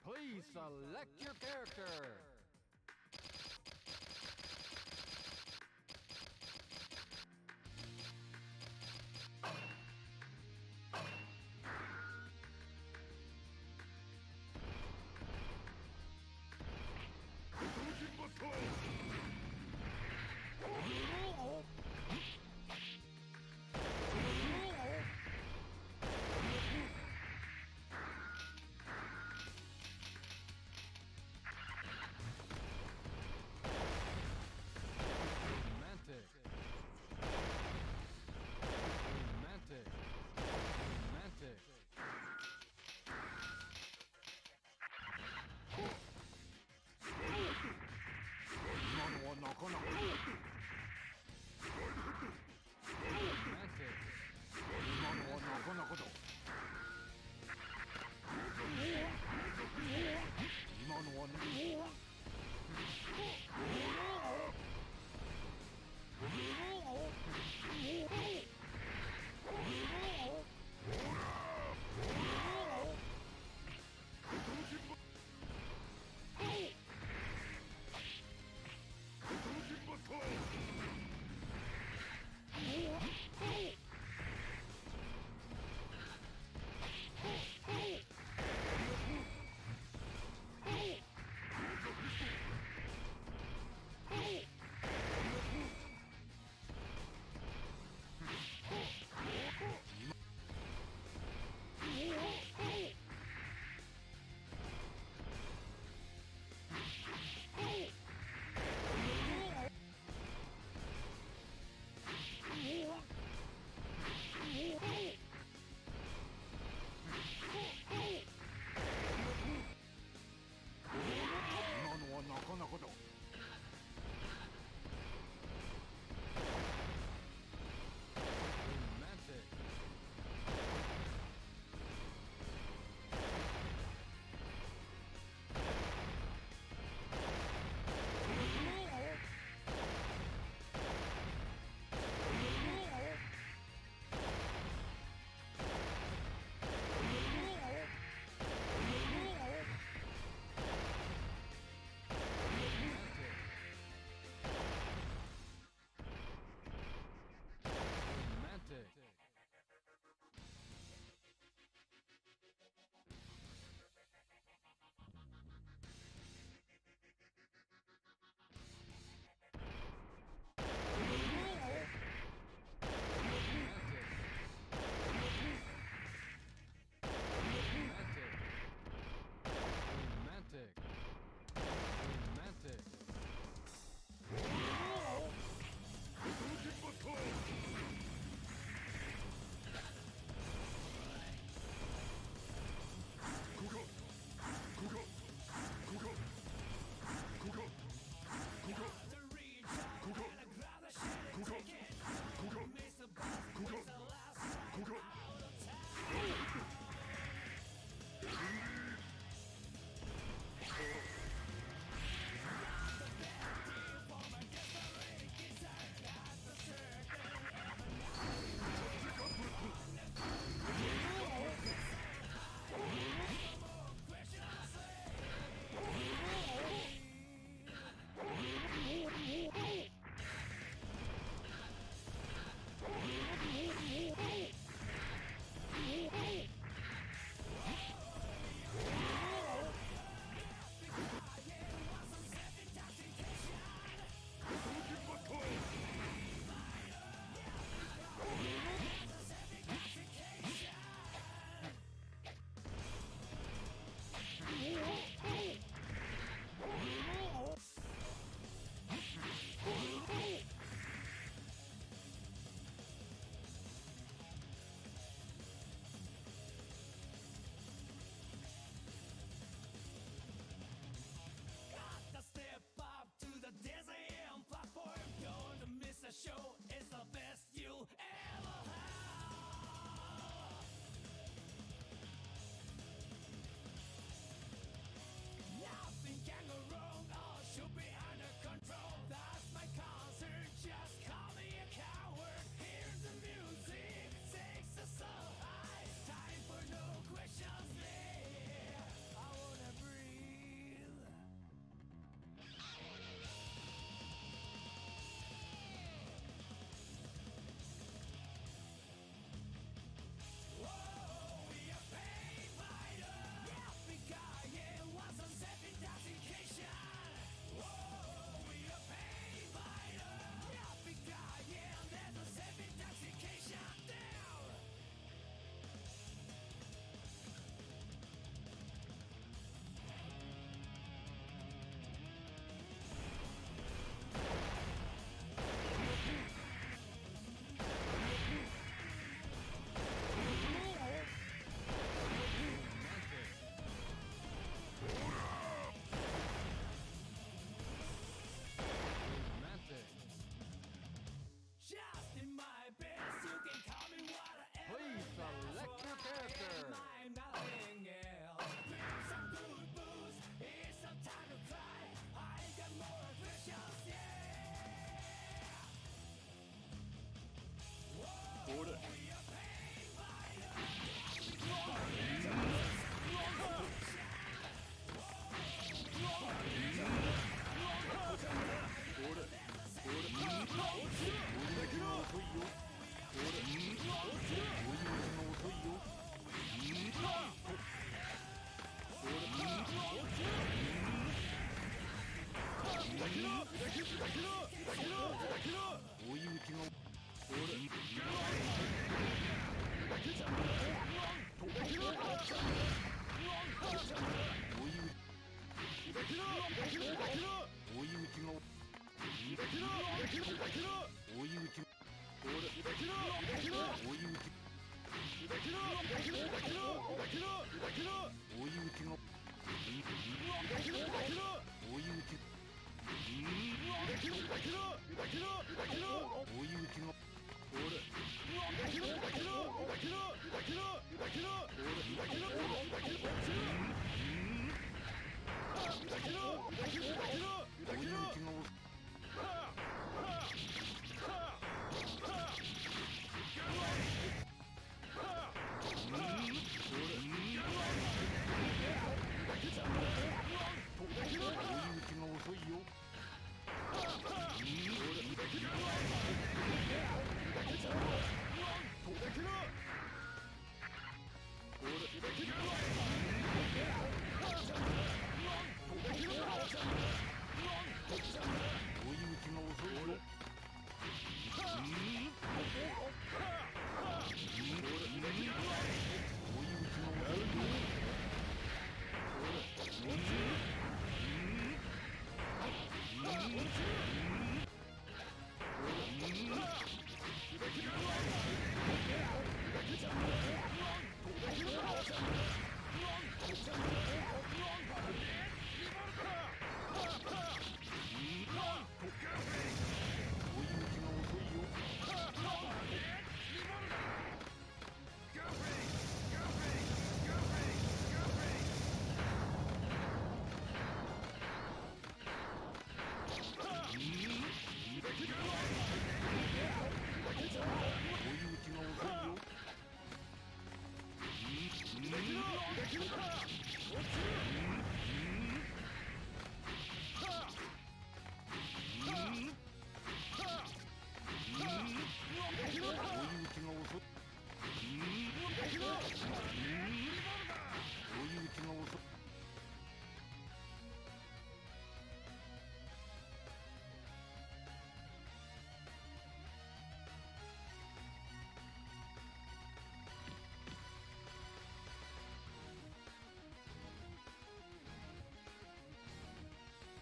Please select your character.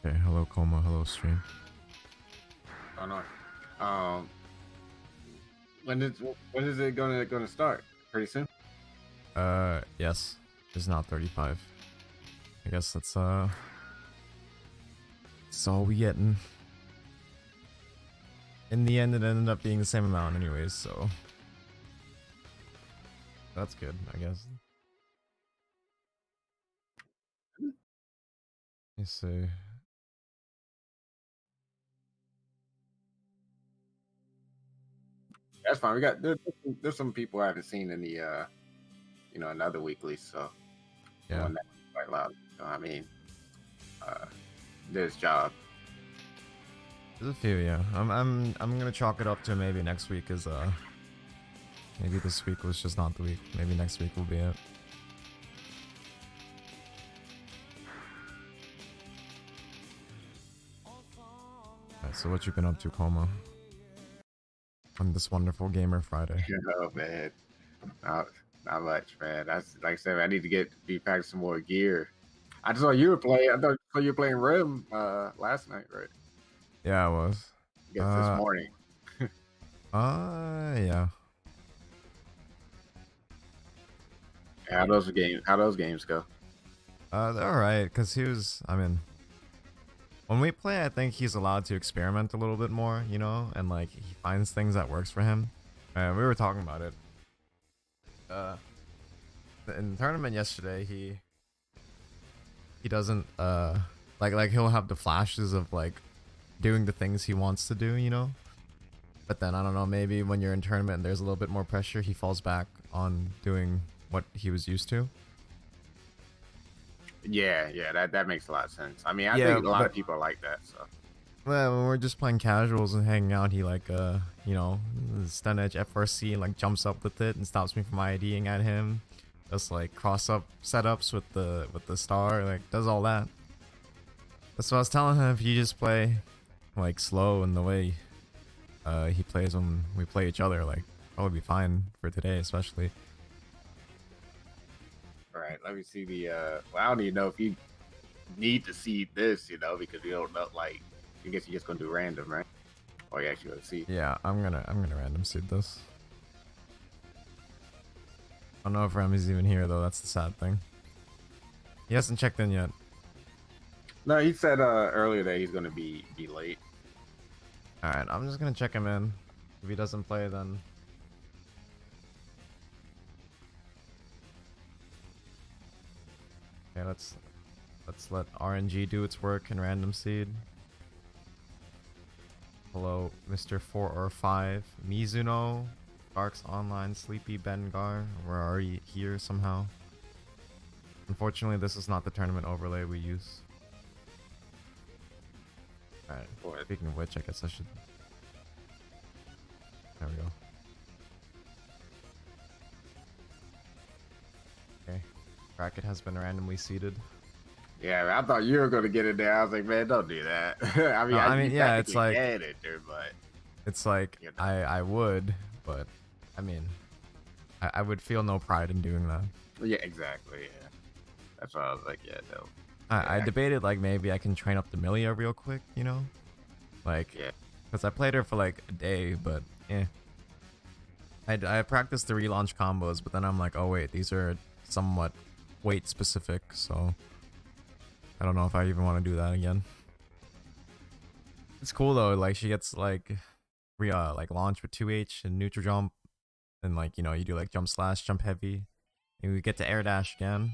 Okay, hello Coma, hello stream. Oh no. When is it gonna start? Pretty soon? Yes. It's not 35. I guess that's all we getting. In the end, it ended up being the same amount anyways, so that's good, I guess. Let me see. That's fine. There's some people I haven't seen in the in other weeklies, so Yeah. one that quite loud. So I mean, there's job. There's a few, yeah. I'm gonna chalk it up to maybe next week is maybe this week was just not the week. Maybe next week will be it. Alright, so what you been up to, Coma? On this wonderful Gamer Friday. Oh man, not much, man. That's like I said, I need to be packing some more gear. I just saw you were playing. I thought you were playing Rim last night, right? Yeah, I was. I guess this morning. Yeah. How those games go? They're alright, cause I mean, when we play, I think he's allowed to experiment a little bit more, you know, and like he finds things that works for him. We were talking about it. In the tournament yesterday, he doesn't like he'll have the flashes of like doing the things he wants to do, you know. But then I don't know, maybe when you're in tournament and there's a little bit more pressure, he falls back on doing what he was used to. Yeah, that makes a lot of sense. I mean, I think a lot of people are like that. So, well, when we're just playing casuals and hanging out, he like you know, stun edge FRC and like jumps up with it and stops me from IDing at him. Just like cross up setups with the star, like does all that. That's what I was telling him. If you just play like slow in the way he plays when we play each other, like probably be fine for today, especially. all right, let me see the. Well, I don't even know if you need to see this, you know, because you don't know. Like, I guess you're just gonna do random, right? Or you actually gonna see? Yeah, I'm gonna random seed this. I don't know if Remy's even here though. That's the sad thing. He hasn't checked in yet. No, he said earlier that he's gonna be late. All right, I'm just gonna check him in. If he doesn't play, then okay. Let's let RNG do its work and random seed. Hello, Mr. 4 or 5, Mizuno, Sparks Online, Sleepy Bengar. We're already here somehow. Unfortunately, this is not the tournament overlay we use. Alright, speaking of which, I guess I should... There we go. Okay, bracket has been randomly seeded. Yeah, I thought you were gonna get in there. I was like, man, don't do that. I mean, yeah, it's like but it's like you know. I would, but I mean, I would feel no pride in doing that. Yeah, exactly. Yeah, that's why I was like, yeah, no. I debated like maybe I can train up the Milia real quick, you know, like because I played her for like a day, but I practiced the relaunch combos, but then I'm like, oh wait, these are somewhat weight specific, so I don't know if I even want to do that again. It's cool though, like she gets like like launch with 2H and neutral jump, and like, you know, you do like jump slash, jump heavy, and we get to air dash again,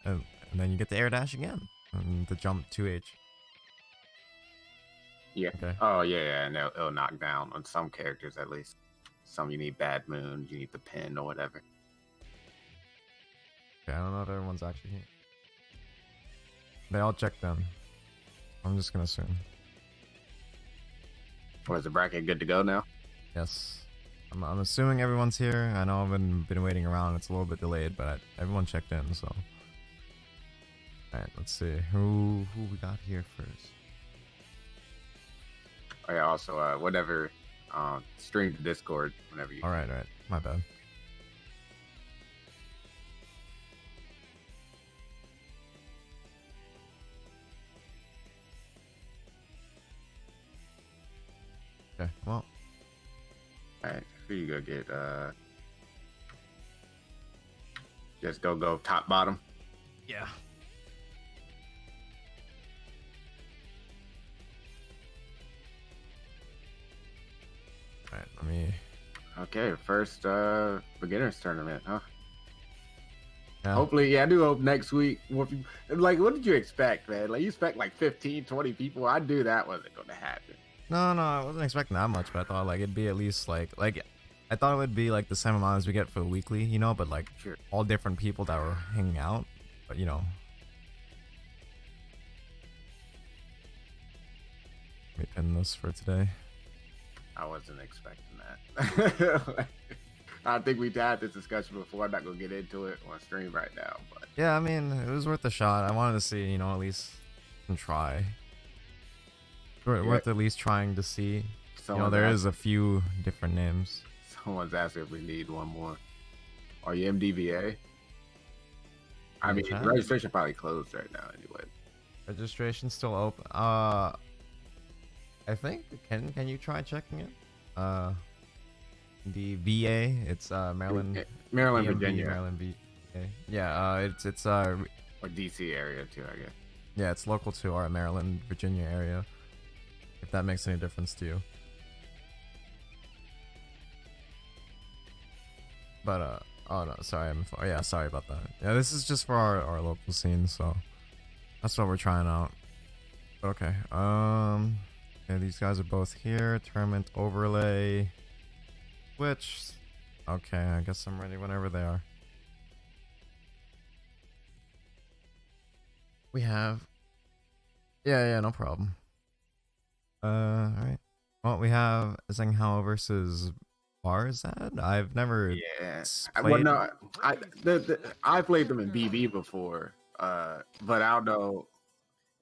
and then you get to air dash again, and the jump 2H. Yeah. Okay. Oh yeah, and it'll knock down on some characters at least. Some you need Bad Moon, you need the pin or whatever. Okay, I don't know if everyone's actually here. They all checked in. I'm just gonna assume. Was the bracket good to go now? Yes. I'm assuming everyone's here. I know I've been waiting around. It's a little bit delayed, but everyone checked in, so. Alright, let's see. Who we got here first? Oh yeah, also whatever, stream to Discord whenever you. Alright, my bad. Okay, well. Alright, who you go get? Just go top bottom. Yeah. Alright, let me... Okay, first beginners tournament, huh? Yeah. Hopefully, yeah, I do hope next week more people. Like, what did you expect, man? Like, you expect like 15, 20 people? I knew that wasn't going to happen. No, I wasn't expecting that much, but I thought like it'd be at least like I thought it would be like the same amount as we get for the weekly, you know, but like Sure. all different people that were hanging out, but you know. Let me pin this for today. I wasn't expecting that. I think we've had this discussion before. I'm not gonna get into it on stream right now, but Yeah, I mean, it was worth a shot. I wanted to see, you know, at least try. Worth at least trying to see. You know, there is a few different names. Someone's asking if we need one more. Are you MDVA? I mean, registration probably closed right now anyway. Registration's still open. I think can you try checking it? The VA, it's Maryland, Maryland, DMV, Virginia, Maryland VA. Yeah, it's or DC area too, I guess. Yeah, it's local to our Maryland, Virginia area. If that makes any difference to you. But oh no, sorry, sorry about that. Yeah, this is just for our local scene, so that's what we're trying out. Okay, yeah, these guys are both here. Tournament overlay. Which, okay, I guess I'm ready whenever they are. We have, yeah, no problem. Alright. Well, we have Zhenghao versus Barzad. I've never played. I played them in BB before, but I don't know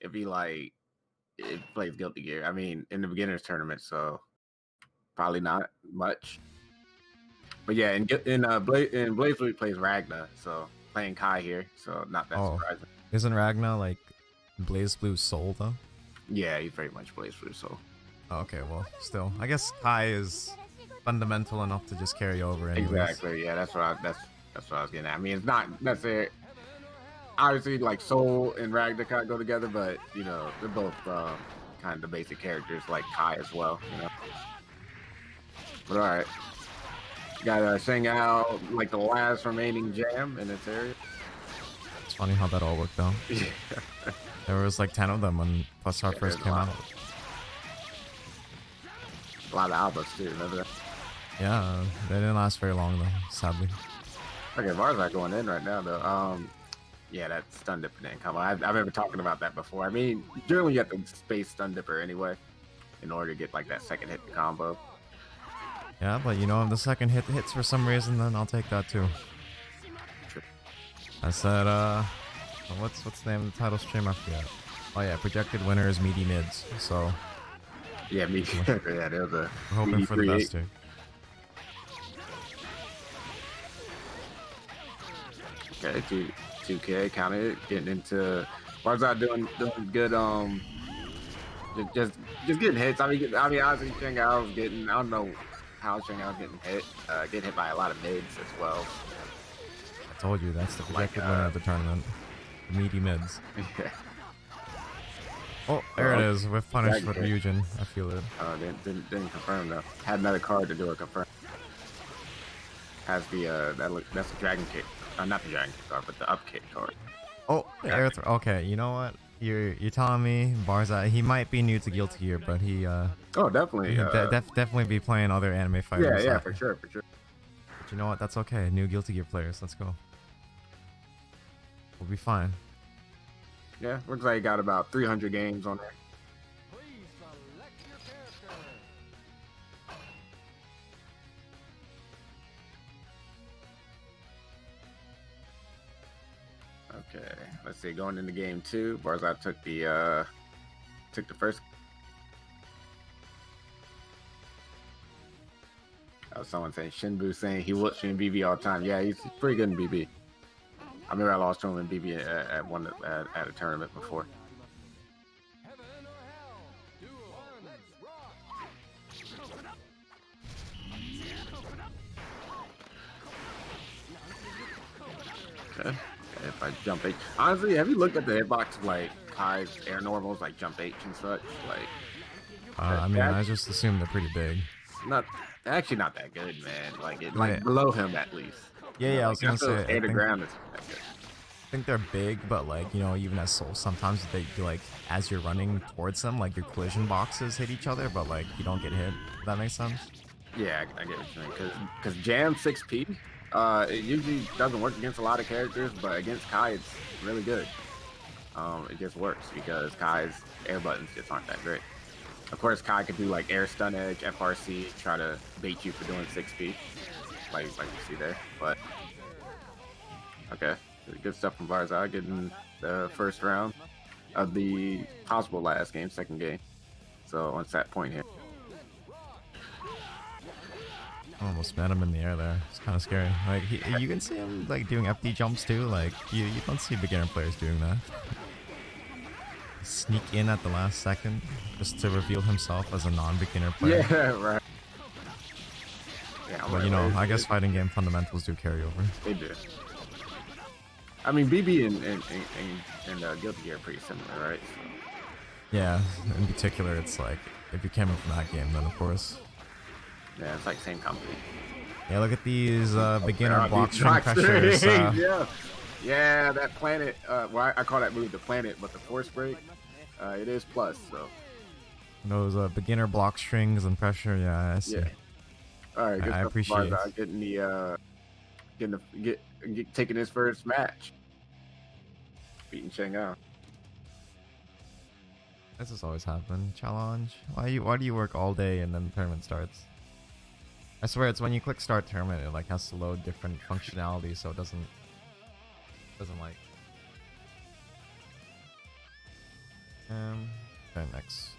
if he plays Guilty Gear. I mean, in the beginners tournament, so probably not much. But yeah, in Blaze Blue plays Ragna, so playing Kai here, so not that surprising. Isn't Ragna like Blaze Blue's soul though? Yeah, he's very much Blaze Blue soul. Oh, okay, well, still, I guess Kai is fundamental enough to just carry over anyways. Exactly. Yeah, that's what I was getting at. I mean, it's not necessarily. obviously like Soul and Ragnarok go together, but you know they're both kind of the basic characters like Kai as well. You know. But all right, got Shang out like the last remaining jam in this area. It's funny how that all worked out. Yeah. There was like 10 of them when Plus R first came out. A lot of albums too. Remember that? Yeah, they didn't last very long though, sadly. Okay, Var's not going in right now though. Yeah, that stun dipper didn't come. I've been talking about that before. I mean, generally you have to space stun dipper anyway, in order to get like that second hit combo. Yeah, but you know, if the second hit hits for some reason, then I'll take that too. True. I said, what's the name of the title stream? I forget. Oh yeah, projected winner is meaty mids. So Yeah, me. Yeah, there's a. we're hoping for the best here. Okay, 2K counted, getting into. Barzal doing good. Just getting hits. I mean, honestly, Shang Hao's getting. I don't know how Shang Hao's getting hit by a lot of mids as well. I told you that's the projected winner of the tournament. The meaty mids. Yeah. Oh, there it is. With punish for Ryujin. I feel it. Didn't confirm though. Had another card to do a confirm. Has the that's the dragon kick. Not the dragon kick card, but the up kick card. Oh, the air throw. Okay, you know what? You're telling me Barzal, he might be new to Guilty Gear, but he oh, definitely definitely be playing other anime fighters. Yeah, for sure. But you know what? That's okay. New Guilty Gear players. Let's go. We'll be fine. Yeah, looks like he got about 300 games on there. Please select your character. Okay, let's see. Going into game 2, Barzal took the first. Someone saying Shinbu saying he whoops me in BB all the time. Yeah, he's pretty good in BB. I remember I lost to him in BB at a tournament before. Heaven or hell? Do rock. Okay. If I jump H, honestly, have you looked at the hitbox of like Kai's air normals, like jump H and such? Like, I mean, I just assume they're pretty big. Actually not that good, man. Like below him at least. Yeah, I was gonna say. Air to ground is that good. I think they're big, but like, you know, even as souls, sometimes they like as you're running towards them, like your collision boxes hit each other, but like you don't get hit. Does that make sense? Yeah, I get what you mean. Because Jam 6P, it usually doesn't work against a lot of characters, but against Kai, it's really good. It just works because Kai's air buttons just aren't that great. Of course, Kai could do like air stun edge, FRC, try to bait you for doing 6P, like you see there. But okay, good stuff from Barzal, getting the first round of the possible last game, second game. So on that point here. I almost met him in the air there. It's kind of scary. Like you can see him like doing FD jumps too. Like you don't see beginner players doing that. Sneak in at the last second just to reveal himself as a non-beginner player. Yeah, right. Yeah, but you know, I guess fighting game fundamentals do carry over. They do. I mean, BB and Guilty Gear are pretty similar, right? So. Yeah, in particular, it's like if you came in from that game, then of course. Yeah, it's like same company. Yeah, look at these beginner block string pressures. Yeah, that planet. Well, I call that move the planet, but the force break, it is plus. So those beginner block strings and pressure. Yeah, I see. Yeah. All right, good I stuff appreciate it. Taking his first match, beating Shanghai. This has always happened. Challenge. Why do you work all day and then the tournament starts? I swear it's when you click start tournament, it like has to load different functionality, so it doesn't like. Okay, next.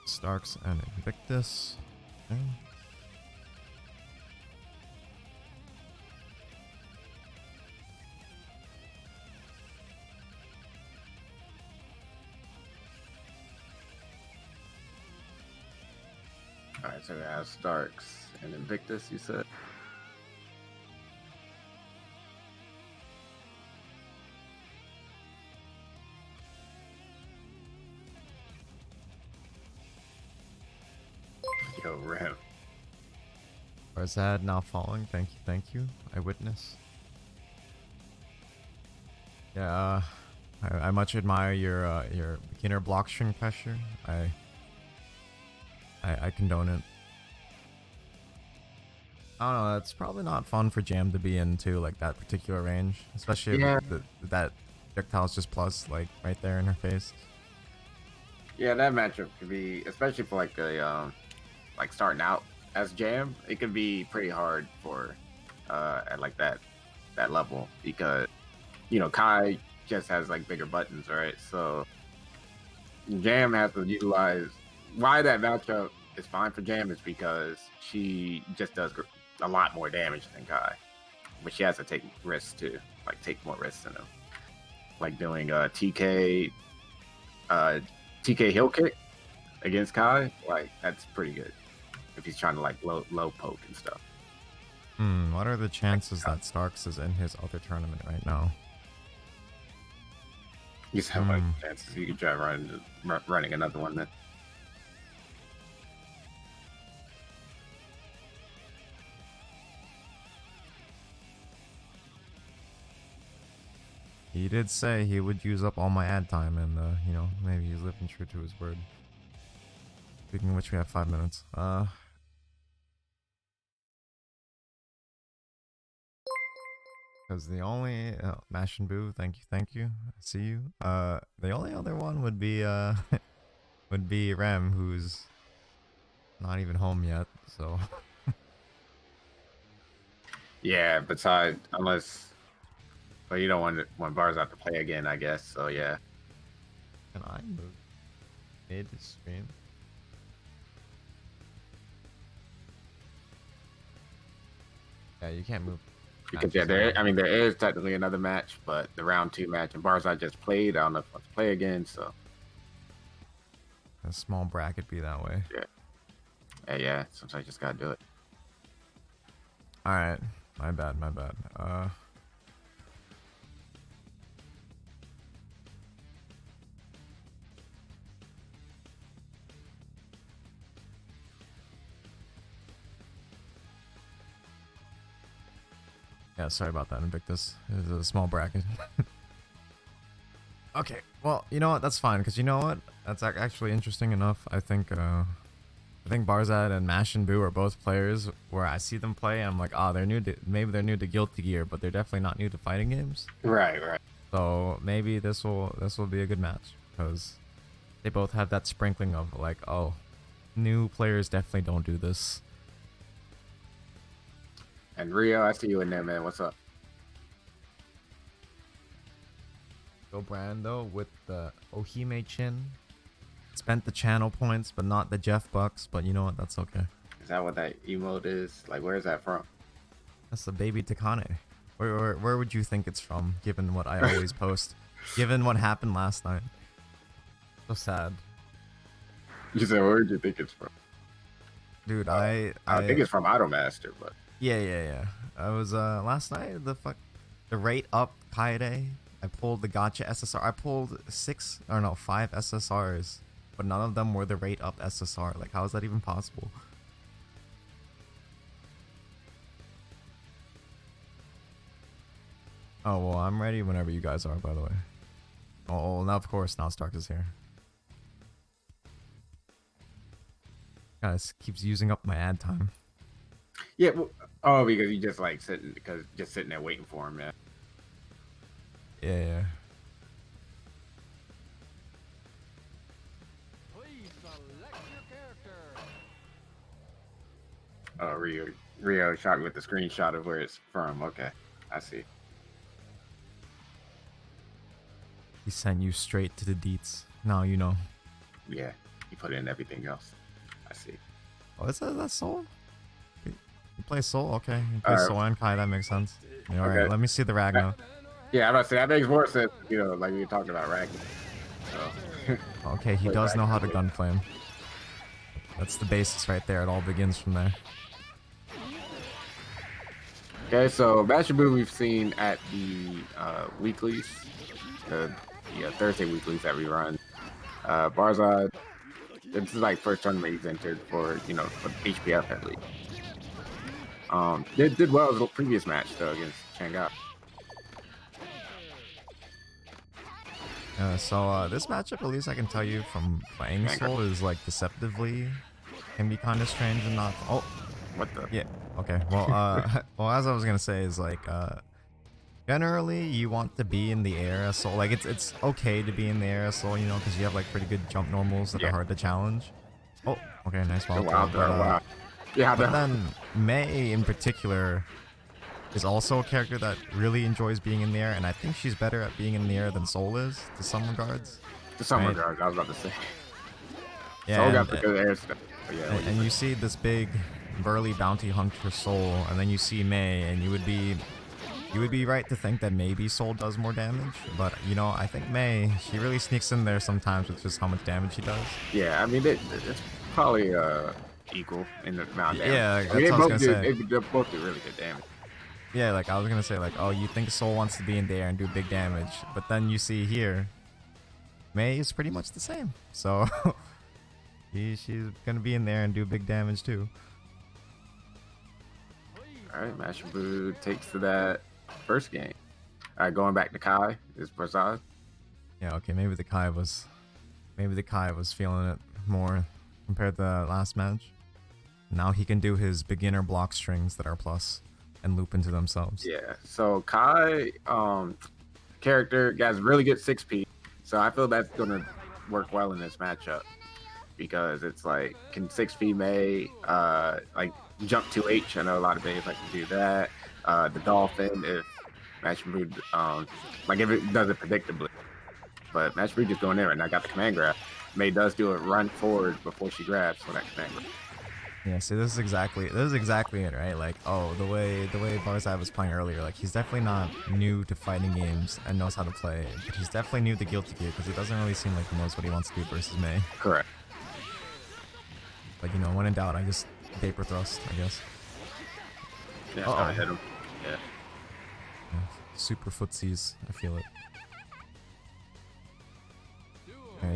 Starks and Invictus. Okay. All right, so we have Starks and Invictus. You said. Barzad now following. Thank you, thank you. Eyewitness. Yeah, I much admire your beginner block string pressure. I condone it. I don't know. It's probably not fun for Jam to be into like that particular range, especially Yeah. if that projectile's just plus like right there in her face. Yeah, that matchup could be, especially for like a like starting out as Jam, it could be pretty hard for at like that level because Kai just has like bigger buttons, right? So Jam has to utilize why that matchup is fine for Jam is because she just does a lot more damage than Kai, but she has to take risks too, like take more risks than him, like doing TK heel kick against Kai. Like that's pretty good if he's trying to like low poke and stuff. What are the chances that Starks is in his other tournament right now? You just have like chances you could try running another one then. He did say he would use up all my ad time, and maybe he's living true to his word. Speaking of which, we have 5 minutes. Because the only Mash and Boo, thank you, I see you. The only other one would be would be Rem, who's not even home yet. So yeah, besides unless. But you don't want bars out to play again, I guess. So yeah. Can I move mid stream? Yeah, you can't move. Because yeah, there is technically another match, but the round 2 match and bars I just played, I don't know if I have to play again. So a small bracket be that way. Yeah. Sometimes you just gotta do it. All right, my bad. Yeah, sorry about that, Invictus. It was a small bracket. Okay, well, you know what? That's fine, because you know what? That's actually interesting enough. I think Barzad and Mash and Boo are both players where I see them play and I'm like, maybe they're new to Guilty Gear, but they're definitely not new to fighting games. Right. So maybe this will be a good match, because they both have that sprinkling of like, oh, new players definitely don't do this. And Rio, I see you in there, man. What's up? Go Brando with the Ohime chin. Spent the channel points, but not the Jeff Bucks. But you know what? That's okay. Is that what that emote is? Like, where is that from? That's the baby Takane. Where would you think it's from, given what I always post? Given what happened last night. So sad. You said, where would you think it's from? Dude, I think it's from Automaster, but... Yeah. I was, last night, the rate up Kaede, I pulled the gotcha SSR. I pulled 5 SSRs, but none of them were the rate up SSR. Like, how is that even possible? Oh, well, I'm ready whenever you guys are, by the way. Oh, now, of course, now Stark is here. Guys, keeps using up my ad time. Yeah, well, because you just like sitting there waiting for him, man. Yeah. Please select your character. Oh, Rio shot me with the screenshot of where it's from. Okay, I see. He sent you straight to the deets. Now you know. Yeah, he put in everything else. I see. Oh, is that Soul? You play Soul? Okay. You play Soul and Kai, that makes sense. Yeah, alright, Okay. let me see the Ragnar. Yeah, I'm about to say that makes more sense, like we were talking about Ragnar. So. Okay, he does know how to gunflame. That's the basis right there. It all begins from there. Okay, so Bashabu we've seen at the weeklies, the Thursday weeklies that we run. Barzad, this is like first tournament he's entered for, for HPF at least. Did well as the previous match though against Chang'e. So this matchup, at least I can tell you from playing Soul, is like deceptively can be kind of strange and not. Oh, What the? yeah. Okay. Well, well, as I was gonna say is like, generally you want to be in the air as Soul. Like it's okay to be in the air as Soul, you know, because you have like pretty good jump normals that are hard to challenge. Oh, okay, nice wild throw. Wow. Yeah, but then Mei in particular is also a character that really enjoys being in the air, and I think she's better at being in the air than Soul is, to some regards. To some regards, I was about to say. Yeah, Soul got the good air stuff. Yeah, and you see this big, burly bounty hunter Soul, and then you see Mei, and you would be right to think that maybe Soul does more damage, but you know, I think Mei, she really sneaks in there sometimes with just how much damage she does. Yeah, I mean, it's probably equal in the amount of damage. Yeah, that's I mean, what I was gonna say. they both do really good damage. Yeah, like I was gonna say, like, oh, you think Soul wants to be in the air and do big damage, but then you see here, Mei is pretty much the same. So she's gonna be in there and do big damage too. All right, Mashabu takes to that first game. All right, going back to Kai is Prasad. Yeah, okay, maybe the Kai was feeling it more compared to the last match. Now he can do his beginner block strings that are plus and loop into themselves. Yeah, so Kai character has really good 6P, so I feel that's gonna work well in this matchup because it's like, can 6P Mei like jump 2H? I know a lot of Beys like to do that. The Dolphin, if Mashabu like if it does it predictably, but Mashabu just going there and I got the command grab. Mei does do a run forward before she grabs for that command grab. Yeah, see, this is exactly it, right? Like, oh, the way Barzai was playing earlier, like he's definitely not new to fighting games and knows how to play, but he's definitely new to Guilty Gear because he doesn't really seem like he knows what he wants to do versus Mei. Correct. But you know, when in doubt, I just vapor thrust, I guess. Yeah, it's gonna hit him. Yeah. Super footsies, I feel it.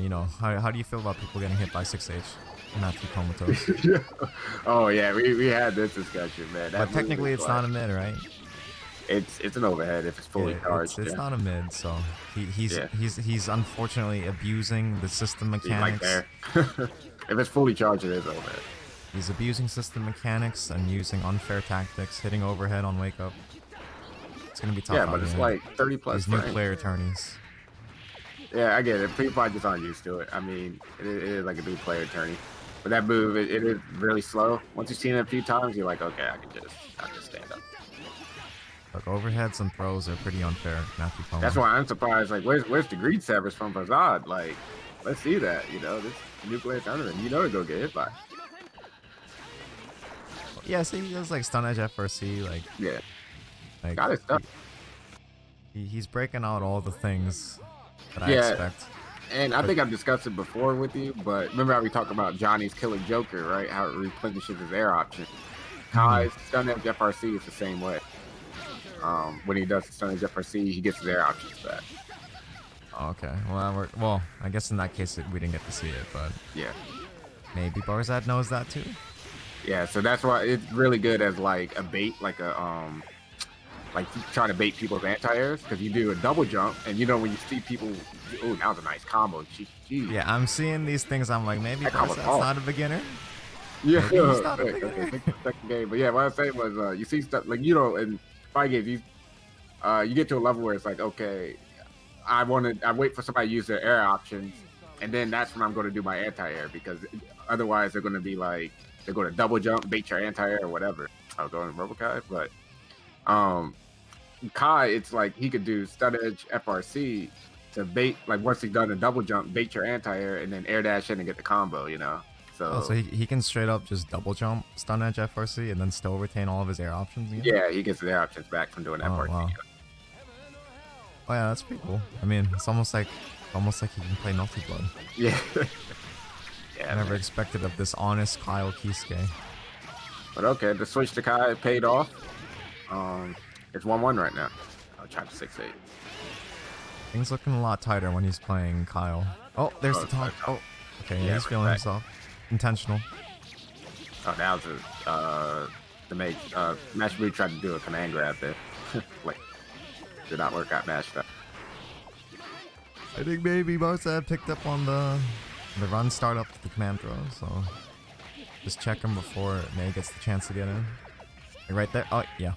You know, how do you feel about people getting hit by 6H? Not too comatose. Yeah. Oh yeah, we had this discussion, man. But technically, it's not a mid, right? It's an overhead if it's fully charged. It's not a mid, so he's unfortunately abusing the system mechanics. Like there. If it's fully charged, it is overhead. He's abusing system mechanics and using unfair tactics, hitting overhead on wake up. It's gonna be tough. Yeah, but it's like 30 plus. These new player attorneys. Yeah, I get it. People probably just aren't used to it. I mean, it is like a new player attorney. But that move, it is really slow. Once you've seen it a few times, you're like, okay, I can just stand up. Look, overheads and throws are pretty unfair. Matthew Coleman. That's why I'm surprised. Like, where's the greed severs from Fazad? Like, let's see that. You know, this new player tournament. You know, to go get hit by. Yeah, see, he does like stun edge FRC. Like, yeah, like, got his stuff. He's breaking out all the things that I expect. And I think I've discussed it before with you, but remember how we talked about Johnny's Killer Joker, right? How it replenishes his air option. Kai's stun edge FRC is the same way. When he does the stun edge FRC, he gets his air options back. Okay, well, I guess in that case we didn't get to see it, but yeah, maybe Barzad knows that too. Yeah, so that's why it's really good as like a bait, like a like trying to bait people's anti-airs, because you do a double jump, and you know when you see people, oh, that was a nice combo. Geez. Yeah, I'm seeing these things. I'm like, maybe Barzad's not a beginner. Yeah, he's not a beginner. Okay, second game, but yeah, what I was saying was, you see stuff like, you know, in fight games, you get to a level where it's like, okay, I wait for somebody to use their air options, and then that's when I'm going to do my anti-air, because otherwise they're going to be like, they're going to double jump, bait your anti-air or whatever. I'll go in RoboKai, but Kai, it's like he could do stun edge FRC to bait, like once he's done a double jump, bait your anti-air, and then air dash in and get the combo, you know? So he can straight up just double jump stun edge FRC and then still retain all of his air options again? Yeah, he gets his air options back from doing FRC. Wow. Oh yeah, that's pretty cool. I mean, it's almost like he can play Melty Blood. Yeah. Yeah, I never expected of this honest Kyle Kisuke. But okay, the switch to Kai paid off. It's 1-1 right now. I'll try to 6-8. Things looking a lot tighter when he's playing Kyle. Oh, there's the taunt. Oh, okay, yeah, he's feeling himself. Intentional. Oh, that was to make Mash Blue tried to do a command grab there. Like, did not work out Mash stuff. I think maybe Barca picked up on the run start up with the command throw, so just check him before May gets the chance to get in. Like right there. Oh yeah.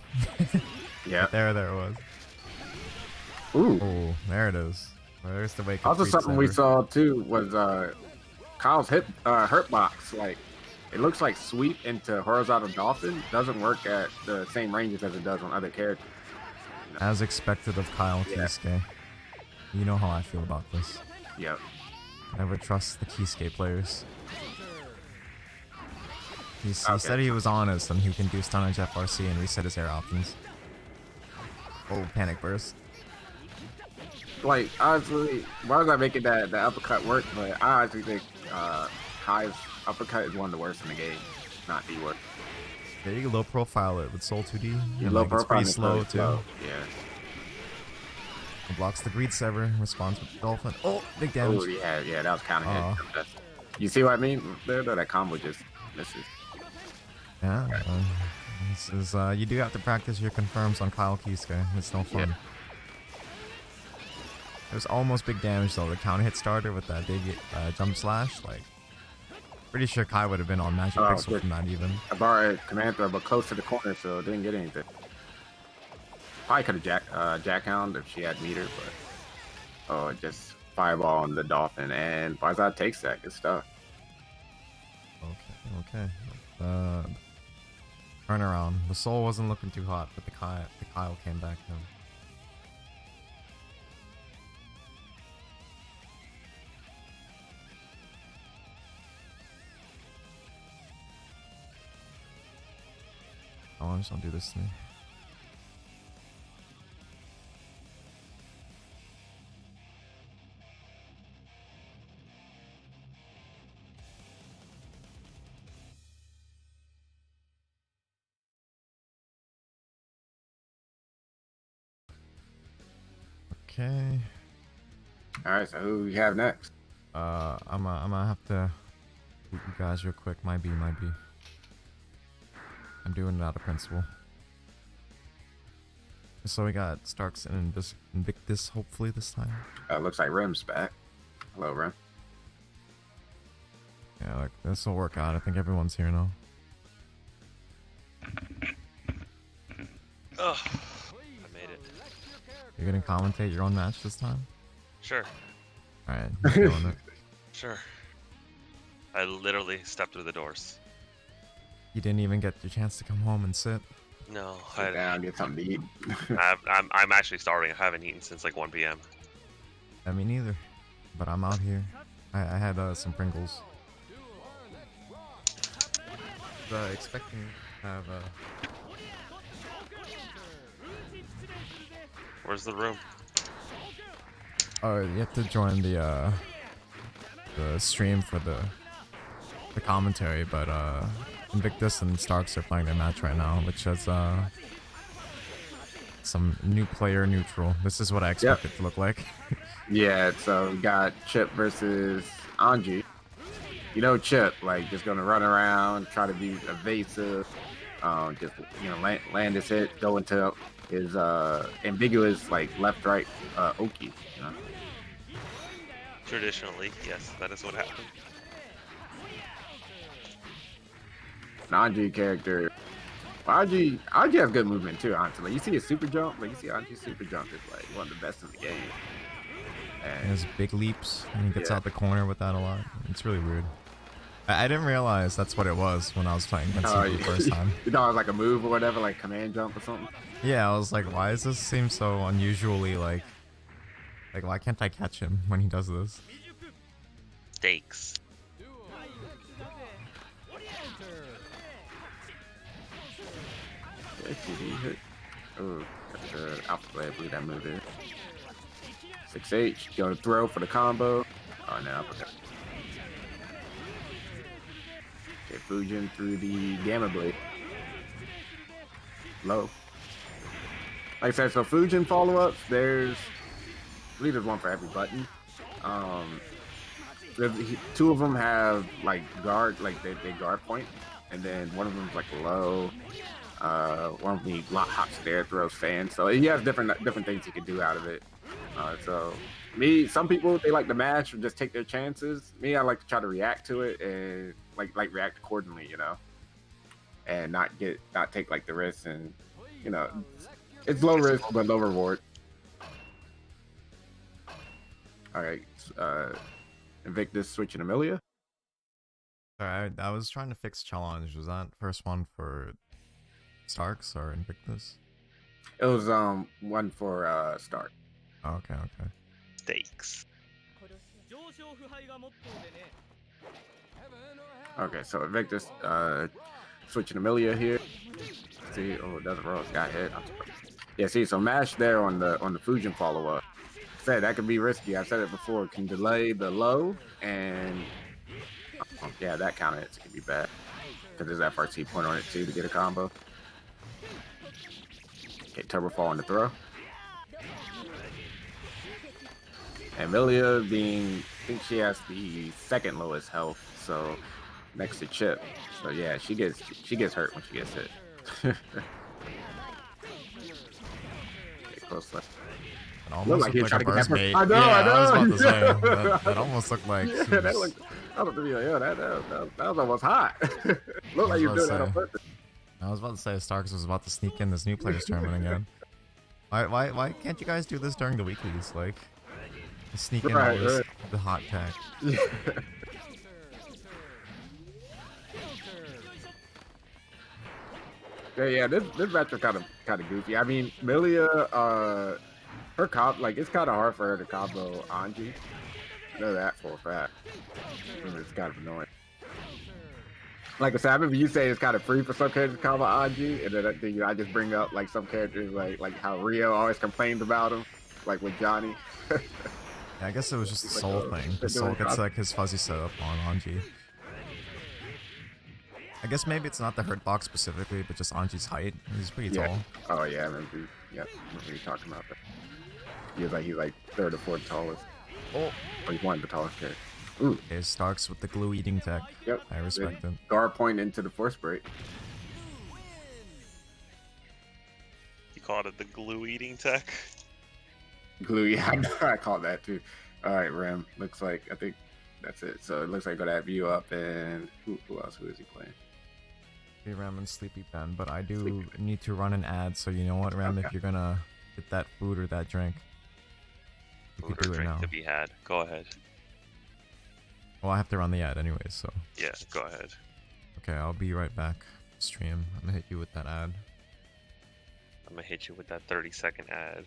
Yeah. There it was. Ooh. Oh, there it is. There's the wake up. Also, something we saw too was Kyle's hurt box. Like, it looks like sweep into horizontal dolphin doesn't work at the same ranges as it does on other characters. As expected of Kyle Kisuke. You know how I feel about this. Yep. Never trust the Kisuke players. He said he was honest and he can do stun edge FRC and reset his air options. Oh, panic burst. Like, honestly, why was I making that uppercut work? But I honestly think Kai's uppercut is one of the worst in the game, not the worst. Yeah, you can low profile it with Soul 2D. Yeah, and low like, profile it's pretty slow too. Yeah. It blocks the greed sever, responds with dolphin. Oh, big damage. Oh yeah, that was kind of hit. You see what I mean? There, that combo just misses. Yeah, this is you do have to practice your confirms on Kyle Kisuke. It's no fun. Yeah. It was almost big damage though. The counter hit starter with that big jump slash. Like, pretty sure Kai would have been on Magic Pixel from that even. I borrowed command throw, but close to the corner, so it didn't get anything. Probably could have jackhound if she had meter, but oh, it just fireball on the dolphin, and Barzad takes that. Good stuff. Okay. Turnaround. The soul wasn't looking too hot, but the Kyle came back home. Oh, just don't do this to me. Okay. All right, so who we have next? I'm gonna have to beat you guys real quick. Might be. I'm doing it out of principle. So we got Starks and Invictus hopefully this time. Looks like Rim's back. Hello, Rim. Yeah, like this will work out. I think everyone's here now. Oh, I made it. You're gonna commentate your own match this time? Sure. Alright, I'm feeling it. Sure. I literally stepped through the doors. You didn't even get your chance to come home and sit. No, Sit down, get something to eat. I'm actually starving. I haven't eaten since like 1 p.m. Me neither. But I'm out here. I had some Pringles. Expecting to have Where's the room? Oh, you have to join the stream for the commentary, but Invictus and Starks are playing their match right now, which has some new player neutral. This is what I expect it to look like. Yeah, so we got Chip versus Anji. You know, Chip, like, just gonna run around, try to be evasive, just, you know, land his hit, go into his ambiguous, like, left-right Oki, you know? Traditionally, yes, that is what happened. An Anji character, Anji has good movement too, honestly. Like, you see his super jump, like, you see Anji's super jump is, like, one of the best in the game. And he has big leaps, and he gets out the corner with that a lot. It's really weird. I didn't realize that's what it was when I was playing against him the first time. You thought it was like a move or whatever, like command jump or something? Yeah, I was like, why does this seem so unusually like why can't I catch him when he does this? Stakes. Oh, Alpha Blade, I believe that move is. 6H, going to throw for the combo. Oh, no, uppercut. Okay, Fujin through the Gamma Blade. Low. Like I said, so Fujin follow-ups, I believe there's one for every button. Two of them have, like, guard, like, they guard point. And then one of them's, like, low. One of the hop stare throws fan. So he has different things he can do out of it. So some people they like to mash or just take their chances. Me, I like to try to react to it and like react accordingly, and not take like the risk, and it's low risk but low reward. All right, Invictus switching Amelia. Sorry, I was trying to fix challenge. Was that first one for Starks or Invictus? It was one for Stark. Oh, okay. Stakes. Okay, so Invictus switching Amelia here. See, oh, it doesn't roll. Got hit. Yeah, see, so mash there on the Fujin follow up. Said that could be risky. I've said it before. Can delay the low, and yeah, that counter hits can be bad because there's FRC point on it too to get a combo. Okay, turbo fall on the throw. Amelia I think she has the second lowest health, so next to Chip. So yeah, she gets hurt when she gets hit. Okay, close left. It almost like looked like a burst bait. I know. I was about to say that almost looked like. Yeah, that looked. I was about to be like, yo, that was almost hot. Looked like you're doing that on purpose. I was about to say Starks was about to sneak in this new players tournament again. Why can't you guys do this during the weeklies? Like, sneak in all this the hot tech. Yeah, this match was kind of goofy. I mean, Milia, her comp, like, it's kind of hard for her to combo Anji. I know that for a fact. It's kind of annoying. Like I said, I remember you saying it's kind of free for some characters to combo Anji, and then I just bring up like some characters like how Rio always complains about him, like with Johnny. Yeah, I guess it was just the Soul thing. The Soul gets like his fuzzy setup on Anji. I guess maybe it's not the hurt box specifically, but just Anji's height. He's pretty tall. Oh yeah, I remember you talking about that. He's like third or fourth tallest. Oh, he's one of the tallest characters. Ooh. Okay, Starks with the glue eating tech. Yep. I respect it. Guard point into the force break. You called it the glue eating tech? Glue, yeah, I call that too. All right, Ram. Looks like I think that's it. So it looks like I got that view up, and who else? Who is he playing? Ram and Sleepy Ben, but I do need to run an ad. So you know what, Ram? Okay. If you're gonna get that food or that drink, you Food can do or it drink now. to be had. Go ahead. Well, I have to run the ad anyways, so. Yeah, go ahead. Okay, I'll be right back. Stream. I'm gonna hit you with that ad. I'm gonna hit you with that 30-second ad.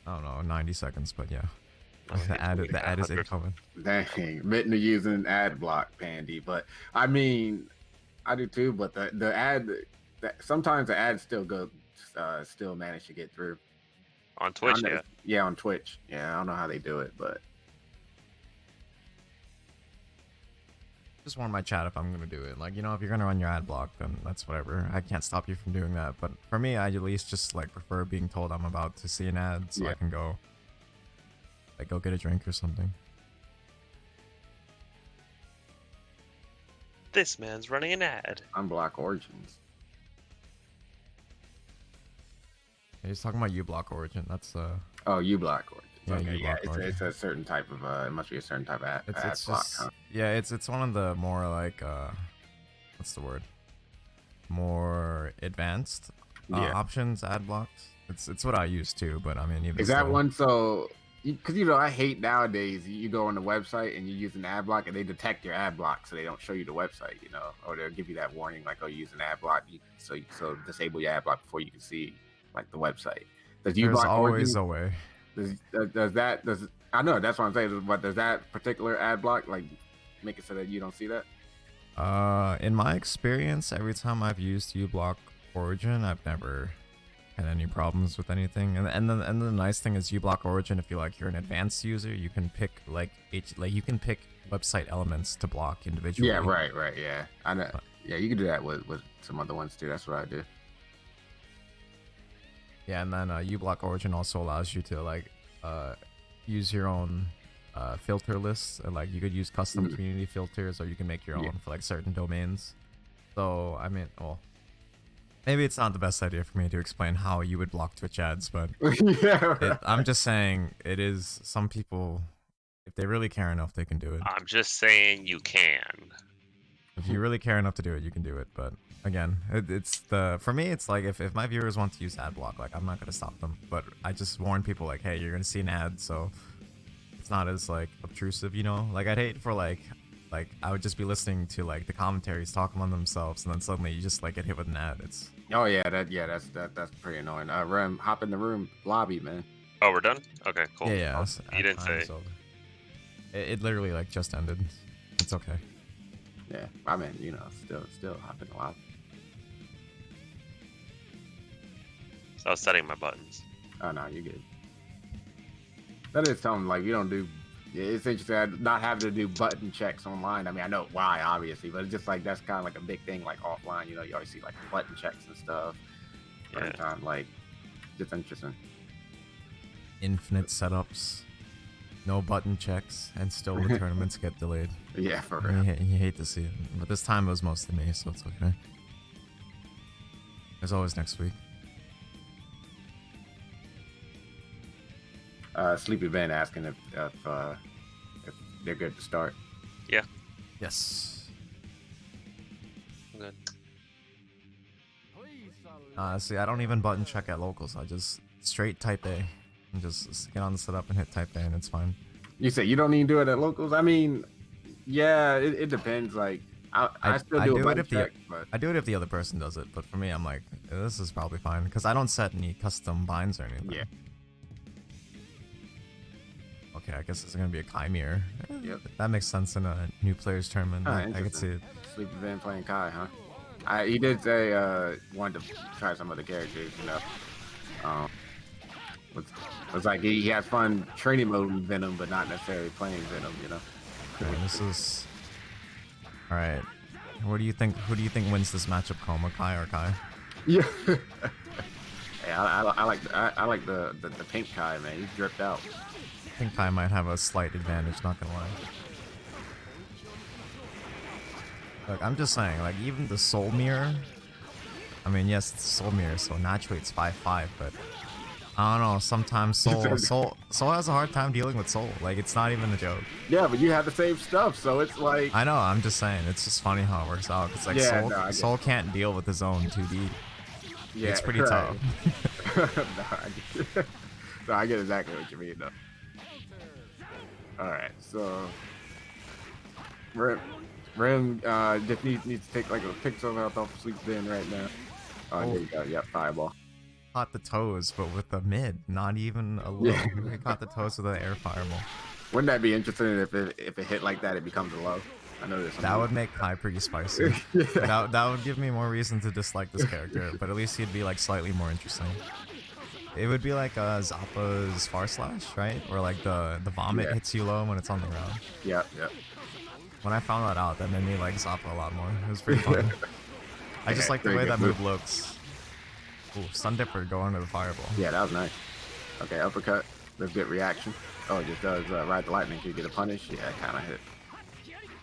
I don't know, 90 seconds, but yeah. The ad is incoming. Dang, admitting to using an ad block, Pandy. But I mean, I do too. But the ad, sometimes the ads still manage to get through. On Twitch, yeah. Yeah, on Twitch. Yeah, I don't know how they do it, but. Just warn my chat if I'm gonna do it. Like, if you're gonna run your ad block, then that's whatever. I can't stop you from doing that. But for me, I at least just like prefer being told I'm about to see an ad, so I can go get a drink or something. This man's running an ad. Unblock Origins. He's talking about U-Block Origin. That's Oh, U-Block Origin. Yeah, okay, U-Block Origin. It's a certain type of it must be a certain type of ad it's block. Just, huh? Yeah, it's one of the more like what's the word? More advanced options ad blocks. It's what I use too, but I mean, even is that one so? Because I hate nowadays. You go on the website and you use an ad block, and they detect your ad block, so they don't show you the website. Or they'll give you that warning like, "Oh, you use an ad block," so disable your ad block before you can see like the website. There's always a way. Does I know that's what I'm saying, but does that particular ad block like make it so that you don't see that? In my experience, every time I've used U-Block Origin, I've never had any problems with anything. And the nice thing is U-Block Origin, if you're an advanced user, you can pick you can pick website elements to block individually. Yeah, right, yeah. I know. Yeah, you can do that with some other ones too. That's what I do. Yeah, and then U-Block Origin also allows you to use your own filter lists. You could use custom community filters, or you can make your own for certain domains. So I mean, Maybe it's not the best idea for me to explain how you would block Twitch ads, but Yeah. I'm just saying it is. Some people, if they really care enough, they can do it. I'm just saying you can. If you really care enough to do it, you can do it. But again, it's the for me, it's like if my viewers want to use ad block, like I'm not gonna stop them. But I just warn people like, hey, you're gonna see an ad, so it's not as like obtrusive, you know. Like I'd hate for like I would just be listening to like the commentaries talk among themselves, and then suddenly you just like get hit with an ad. It's Oh yeah, that's pretty annoying. Rem, hop in the room lobby, man. Oh, we're done? Okay, cool. yeah. You didn't say. It literally like just ended. It's okay. Yeah, I mean, you know, still hop in the lobby. So I was setting my buttons. Oh no, you're good. That is something like you don't do. Yeah, it's interesting not having to do button checks online. I mean, I know why, obviously, but it's just like that's kind of like a big thing, like offline. You know, you always see like button checks and stuff every time. Like, just interesting. Infinite setups, no button checks, and still the tournaments get delayed. Yeah, for I real. mean, you hate to see it, but this time it was mostly me, so it's okay. There's always next week. Sleepy Ben asking if they're good to start. Yeah, Yes. I'm good. Please select See, I don't even button check at locals. I just straight type A and just get on the setup and hit type A, and it's fine. You say you don't even do it at locals? I mean, yeah, it depends. Like, I still I do a do it button if the check, but I do it if the other person does it, but for me, I'm like, this is probably fine because I don't set any custom binds or anything. yeah. Okay, I guess it's gonna be a Chimere. Yep. That makes sense in a new players tournament. I could see Interesting. it. Sleepy Ben playing Kai, huh? He did say wanted to try some other characters, you know. Was like he has fun training mode in Venom, but not necessarily playing Venom, you know. Okay, this is all right. What do you think? Who do you think wins this matchup, Chroma, Kai or Kai? Yeah. Hey, I like the pink Kai, man. He's dripped out. I think Kai might have a slight advantage. Not gonna lie. Look, I'm just saying, like even the Soul Mirror. I mean, yes, it's Soul Mirror, so naturally it's 5/5, but I don't know. Sometimes Soul has a hard time dealing with Soul. Like it's not even a joke. Yeah, but you have the same stuff, so it's like I know. I'm just saying. It's just funny how it works out. It's like Yeah, Soul, no, I get Soul can't deal with his own 2D. yeah, It's pretty right. tough. No, I get exactly what you mean, though. All right, so Rim just needs to take like a pixel health off of Sleep Ben right now. Oh, there you go. Yep, fireball. Caught the toes, but with a mid, not even a low. Yeah. He caught the toes with an air fireball. Wouldn't that be interesting if it hit like that, it becomes a low? I know there's That would make Kai pretty spicy. That would give me more reason to dislike this character, but at least he'd be like slightly more interesting. It would be like Zappa's Far Slash, right? Or like the vomit Yeah. hits you low when it's on the ground. Yep. When I found that out, that made me like Zappa a lot more. It was pretty fun. I just Yeah, like the very way good that move. move looks. Ooh, Sun Dipper going to the fireball. Yeah, that was nice. Okay, uppercut. Let's get reaction. Oh, it just does ride the lightning. Can you get a punish? Yeah, it kind of hit.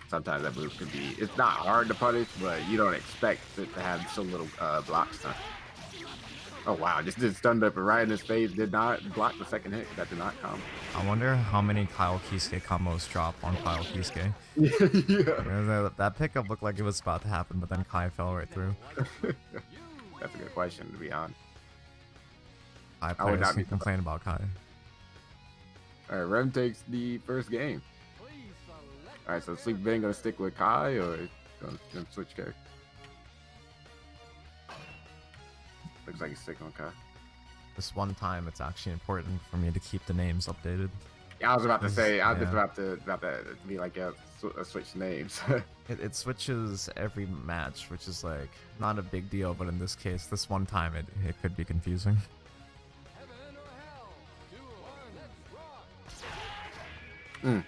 Sometimes that move could be. It's not hard to punish, but you don't expect it to have so little block stun. Oh wow, just did stun Dipper right in his face. Did not block the second hit. That did not come. I wonder how many Kyle Kisuke combos drop on Kyle Kisuke. Yeah. That pickup looked like it was about to happen, but then Kai fell right through. That's a good question, to be honest. Kai I would players not can be complain about Kai. All right, Rem takes the first game. All right, so Sleep Ben gonna stick with Kai or gonna switch character? Looks like he's sticking with Kai. This one time, it's actually important for me to keep the names updated. Yeah, I was about to say, I was just Yeah. about to be like, yeah, switch names. It switches every match, which is like not a big deal, but in this case, this one time, it could be confusing. heaven or hell. Do one, let's rock.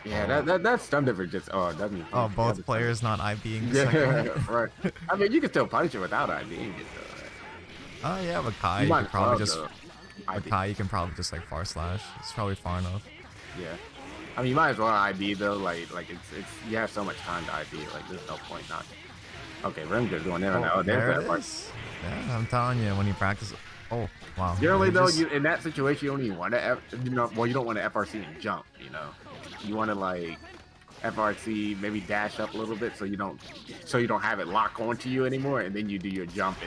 Yeah, that's stun Dipper just it doesn't even Oh, both players not IBing the Yeah, second. right. I mean, you can still punch it without IDing it though. Oh yeah, but Kai, You you might could as probably well, just though. with ID. Kai, you can probably just like far slash. It's probably far enough. Yeah. I mean, you might as well ID though. Like it's you have so much time to ID. Like there's no point not. Okay, Rimger's going in on that. Oh, there there's it that part. is. Yeah, I'm telling you, when you practice. Oh, wow. Generally, He though, just- in that situation, you don't even want to, well, you don't want to FRC and jump, you know. You want to like FRC, maybe dash up a little bit so you don't have it lock onto you anymore, and then you do your jump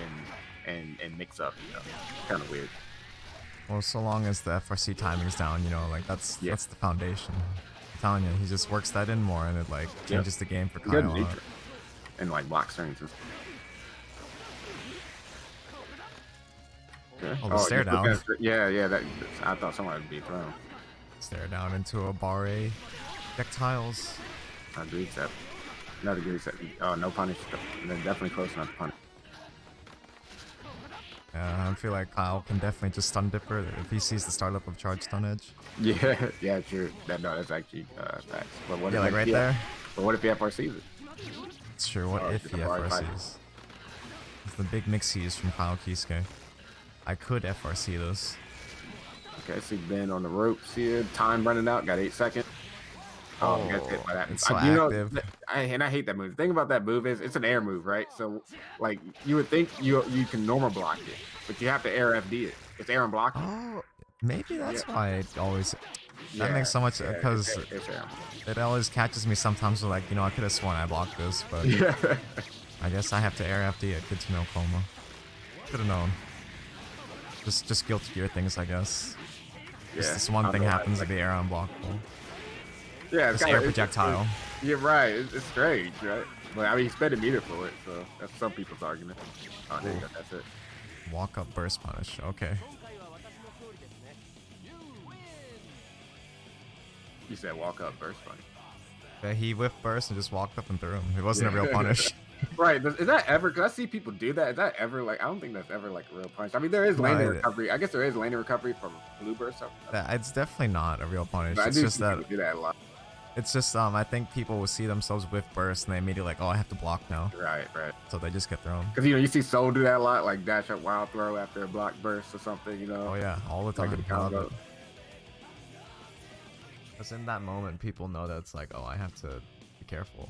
and mix up, you know. Kind of weird. Well, so long as the FRC timing's down, you know, like that's the foundation. I'm telling you, he just works that in more, and it like changes the game for Good Kyle. nature. And like block strings and stuff. Okay. Oh, the stare down. Yeah, I thought someone would be thrown. Stare down into a barre. Projectiles. Agreed set. Not agreed set. Oh, no punish. They're definitely close enough to punish. Yeah, I feel like Kyle can definitely just stun dipper if he sees the start up of charge stun edge. Yeah, true. That's actually facts. But what Yeah, if, like right there. But what if he FRCs it? It's true. What if he FRCs? It's the big mixies from Kyle Kisuke. I could FRC this. Okay, see Ben on the ropes here. Time running out. Got 8 seconds. Oh, gets hit by that. It's so active. I hate that move. The thing about that move is it's an air move, right? So, like, you would think you can normal block it, but you have to air FD it. It's air and block. Oh, maybe that's why it always. That makes so much because it always catches me sometimes. With like, you know, I could have sworn I blocked this, but I guess I have to air FD it. Good to know, Coma. Could have known. Just guilty gear things, I guess. Just this one thing happens to be air unblockable. Yeah, it's air projectile. You're right. It's strange, right? But I mean, he spent a meter for it, so that's some people's argument. Oh, there you go. That's it. Walk up burst punish. Okay. You said walk up burst punish. Yeah, he whiffed burst and just walked up and threw him. It wasn't a real punish. Right. Is that ever? Because I see people do that. Is that ever like? I don't think that's ever like a real punish. I mean, there is laning recovery. I guess there is laning recovery from blue burst. It's definitely not a real punish. But it's just that. People do that a lot. It's just I think people will see themselves with burst and they immediately like, oh, I have to block now. Right. So they just get thrown. Because you see Soul do that a lot, like dash up wild throw after a block burst or something. You know. Oh yeah, all the time. Like because in that moment, people know that it's like, oh, I have to be careful.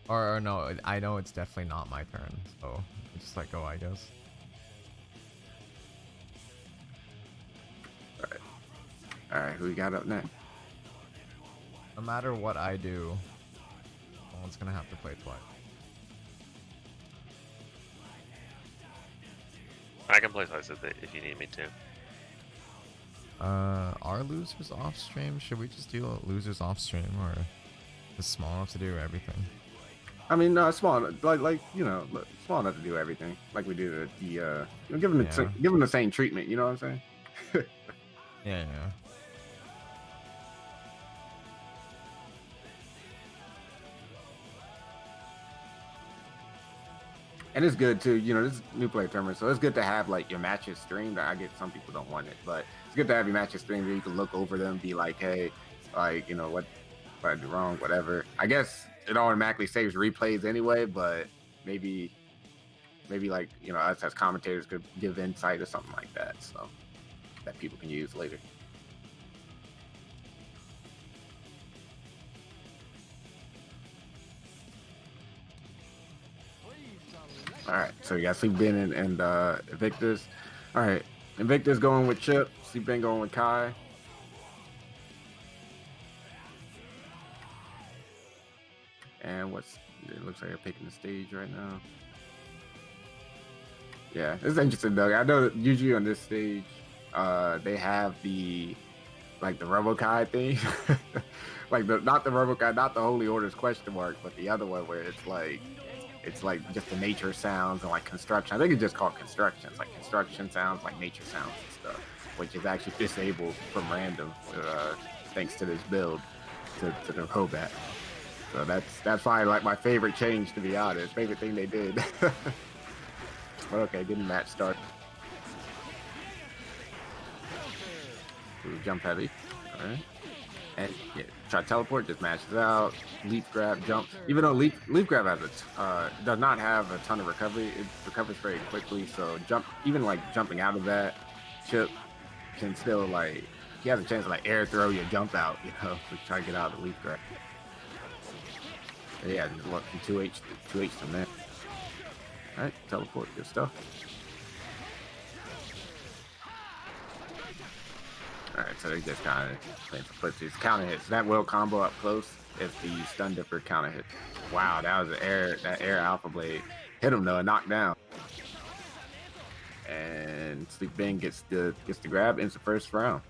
Or no, I know it's definitely not my turn, so I just let go, I guess. Alright, who we got up next? No matter what I do, someone's gonna have to play twice. I can play twice if you need me to. Are losers off stream? Should we just do losers off stream, or is small enough to do everything? I mean, no, small, like you know, small enough to do everything. Like we do the you know, give them the same treatment. You know what I'm saying? Yeah. And it's good too, you know, this is new player tournament, so it's good to have like your matches streamed. I get some people don't want it, but it's good to have your matches streamed where you can look over them, be like, hey, like, you know, what I do wrong, whatever. I guess it automatically saves replays anyway, but maybe like, you know, us as commentators could give insight or something like that, so that people can use later. All right, so you got Sleepbin and Invictus. All right, Invictus going with Chip, Sleepbin going with Kai. And it looks like they're picking the stage right now. Yeah, it's interesting though. I know that usually on this stage, they have the RoboKai thing, like not the RoboKai, not the Holy Order's question mark, but the other one where it's like just the nature sounds and like construction. I think it's just called construction. It's like construction sounds, like nature sounds and stuff, which is actually disabled from random thanks to this build to the Robat. So that's probably like my favorite change, to be honest. Favorite thing they did. But okay, good match start. Ooh, jump heavy. All right. And yeah, try teleport, just mashes out. Leap grab, jump. Even though leap grab has does not have a ton of recovery, it recovers very quickly. So even like jumping out of that, Chip can still like he has a chance to like air throw your jump out, you know, to try to get out of the leap grab. But yeah, just look 2H from there. All right, teleport. Good stuff. All right, so they just kind of playing for footsies. Counter hits. That will combo up close if the stun dipper counter hit. Wow, that was an air. That air alpha blade hit him though, knocked down. And Sleep Bang gets the grab. Ends the first round.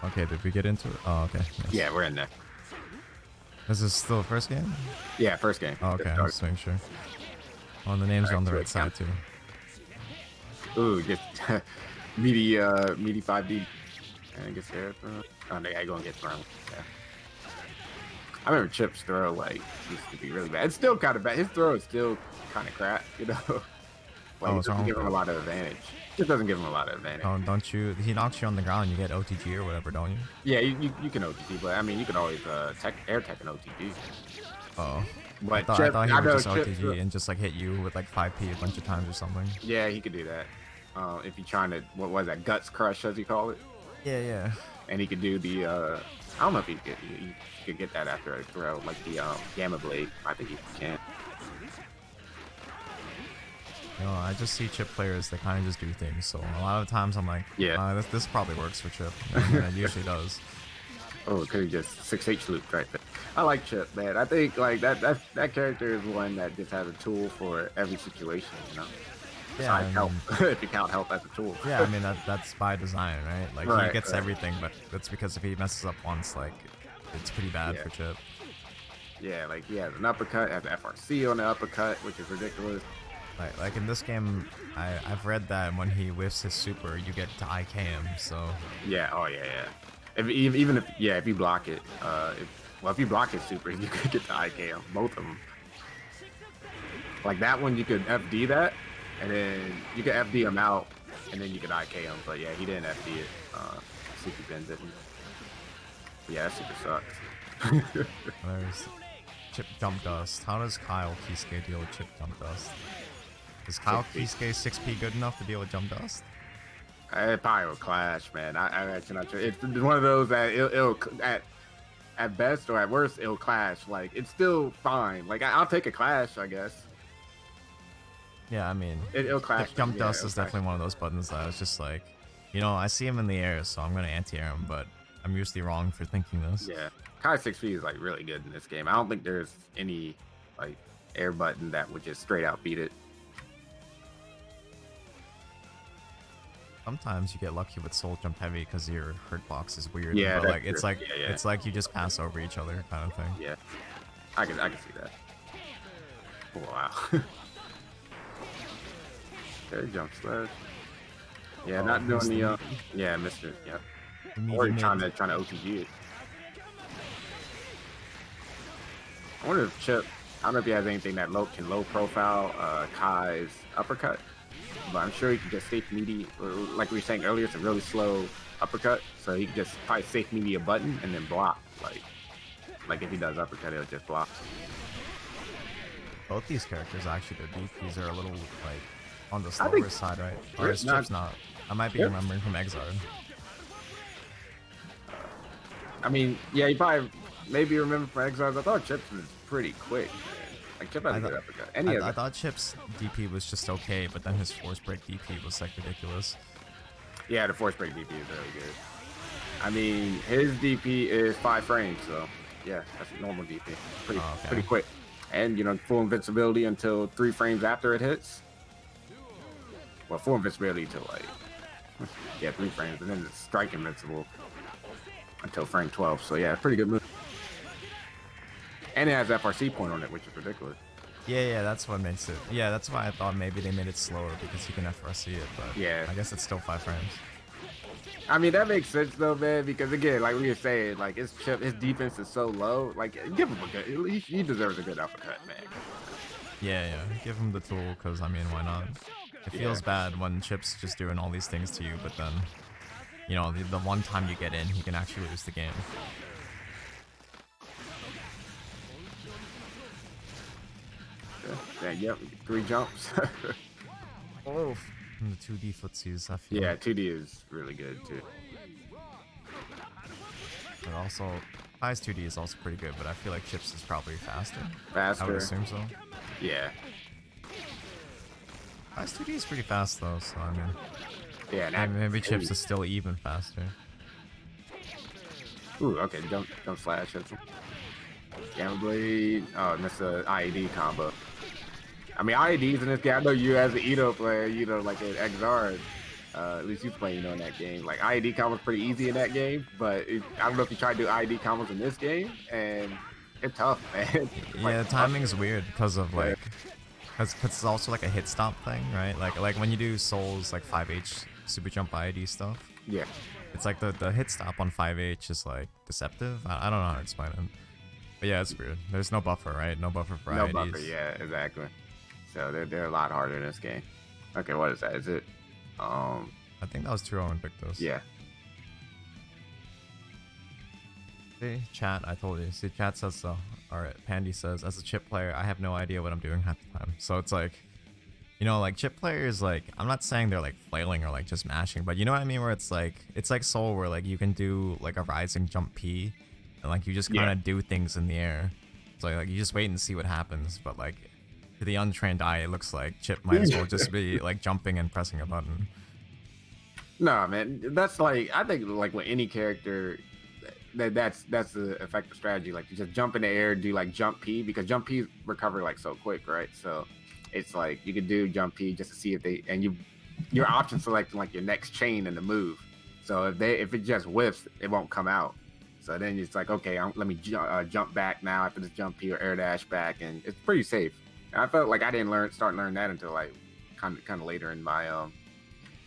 Okay, did we get into it? Oh, okay. Yes. Yeah, we're in there. This is still the first game? Yeah, first game. Oh, okay, just making sure. Oh, and the names are on the right side too. Ooh, just meaty 5D. And gets there. Oh, they gonna get thrown. Yeah. I remember Chip's throw like used to be really bad. It's still kind of bad. His throw is still kind of crap, you know. Like, it doesn't give him a lot of advantage. It doesn't give him a lot of advantage. Oh, don't you? He knocks you on the ground. You get OTG or whatever, don't you? Yeah, you can OTG, but I mean, you can always air tech and OTG. Oh. But I thought he would just Chip, OTG and just like hit you with like 5p a bunch of times or something. Yeah, he could do that. If you're trying to, what was that, guts crush as you call it? Yeah, yeah. And he could do the, I don't know if he could get that after a throw, like the gamma blade. I think he can. You know, I just see Chip players that kind of just do things. So a lot of times I'm like, yeah, this probably works for Chip. And it usually does. Oh, it could have just 6H looped right there. I like Chip, man. I think like that character is one that just has a tool for every situation, you know. Yeah, I mean, help if you count health as a tool. Yeah, I mean that's by design, right? Like he gets everything, but that's because if he messes up once, like it's pretty bad for Chip. Yeah, like he has an uppercut, has an FRC on the uppercut, which is ridiculous. Like in this game, I've read that when he whiffs his super, you get to IK him. So yeah, oh yeah, yeah. Even if you block it, if you block his super, you could get to IK him, both of them. Like that one, you could FD that, and then you could FD him out, and then you could IK him. But yeah, he didn't FD it. Super Ben didn't. Yeah, that super sucks. There's Chip Jump Dust. How does Kyle Kisuke deal with Chip Jump Dust? Is Kyle Kisuke 6p good enough to deal with Jump Dust? It probably will clash, man. I'm actually not sure. It's one of those that it'll at best or at worst it'll clash. Like it's still fine. Like I'll take a clash, I guess. Yeah, I mean, it'll clash. Jump Dust is definitely one of those buttons that I was just like, you know, I see him in the air, so I'm gonna anti-air him, but I'm usually wrong for thinking this. Yeah, Kai 6p is like really good in this game. I don't think there's any like air button that would just straight out beat it. Sometimes you get lucky with Soul Jump Heavy because your hurt box is weird. Yeah, but like it's like you just pass over each other kind of thing. Yeah, I can see that. Oh, wow. Okay, jump slash. Yeah, not doing the yeah, missed it. Yeah, or trying to OTG it. I wonder if Chip. I don't know if he has anything that can low profile Kai's uppercut. But I'm sure he can just safe media, like we were saying earlier, it's a really slow uppercut, so he can just probably safe media a button and then block. Like if he does uppercut, it'll just block. Both these characters actually, their DPs are a little like on the slower side, right? Or his Chip's not. I might be remembering from Exard. I mean, yeah, you probably maybe remember from Exard. I thought Chip's was pretty quick. Like Chip has a good uppercut. I thought Chip's DP was just okay, but then his force break DP was like ridiculous. Yeah, the force break DP is really good. I mean, his DP is 5 frames, so yeah, that's normal DP. Pretty quick. And you know, full invincibility until 3 frames after it hits. Well, full invincibility till like 3 frames, and then it's strike invincible until frame 12. So yeah, pretty good move. And it has FRC point on it, which is ridiculous. Yeah, that's what makes it. Yeah, that's why I thought maybe they made it slower because you can FRC it, but yeah, I guess it's still 5 frames. I mean, that makes sense though, man, because again, like we were saying, like his defense is so low. Like, give him a good. He deserves a good uppercut, man. Yeah, give him the tool, because I mean, why not? It feels bad when Chip's just doing all these things to you, but then, you know, the one time you get in, he can actually lose the game. Yeah, 3 jumps. Oh, and the 2D footsies, I feel. Yeah, 2D is really good too. But also, Kai's 2D is also pretty good, but I feel like Chip's is probably faster. Faster. I would assume so. Yeah. Ice 2D is pretty fast though, so I mean, Yeah, and maybe Chips is still even faster. Ooh, okay, jump slash. Gamma Blade. Oh, and that's a IED combo. I mean, IEDs in this game, I know you as an Edo player, you know, like an Exard, at least you playing in that game. Like, IED combos pretty easy in that game, but I don't know if you try to do IED combos in this game, and it's tough, man. Yeah, timing's weird because of like, because it's also like a hit stop thing, right? Like when you do Souls like 5H super jump IED stuff. Yeah. It's like the hit stop on 5H is like deceptive. I don't know how to explain it. But yeah, it's weird. There's no buffer, right? No buffer for No IEDs. buffer, yeah, exactly. So they're a lot harder in this game. Okay, what is that? Is it I think that was Turo Invictus. yeah. See, chat, I told you. See, chat says so. Or Pandy says, as a chip player, I have no idea what I'm doing half the time. So it's like, you know, like chip players, like, I'm not saying they're like flailing or like just mashing, but you know what I mean? Where it's like Soul, where like you can do like a rising jump P, and like you just kind of do things in the air. So like you just wait and see what happens. But like to the untrained eye, it looks like Chip might as well just be like jumping and pressing a button. No, man, that's like, I think like with any character, that's the effective strategy. Like you just jump in the air, do like jump P, because jump P recover like so quick, right? So it's like you could do jump P just to see if they, and your option selecting like your next chain in the move. So if it just whiffs, it won't come out. So then it's like, okay, let me jump back now after this jump P or air dash back, and it's pretty safe. And I felt like I didn't start learning that until like kind of later in my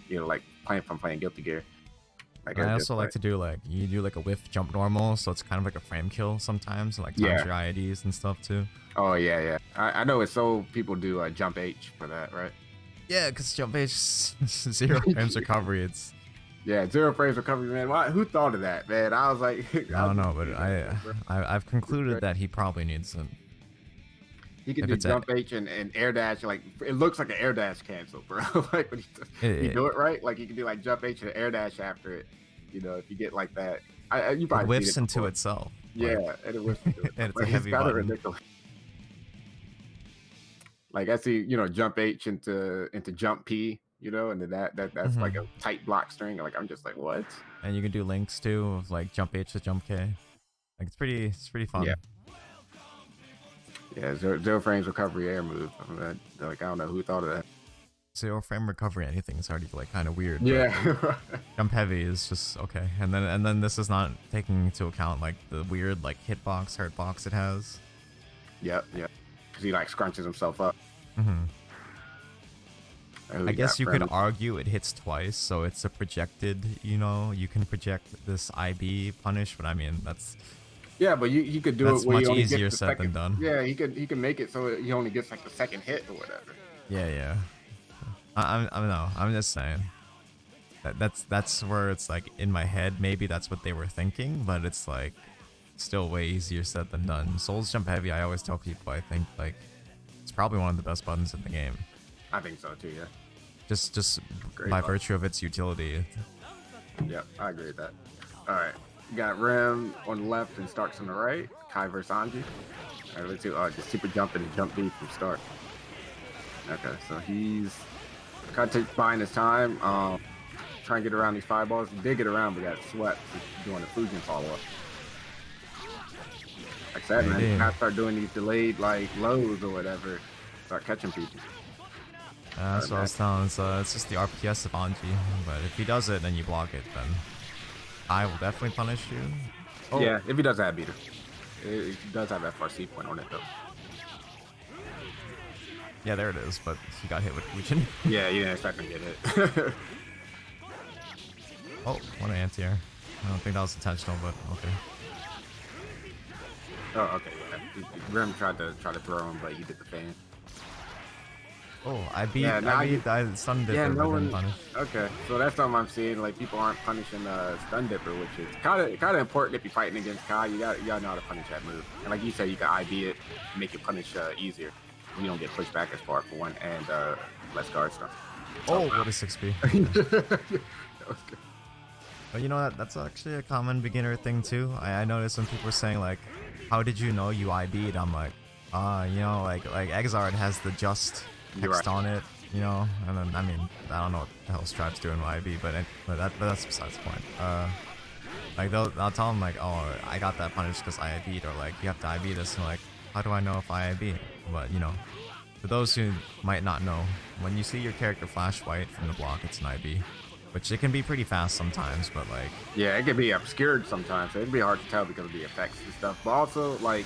you know, like playing Guilty Gear. Like I also like to do like, you do like a whiff jump normal, so it's kind of like a frame kill sometimes, and like times your IEDs and stuff too. Oh yeah. I know it's so people do jump H for that, right? Yeah, because jump H is 0 frames recovery. It's 0 frames recovery, man. Who thought of that, man? I was like, I don't know, but I've concluded that he probably needs it. He can do jump H and air dash. Like it looks like an air dash cancel, bro. Like when you do it right, like you can do like jump H and air dash after it. You know, if you get like that, you probably it whiffs into itself. Yeah, like, and it whiffs into itself. And it's like, a heavy button. Ridiculous. Like I see, you know, jump H into jump P. You know, and then that's like a tight block string. Like I'm just like, what? And you can do links too, of like jump H to jump K. Like it's pretty fun. Yeah, 0 frames recovery air move. Like I don't know who thought of that. 0 frame recovery anything is already like kind of weird. Yeah. Jump heavy is just okay, and then this is not taking into account like the weird like hitbox, hurt box it has. Yep. Because he like scrunches himself up. I guess you could argue it hits twice, so it's a projected. You know, you can project this IB punish, but I mean that's. Yeah, but you could do that's it where much he only easier gets the said second, than done. Yeah, he can make it so he only gets like the second hit or whatever. Yeah. I'm just saying. That's where it's like in my head. Maybe that's what they were thinking, but it's like still way easier said than done. Souls jump heavy. I always tell people I think like it's probably one of the best buttons in the game. I think so too. Yeah. Just by virtue of its utility. Yep, I agree with that. All right. You got Rem on the left and Starks on the right. Kai versus Anji. All right, let's do just super jump and jump B from start. Okay, so he's kind of buying his time. Trying to get around these fireballs. He did get around, but got swept doing the Fusion follow-up. Like I said, man, you gotta start doing these delayed like lows or whatever. Start catching people. That's what I was telling. It's just the RPS of Anji, but if he does it and you block it, then I will definitely punish you. Oh. Yeah, if he does have beater. It does have FRC point on it though. Yeah, there it is, but he got hit with Fusion. Yeah, you didn't expect him to get hit. Oh, what an anti-air. I don't think that was intentional, but okay. Oh, okay, yeah. Grim tried to throw him, but he did the fan. Oh, I stun dipper, but didn't punish. Okay, so that's something I'm seeing. Like people aren't punishing stun dipper, which is kind of important if you're fighting against Kai. You gotta know how to punish that move. And like you said, you can IB it, make it punish easier. You don't get pushed back as far for one, and less guard stun. Oh, what a 6B. That was good. But you know that's actually a common beginner thing too. I noticed when people were saying like, "How did you know you IB'd?" I'm like, You know, like Exard has the just You're text right. on it, you know, and then I mean I don't know what the hell Stripe's doing with IB, but that's besides the point. Like I'll tell them like, oh, I got that punish because I IB'd, or like you have to IB this, and like, how do I know if I IB? But you know, for those who might not know, when you see your character flash white from the block, it's an IB, which it can be pretty fast sometimes, but like, Yeah, it can be obscured sometimes. So it'd be hard to tell because of the effects and stuff. But also, like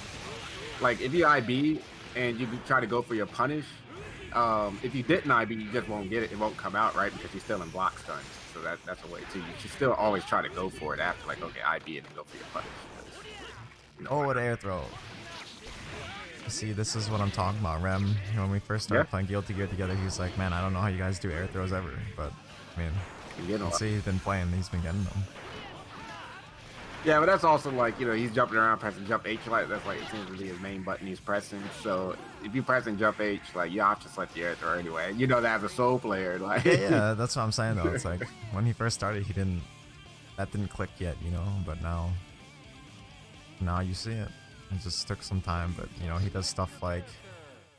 if you IB and you try to go for your punish, if you didn't IB, you just won't get it. It won't come out, right? Because you're still in block stun. So that's a way too. You should still always try to go for it after, like, okay, IB it and go for your punish. You know, oh, what air throw! See, this is what I'm talking about, Rem. When we first started playing Guilty Gear together, he's like, man, I don't know how you guys do air throws ever, but I mean, you let's see, he's been playing, he's been getting them. Yeah, but that's also like, you know, he's jumping around pressing jump H, like that's like it seems to be his main button he's pressing. So if you pressing jump H, like you have to select the air throw anyway. You know that as a soul player, like Yeah, that's what I'm saying though. It's like when he first started, that didn't click yet, you know. But now you see it. It just took some time, but you know he does stuff like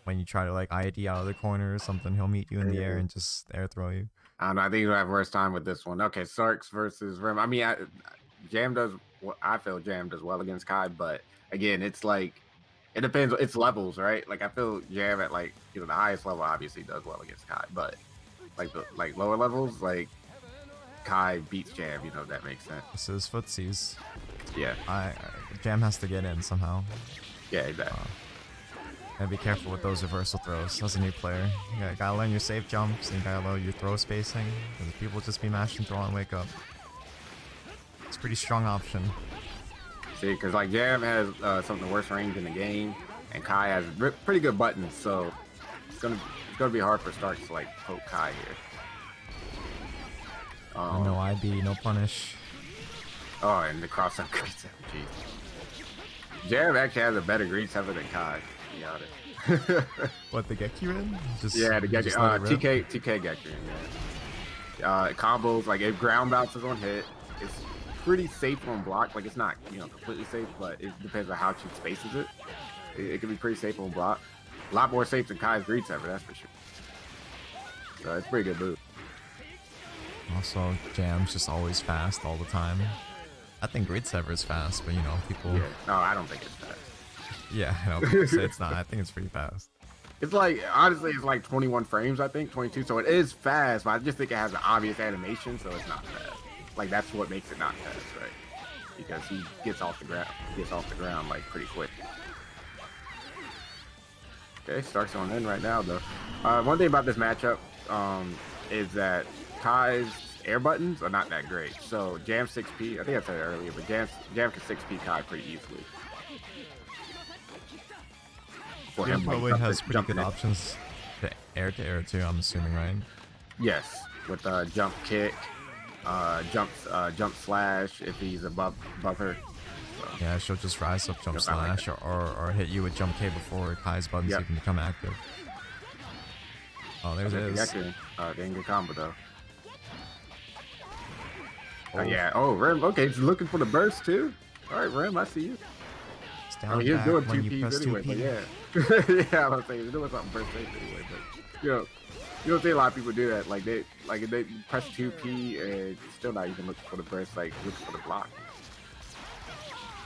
when you try to like ID out of the corner or something, he'll meet you in the air and just air throw you. I don't know. I think you'll have worse time with this one. Okay, Sarks versus Rim. I mean, Jam does. I feel Jam does well against Kai, but again, it's like it depends. It's levels, right? Like I feel Jam at like, you know, the highest level obviously does well against Kai, but like the lower levels, like Kai beats Jam. You know, if that makes sense. This is footsies. Yeah. Jam has to get in somehow. Yeah, exactly. And be careful with those reversal throws as a new player. You gotta learn your safe jumps, and you gotta learn your throw spacing. Because people just be mashing throw and wake up. It's a pretty strong option. See, because like Jam has some of the worst range in the game, and Kai has pretty good buttons, so it's gonna be hard for Starks to like poke Kai here. No IB, no punish. Oh, and the cross up Grease 7, jeez. Jam actually has a better Grease 7 than Kai, to be honest. What, the Gekirin? Yeah, the Gekirin, TK Gekirin, yeah. Combos, like if ground bounces on hit, it's pretty safe on block. Like it's not, you know, completely safe, but it depends on how she spaces it. It can be pretty safe on block. A lot more safe than Kai's Grease 7, that's for sure. So it's a pretty good move. Also, Jam's just always fast all the time. I think Great Sever is fast, but you know, people. Yeah, no, I don't think it's fast. Yeah, I know. People say it's not. I think it's pretty fast. It's like, honestly, it's like 21 frames, I think, 22. So it is fast, but I just think it has an obvious animation, so it's not fast. Like that's what makes it not fast, right? Because he gets off the ground, like pretty quick. Okay, Stark's on in right now though. One thing about this matchup is that Kai's air buttons are not that great. So Jam 6P, I think I said it earlier, but Jam can 6P Kai pretty easily. Jam probably has pretty good options to air too, I'm assuming, right? Yes, with jump kick, jump slash if he's above her. So. Yeah, she'll just rise up jump slash or hit you with jump K before Kai's buttons even become active. Oh, there it is. Dang good combo though. Yeah. Oh, Rem. Okay, he's looking for the burst too. All right, Rem. I see you. I mean, he's doing 2Ps anyway, but yeah. Yeah, I was saying he's doing something burst safe anyway. But you don't see a lot of people do that. Like they press 2P and still not even looking for the burst. Like looking for the block.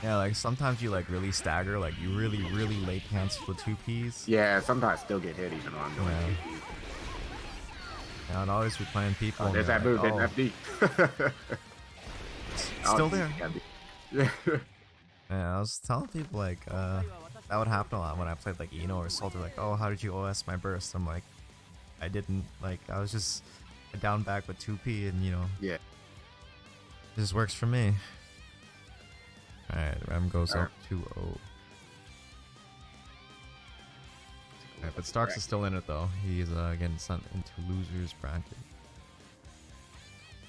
Yeah, like sometimes you like really stagger. Like you really late cancel the 2Ps. Yeah, sometimes still get hit even though I'm doing 2Ps. Yeah, I'd always be playing people. There's that move, like, FD. Still there. Yeah. Yeah, I was telling people like that would happen a lot when I played like Eno or Salt. They're like, oh, how did you OS my burst? I'm like, I didn't. Like, I was just a down back with 2P, and you know, yeah, this works for me. All right, Rem goes up 2-0. Alright, but Starks is still in it though. He's getting sent into losers bracket.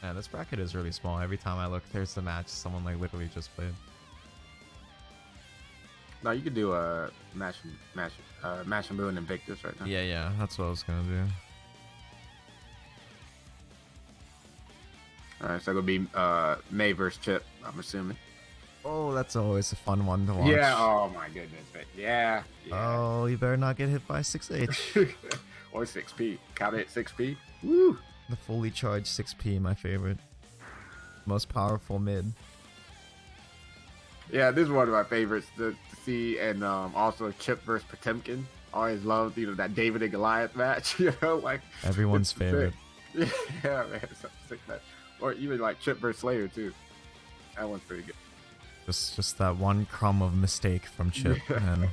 Yeah, this bracket is really small. Every time I look, there's the match someone like literally just played. No, you could do a Mash and Boo and Invictus right now. Yeah, that's what I was gonna do. Alright, so it'll be May versus Chip, I'm assuming. Oh, that's always a fun one to watch. Yeah. Oh my goodness. Yeah. Yeah. Oh, you better not get hit by 6H. Or 6P. Count it 6P. Woo. The fully charged 6P, my favorite. Most powerful mid. Yeah, this is one of my favorites to see, and also Chip versus Potemkin. Always loved, that David and Goliath match. Like Everyone's it's favorite. sick. Yeah, man, it's a sick match. Or even like Chip versus Slayer too. That one's pretty good. Just that one crumb of mistake from Chip, and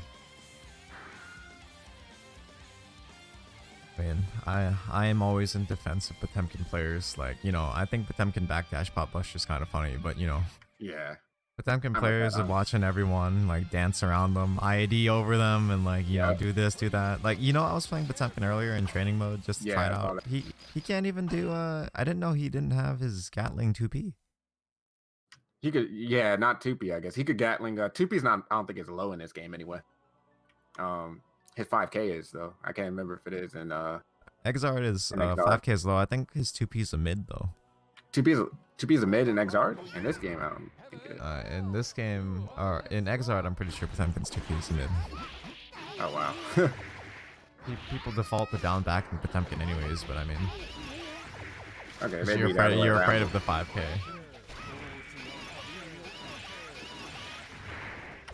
I mean, I am always in defense of Potemkin players. Like, I think Potemkin backdash pop buster is kind of funny, but Yeah. Potemkin I'm a players fan are of- watching everyone like dance around them, IAD over them, and like Yeah. do this, do that. Like, I was playing Potemkin earlier in training mode just to try it Yeah, I saw out. that. He can't even do I didn't know he didn't have his Gatling 2P. He could, yeah, not 2P, I guess. He could Gatling. 2P's not, I don't think it's low in this game anyway. His 5K is, though. I can't remember if it is. And Exard is And Exard. 5K is low. I think his 2P is a mid though. 2P's a mid in Exard. In this game, I don't think it is. In this game, or in Exard, I'm pretty sure Potemkin's 2P is a mid. Oh, wow. People default to down back in Potemkin anyways, but I mean, Okay, so maybe you're afraid of the 5K.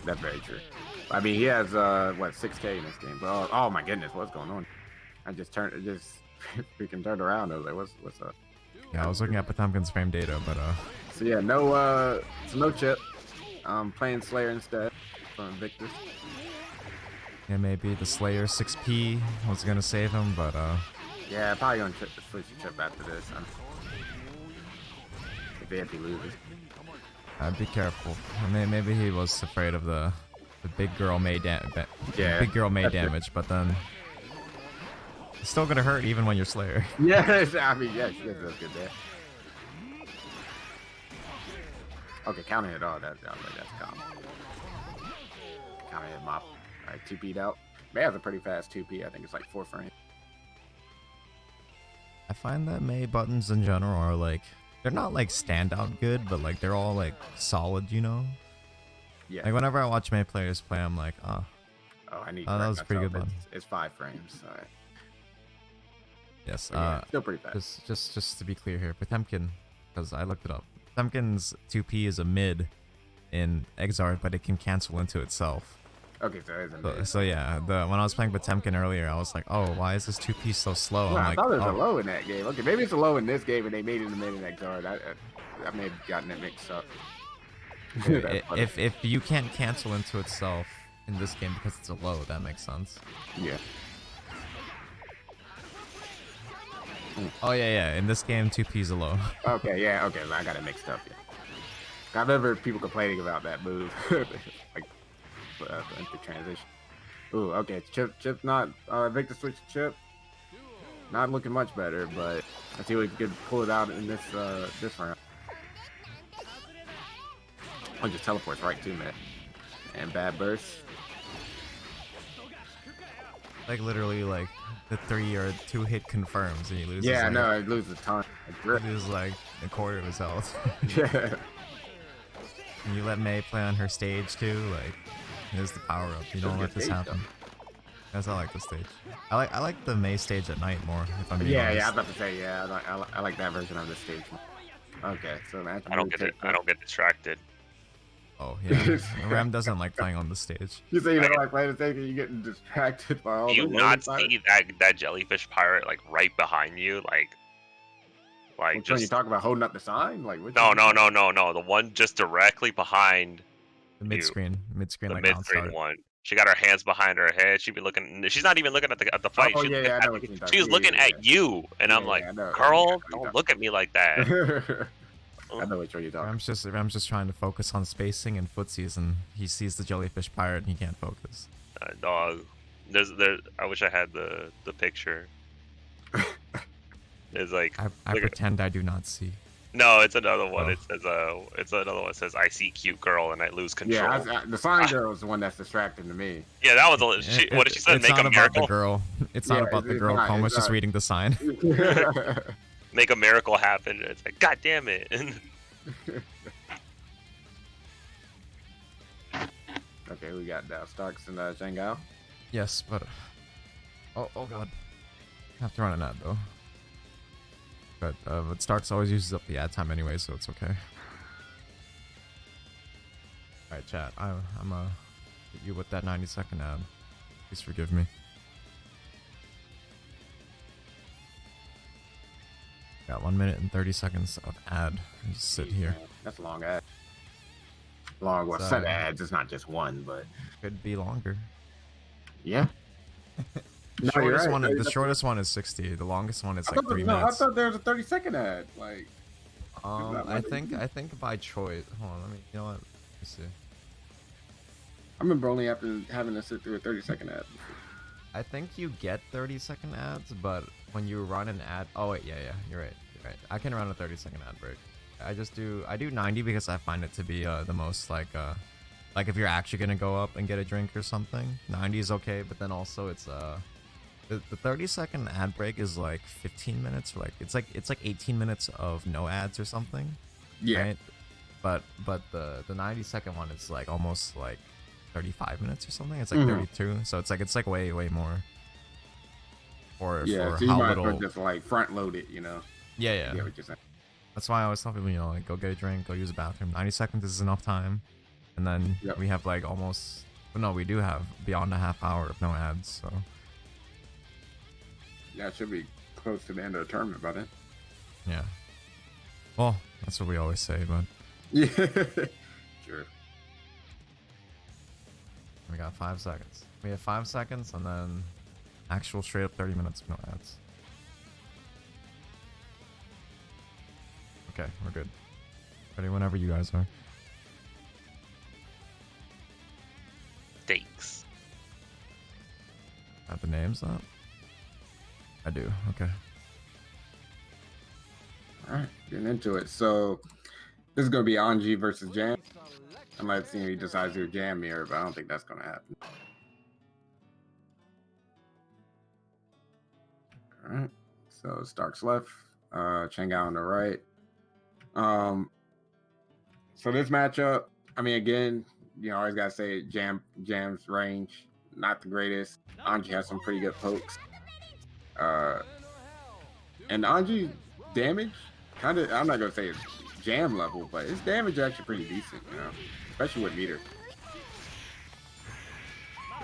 That's very true. I mean, he has, 6K in this game. But, oh my goodness, what's going on? I just freaking turned around. I was like, what's up? Yeah, I was looking at Potemkin's frame data, but So yeah, no Chip. Playing Slayer instead from Victus. yeah, maybe the Slayer 6P was gonna save him, but Yeah, probably gonna switch to Chip after this. If he loses. I'd be careful. I mean, maybe he was afraid of the big girl May Yeah, big girl May that's it. damage, but then it's still gonna hurt even when you're Slayer. Yes, I mean, yes, that's good there. Okay, counter hit. Oh, that's calm. Counter hit mop. All right, 2P'd out. May has a pretty fast 2P. I think it's like 4 frames. I find that May buttons in general are like, they're not like standout good, but like they're all like solid, Yeah. Like whenever I watch May players play, I'm like, Oh, I need. Oh, that was a pretty good one. one. It's 5 frames. All right. yes. But yeah, still pretty fast. Just to be clear here, Potemkin, because I looked it up. Potemkin's 2P is a mid in Exard, but it can cancel into itself. Okay, so it's a mid. So yeah, when I was playing Potemkin earlier, I was like, oh, why is this 2P so slow? Well, I'm I like, thought it was oh. a low in that game. Okay, maybe it's a low in this game, and they made it a mid in Exard. I may have gotten it mixed up. That's funny. If you can't cancel into itself in this game because it's a low, that makes sense. Yeah. Oh yeah, in this game 2P's a low. Okay, yeah, okay, I got it mixed up. Yeah. I remember people complaining about that move, like the transition. Ooh, okay, Chip not Victor switch to Chip. Not looking much better, but I see we could pull it out in this round. Oh, just teleports right to me. And bad burst. Like literally like the 3 or 2 hit confirms and he loses. Yeah, like, no, it loses a ton. He loses like a quarter of his health. Yeah. And you let May play on her stage too, like here's the power up. You don't That's a let good this stage, happen. That's I like the stage. I like the May stage at night more. If I'm being Yeah, honest. yeah, I was about to say, yeah, I like that version of the stage. Okay, so match. I don't get distracted. Oh yeah, Ram doesn't like playing on the stage. You say you don't like playing the stage, and you're getting distracted by all Do you the not loading see that jellyfish pirate like right behind you? Like Which one just you talking about holding up the sign? Like which no. one? The one just directly behind The mid screen the like mid on screen start. one. She got her hands behind her head. She'd be looking. She's not even looking at the fight. Oh, She's yeah, looking yeah, I at- know what you're talking She's about. looking Yeah, at you, and I'm Yeah, like, I know. girl, Yeah, don't look at me like that. I know which one you're talking. Ram's just trying to focus on spacing and footsies, and he sees the jellyfish pirate and he can't focus. Dog. There's. I wish I had the picture. It's like I look at- pretend I do not see. no, it's another one. Oh. It says it's another one. That says I see cute girl and I lose control. Yeah, the sign girl is the one that's distracting to me. Yeah, that was a. What did she say? It's Make not a about the miracle. girl. It's Yeah, not about the it's girl. not, Koma's it's just not. reading the sign. Make a miracle happen. It's like, God damn it. Okay, we got Starks and Shanghai. Yes, but oh god, I have to run an ad though. But Starks always uses up the ad time anyway, so it's okay. Alright, chat. I'm hit you with that 90-second ad. Please forgive me. Got 1 minute and 30 seconds of ad. Just sit here. That's a long ad. Long, well, set of ads. It's not just one, but Could be longer. yeah. The shortest one. The shortest one is 60. The longest one is like 3 minutes. I thought there was a 30-second ad. Like, I think by choice. Hold on, let me. You know what? Let me see. I remember only after having to sit through a 30-second ad. I think you get 30-second ads, but when you run an ad, oh wait, yeah, you're right. I can run a 30-second ad break. I do 90 because I find it to be the most like if you're actually gonna go up and get a drink or something, 90 is okay. But then also it's the 30-second ad break is like 15 minutes, or like it's like 18 minutes of no ads or something. Yeah. Right? But the 90-second one is like almost like 35 minutes or something. It's like 32, so it's like way more. For so how you might little. just like front load it, you know. Yeah. Yeah, what you're saying. That's why I always tell people, you know, like go get a drink, go use the bathroom. 90 seconds is enough time, and then we have like almost. Well, no, we do have beyond a half hour of no ads. So yeah, it should be close to the end of the tournament by then. Yeah. Well, that's what we always say, but yeah, sure. We got 5 seconds. We have 5 seconds, and then actual straight up 30 minutes of no ads. Okay, we're good. Ready whenever you guys are. Thanks. Have the names up? I do. Okay. All right, getting into it. So this is gonna be Anji versus Jam. I might see if he decides to jam me, but I don't think that's gonna happen. All right. So Starks left, Chang'an on the right. So this matchup, I mean, again, you know, I always gotta say Jam's range not the greatest. Anji has some pretty good pokes. And Anji damage, kind of, I'm not gonna say it's Jam level, but his damage is actually pretty decent, you know, especially with meter.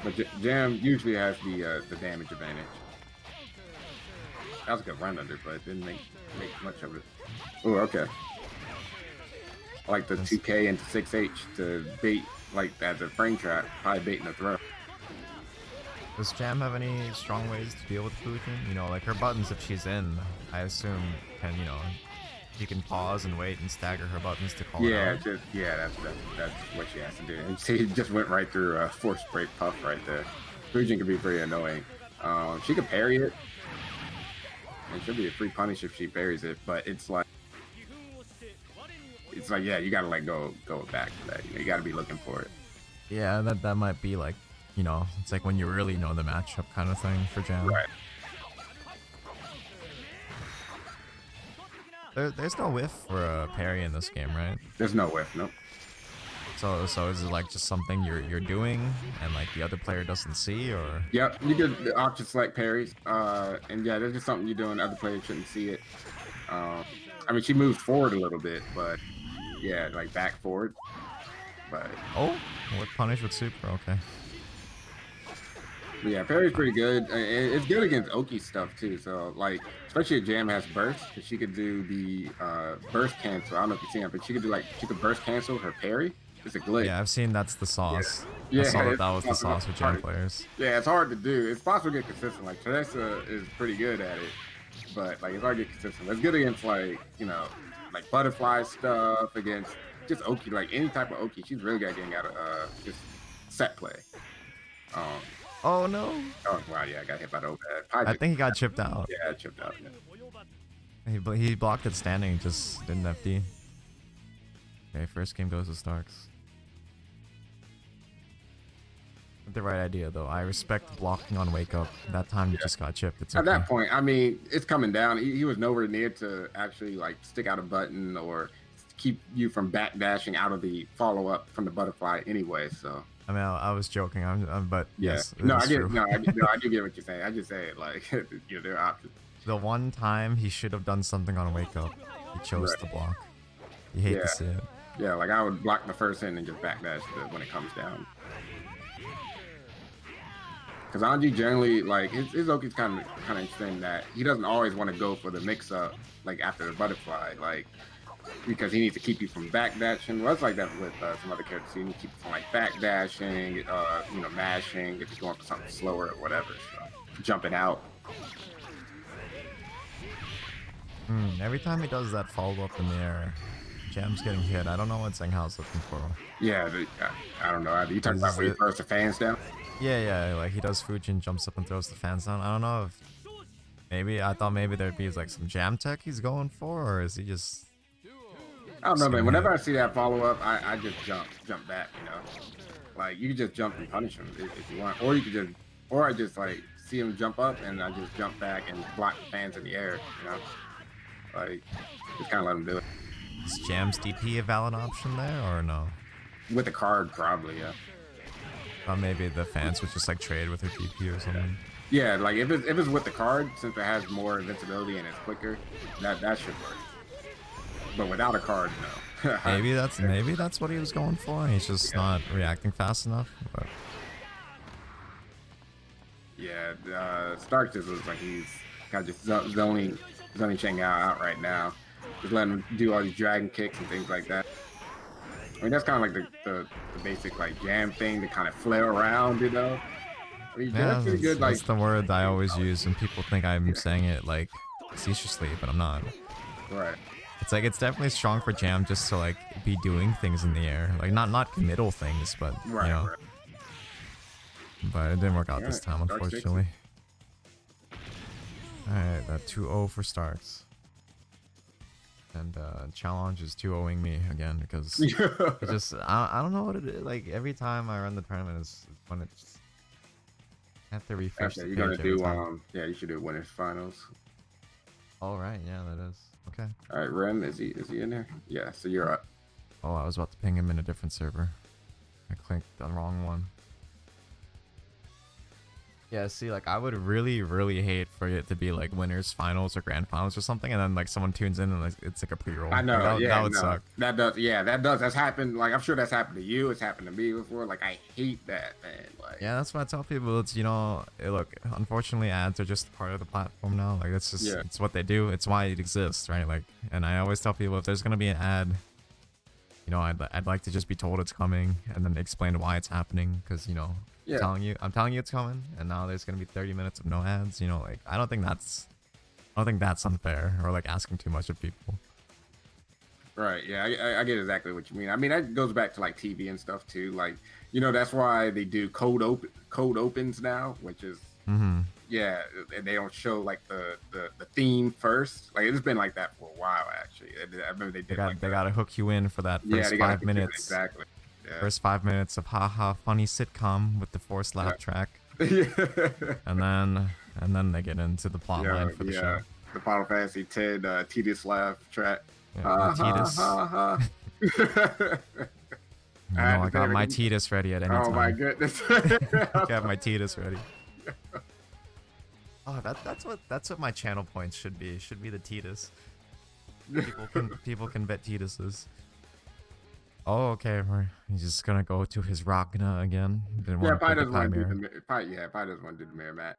But Jam usually has the damage advantage. That was a good run under, but it didn't make much of it. Oh, okay. I like the 2K into 6H to bait, like as a frame trap, probably baiting the throw. Does Jam have any strong ways to deal with Fusion? You know, like her buttons, if she's in, I assume can, you know, she can pause and wait and stagger her buttons to call it out. That's what she has to do. And she just went right through a force break puff right there. Fusion can be pretty annoying. She could parry it. It should be a free punish if she parries it, but it's like, yeah, you gotta like go back for that. You know, you gotta be looking for it. Yeah, that might be like, you know, it's like when you really know the matchup kind of thing for Jam. Right. There's no whiff for a parry in this game, right? There's no whiff, nope. So is it like just something you're doing and like the other player doesn't see, or? Yep, you could option select parries. And yeah, that's just something you're doing. Other players shouldn't see it. I mean, she moves forward a little bit, but yeah, like back forward. But oh, what punish with super? Okay. Yeah, parry's pretty good. It's good against Oki stuff too. So like, especially if Jam has burst, because she could do the burst cancel. I don't know if you've seen it, but she could burst cancel her parry. It's a glitch. Yeah, I've seen that's the sauce. Yeah, I saw that was the sauce with Jam players. Yeah, it's hard to do. It's possible to get consistent. Like Teresa is pretty good at it, but like it's hard to get consistent. It's good against like, you know, like butterfly stuff, against just Oki, like any type of Oki. She's really good at getting out of just set play. Oh no! Oh wow, yeah, I got hit by the overhead. I think he got chipped out. Yeah, chipped out. Yeah. He blocked it standing, just didn't FD. Okay, first game goes to Starks. With the right idea though. I respect blocking on wake up. That time you just got chipped. It's okay. At that point, I mean, it's coming down. He was nowhere near to actually like stick out a button or keep you from back dashing out of the follow up from the butterfly anyway. So I mean, I was joking. But Yeah. yes, it No, is I get. true. No, I get. No, I do get what you're saying. I just say it like there are options. The one time he should have done something on Wake Up, he chose Right. to block. You hate Yeah. to see it. Yeah, like I would block the first hit and just backdash when it comes down. Because Anji generally, like, his Oki's kind of interesting that he doesn't always want to go for the mix-up, like, after the butterfly, like, because he needs to keep you from backdashing. Well, it's like that with some other characters. You need to keep you from, like, backdashing, you know, mashing, if you're going for something slower or whatever, so jumping out. Every time he does that follow-up in the air, Jam's getting hit. I don't know what Zhenghao's looking for. Yeah, I don't know. You talking about when he throws the fans down? Yeah, like he does Fujin, jumps up and throws the fans down. I don't know if I thought maybe there'd be like some jam tech he's going for, or is he just? I don't know, man. Whenever I see that follow up, I just jump back. You know, like you can just jump and punish him if you want, or you could just, or I just like see him jump up and I just jump back and block the fans in the air. You know, like just kind of let him do it. Is Jam's DP a valid option there, or no? With the card, probably, yeah. Maybe the fans would just like trade with her DP or something. Yeah, like if it's with the card, since it has more invincibility and it's quicker, that should work. But without a card, no. maybe that's what he was going for. He's just not reacting fast enough. But... Yeah, Stark just looks like he's kind of just zoning Cheng out right now. Just letting him do all these dragon kicks and things like that. I mean, that's kind of like the basic like jam thing to kind of flare around, you know. I mean, yeah, that's pretty good. Like, that's the word I always use, and people think I'm saying it like facetiously, but I'm not. right. It's like it's definitely strong for Jam just to like be doing things in the air, like not committal things, but Right, you know. right. But it didn't work out this Alright, time, Stark unfortunately. Alright, that 2-0 for Starks. And challenge is 2-0ing me again because it just I don't know what it is. Like every time I run the tournament is when it's I have to refresh Okay, the you're page gonna every do time. yeah, you should do winners finals. All right, yeah, that is okay. All right, Rem, is he in there? Yeah, so you're up. Oh, I was about to ping him in a different server. I clicked the wrong one. Yeah, see, like I would really hate for it to be like winners finals or grand finals or something, and then like someone tunes in and like, it's like a pre-roll. I know, Like, that would no, suck. That does, yeah, that does. That's happened. Like I'm sure that's happened to you. It's happened to me before. Like I hate that, man. Like Yeah, that's what I tell people. It's look, unfortunately, ads are just part of the platform now. Like it's just it's what they do. It's why it exists, right? Like, and I always tell people if there's gonna be an ad, I'd like to just be told it's coming and then explain why it's happening, because I'm telling you it's coming, and now there's gonna be 30 minutes of no ads. Like I don't think that's unfair or like asking too much of people. Right. Yeah, I get exactly what you mean. I mean, that goes back to like TV and stuff too. Like, that's why they do cold opens now, which is yeah, and they don't show like the theme first. Like it's been like that for a while actually. I remember they did. They gotta hook you in for that first 5 minutes. Exactly. Yeah. First 5 minutes of haha funny sitcom with the forced laugh track. Yeah. and then they get into the plot line for the show. The Final Fantasy X Tedious laugh track. Yeah, I got my Titus ready at any time. Oh my goodness. I got my Titus ready. Oh, that's what my channel points should be. Should be the Titus. People can bet Tituses. Oh, okay. He's just gonna go to his Ragna again. Probably doesn't want to do the mirror match.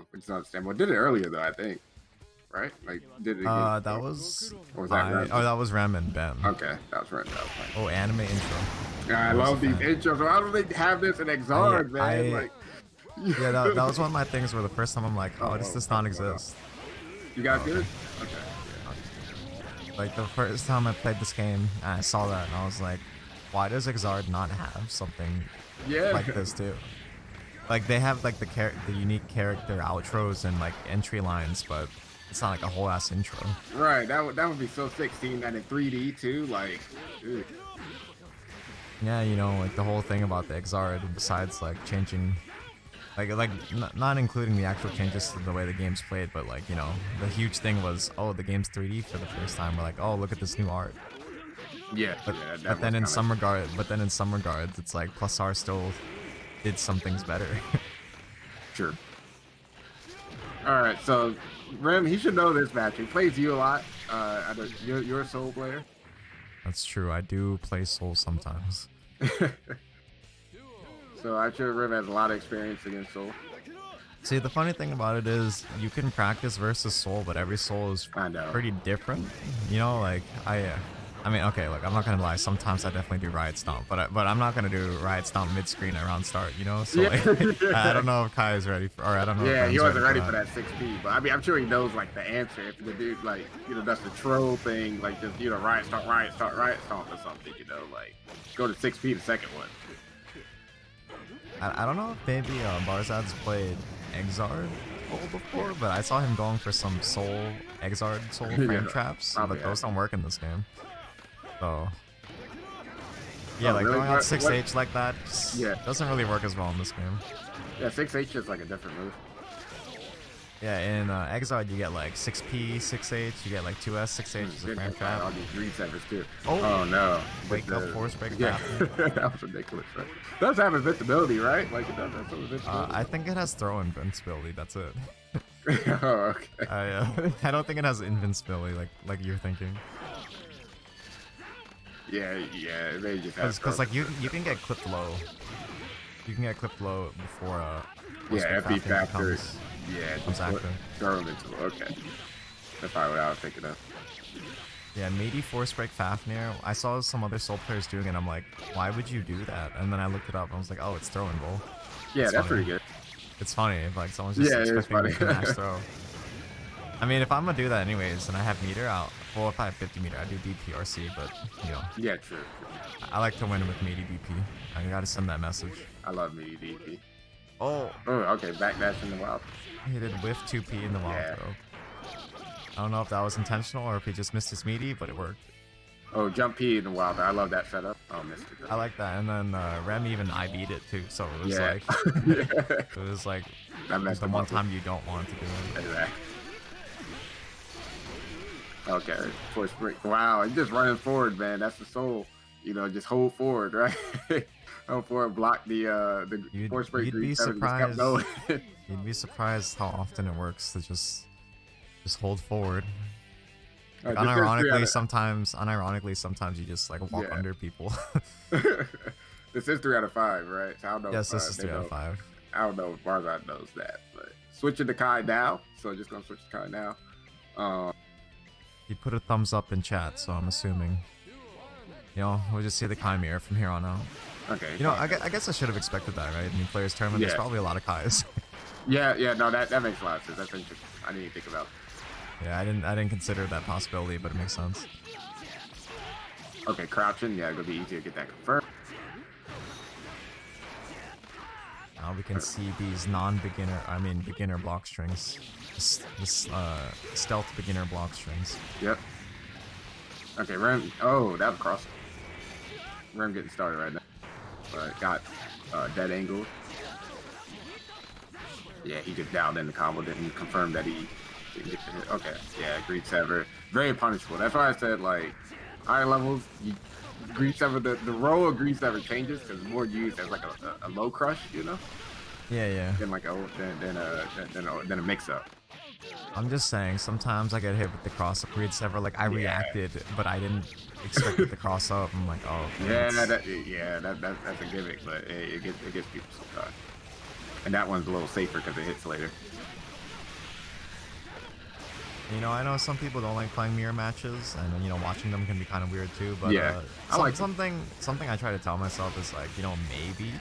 Which is understandable. Did it earlier though, I think. Right? Like did it again? That was. Or was that Rem? Oh, that was Rem and Ben. Okay, that was Rem. Oh, anime intro. Yeah, I love these intros. Why don't they have this in Exard, man? Yeah, that was one of my things where the first time I'm like, oh, does this not exist? You guys good? Okay. Like the first time I played this game, and I saw that, and I was like, why does Exard not have something like this too? Like they have like the unique character outros and like entry lines, but it's not like a whole ass intro. Right. That would be so 16 and in 3D too. Like, dude. Yeah, like the whole thing about the Exard, besides like changing. Like not including the actual changes to the way the game's played, but like, the huge thing was, oh, the game's 3D for the first time. We're like, oh, look at this new art. Yeah, But, yeah, that but then was in kinda- some regards, it's like plus R still did some things better. Sure. All right, so Rim, he should know this match. He plays you a lot. You're a Soul player. That's true. I do play Soul sometimes. So I'm sure Rim has a lot of experience against Soul. See, the funny thing about it is you can practice versus Soul, but every Soul is I know. pretty different. You know, like I mean, okay, look, I'm not gonna lie. Sometimes I definitely do Riot Stomp, but I'm not gonna do Riot Stomp mid-screen around start. You know, so Yeah. like, I don't know if Kai is ready for, or I don't know. Yeah, if he Rem's wasn't ready for that. that 6P, but I mean, I'm sure he knows like the answer. If the dude like, does the troll thing, like just Riot Stomp or something, like go to 6P the second one. I don't know if maybe Barzad's played Exard Soul before, but I saw him going for some Exard Soul frame Yeah, traps, probably but those has. don't work in this game. So yeah, Oh, like really? going out What- 6H like that Yeah. doesn't really work as well in this game. Yeah, 6H is like a different move. Yeah, in Exard you get like 6P, 6H, you get like 2S, 6H is a frame All trap. these green severs too. Oh. Oh no! Wake up, force break, Yeah, back. that was ridiculous. Right? It does have invincibility, right? Like it does have some invincibility. I think it has throw invincibility, that's it. Oh, okay. I don't think it has invincibility like you're thinking. Yeah, they just have. Because like you can get clipped low. You can get clipped low before Yeah, FP factor. becomes Yeah, becomes active. throw them into. Okay, that's probably what I was thinking of. Yeah, Meaty force break Fafnir. I saw some other Soul players doing it. I'm like, why would you do that? And then I looked it up. And I was like, oh, it's throw and roll. Yeah, It's that's funny. pretty good. It's funny if like someone's just Yeah, it is expecting funny. me to mash throw. I mean, if I'm gonna do that anyways, and I have meter out. Well, if I have 50 meter, I do DPRC. But you know, Yeah, true. I like to win with Meaty DP. I gotta send that message. I love me DP. Oh, Oh, okay, backdash in the wild. he did whiff 2P in the wild Yeah. throw. I don't know if that was intentional or if he just missed his meaty, but it worked. Oh, jump P in the wild. I love that setup. Oh, missed it. I like that. And then Rem even IB'd it too, so it was Yeah. like it was like That messed the him one up. time you don't want to do it. Exactly. Okay, force break. Wow, he's just running forward, man. That's the soul. Just hold forward, right? Hold forward, block the force break. You'd be Seven, just kept surprised. going. You'd be surprised how often it works to just hold forward. Like, Just this unironically, sometimes you just like walk Yeah. under people. This is 3 out of 5, right? So I don't know. Yes, this if, is they 3 out of know- 5. I don't know if Barzad knows that, but switching to Kai now. So just gonna switch to Kai now. He put a thumbs up in chat, so I'm assuming. We'll just see the Chimera from here on out. Okay. I guess I should have expected that, right? In the players tournament, there's Yeah. probably a lot of Kais. Yeah, no, that makes a lot of sense. That's interesting. I didn't even think about. Yeah, I didn't consider that possibility, but it makes sense. Okay, crouching. Yeah, it'll be easier to get that confirmed. Now we can see these beginner block strings. This stealth beginner block strings. Yep. Okay, Rem. Oh, that was cross. Rem getting started right now. But got dead angle. Yeah, he just dialed in the combo, didn't confirm that he didn't get the hit. Okay, yeah, Greed Sever. Very punishable. That's why I said, like, higher levels, Greed Sever, the role of Greed Sever changes because it's more used as like a low crush, Yeah. than like than a mix up. I'm just saying, sometimes I get hit with the cross up Greed Sever. Like I reacted, but I didn't expect it to cross up. I'm like, oh. Yeah, it's- that's a gimmick, but it gets people sometimes. And that one's a little safer because it hits later. I know some people don't like playing mirror matches, and watching them can be kind of weird too. But Yeah, I like it. something I try to tell myself is like, maybe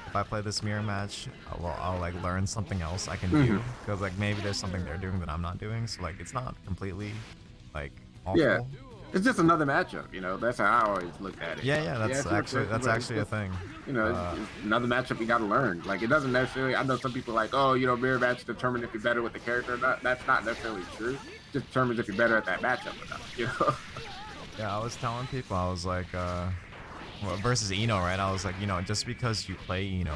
if I play this mirror match, I'll like learn something else I can do, because like maybe there's something they're doing that I'm not doing. So like it's not completely like awful. Yeah. It's just another matchup, That's how I always looked at it. Yeah, that's actually a thing. It's another matchup you got to learn. Like, it doesn't necessarily. I know some people are like, oh, mirror match determine if you're better with the character or not. That's not necessarily true. It just determines if you're better at that matchup or not. Yeah, I was telling people, I was like, versus Eno, right? I was like, just because you play Eno,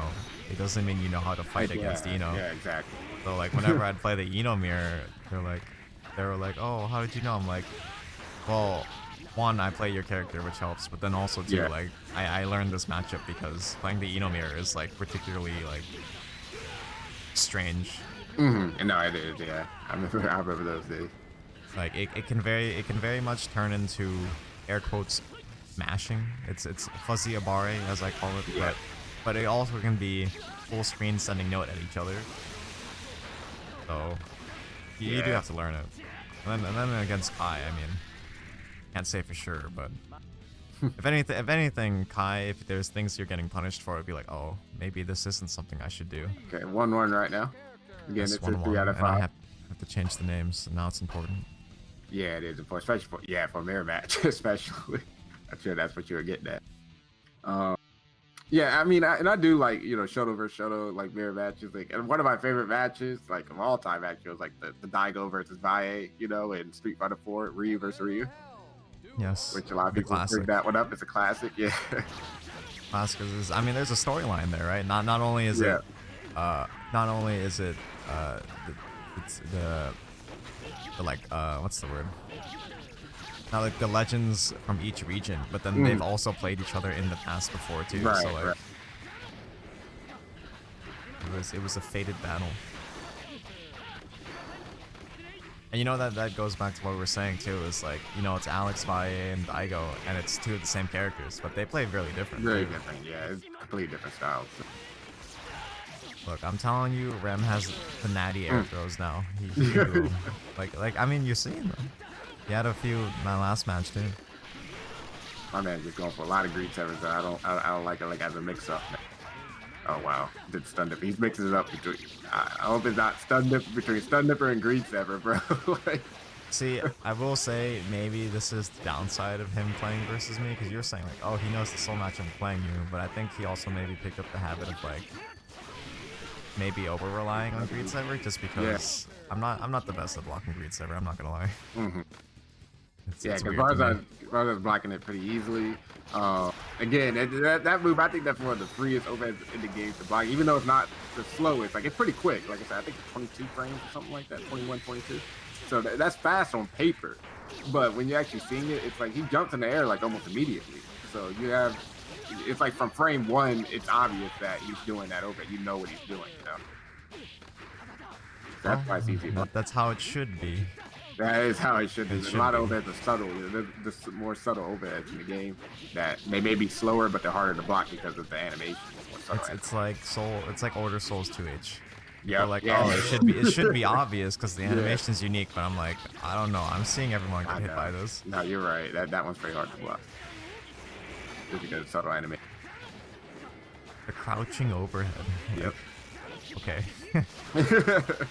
it doesn't mean you know how to fight against Eno. Yeah, exactly. So like whenever I'd play the Eno mirror, they were like, oh, how did you know? I'm like, well, one, I play your character, which helps, but then also too, Yeah. like I learned this matchup because playing the Eno mirror is like particularly like strange. Mm-hmm. No, it is. Yeah, I remember those days. Like it can very much turn into air quotes mashing. It's fuzzy abare as I call it, Yeah. but it also can be full screen sending note at each other. So you do Yeah. have to learn it. And then against Kai, I mean, can't say for sure, but if anything, Kai, if there's things you're getting punished for, it'd be like, oh, maybe this isn't something I should do. Okay, 1-1 right now. Again, It's it's a 1-1, 3 out of and I 5. have to change the names, and now it's important. Yeah, it is important, especially for a mirror match, especially. I'm sure that's what you were getting at. Yeah, I mean, I do like Shoto versus Shoto, like mirror matches. Like, and one of my favorite matches, like of all time, actually, was like the Daigo versus Valle, in Street Fighter 4, Ryu versus Ryu, Yes, which a lot of the people bring classic. that one up. It's a classic, yeah. Classic is, I mean, there's a storyline there, right? Not only is Yeah. it, not only is it, it's the like, what's the word? Now, like the legends from each region, but then they've also played each other in the past before too. Right, so like, right. it was a fated battle. And that goes back to what we were saying too. Is like, it's Alex, Valle, and Daigo, and it's two of the same characters, but they play really different. Very different, yeah. It's completely different styles. Look, I'm telling you, Rem has the natty air throws now. He can do 'em. like I mean, you're seeing them. He had a few in my last match too. My man just going for a lot of Greed Severs. I don't like it like as a mix up. Oh wow, did stun dipper. He's mixing it up between. I hope it's not stun dipper between stun dipper and Greed Sever, bro. Like, See, I will say maybe this is the downside of him playing versus me, because you're saying like, oh, he knows the soul match I'm playing you, but I think he also maybe picked up the habit of like maybe over relying on Greed Sever just because I'm not the best at blocking Greed Sever. I'm not gonna lie. mm-hmm. Yeah, It's because weird to me. Barzan's blocking it pretty easily. Again, that move, I think that's one of the freest overheads in the game to block, even though it's not the slowest. Like, it's pretty quick. Like I said, I think it's 22 frames or something like that, 21, 22. So that's fast on paper. But when you're actually seeing it, it's like he jumps in the air like almost immediately. So it's like from frame one, it's obvious that he's doing that overhead. You know what he's doing, That's why it's easy. That's how it should be. That is how it should be. There's a should lot of be. overheads are subtle. There's more subtle overheads in the game that they may be slower, but they're harder to block because of the animation. It's like It's like Order Souls 2H. Yeah, They're like, yeah. oh, it should be obvious because the animation's unique, but I'm like, I don't know. I'm seeing everyone get hit by this. No, you're right. That one's pretty hard to block. Just because of subtle animation. The crouching overhead. Yep. Okay.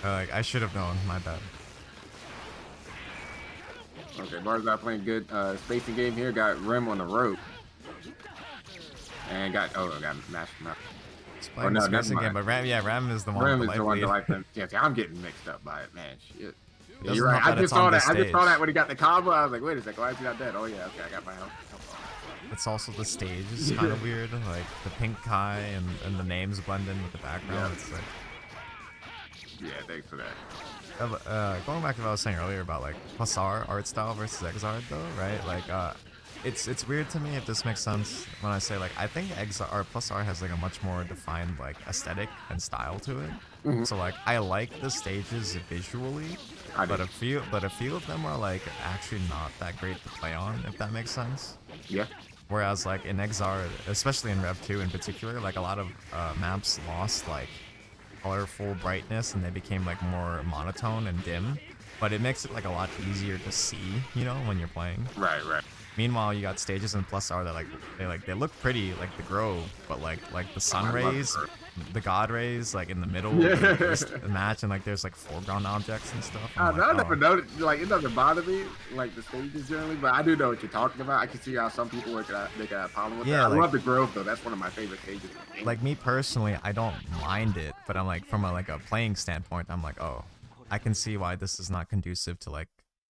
Like, I should have known. My bad. Okay, Barzal playing good spacing game here. Got Rim on the rope. And got mashed him up. It's playing no, the never spacing game, mind. but Ram is the one. Rim with is the one lead. that like them. Yeah, see, I'm getting mixed up by it, man. Shit. Yeah, doesn't you're right. help I that just it's saw on that. this I just saw stage. that when he got the combo. I was like, wait a second, why is he not dead? Oh yeah, okay, I got my help. It's also the stage is kind of weird. Like the pink Kai and the names blend in with the background. Yeah. It's like. Yeah, thanks for that. Going back to what I was saying earlier about like plus R art style versus Exard though, right? Like it's weird to me if this makes sense when I say like I think Exar plus R has like a much more defined like aesthetic and style to it. So like I like the stages visually, but a few of them are like actually not that great to play on, if that makes sense. Yeah. Whereas like in Exar, especially in Rev 2 in particular, like a lot of maps lost like colorful brightness and they became like more monotone and dim, but it makes it like a lot easier to see, when you're playing. Right. Meanwhile, you got stages in Plus R that they look pretty, like the Grove, but like the sun rays, the God rays, like in the middle of the match, and like there's like foreground objects and stuff. I I'm like, never noticed, like, it doesn't bother me, like, the stages generally, but I do know what you're talking about. I can see how some people they could have a problem with that. I love the Grove, though. That's one of my favorite stages in the game. Like me personally, I don't mind it, but I'm like, from a playing standpoint, I'm like, oh, I can see why this is not conducive to like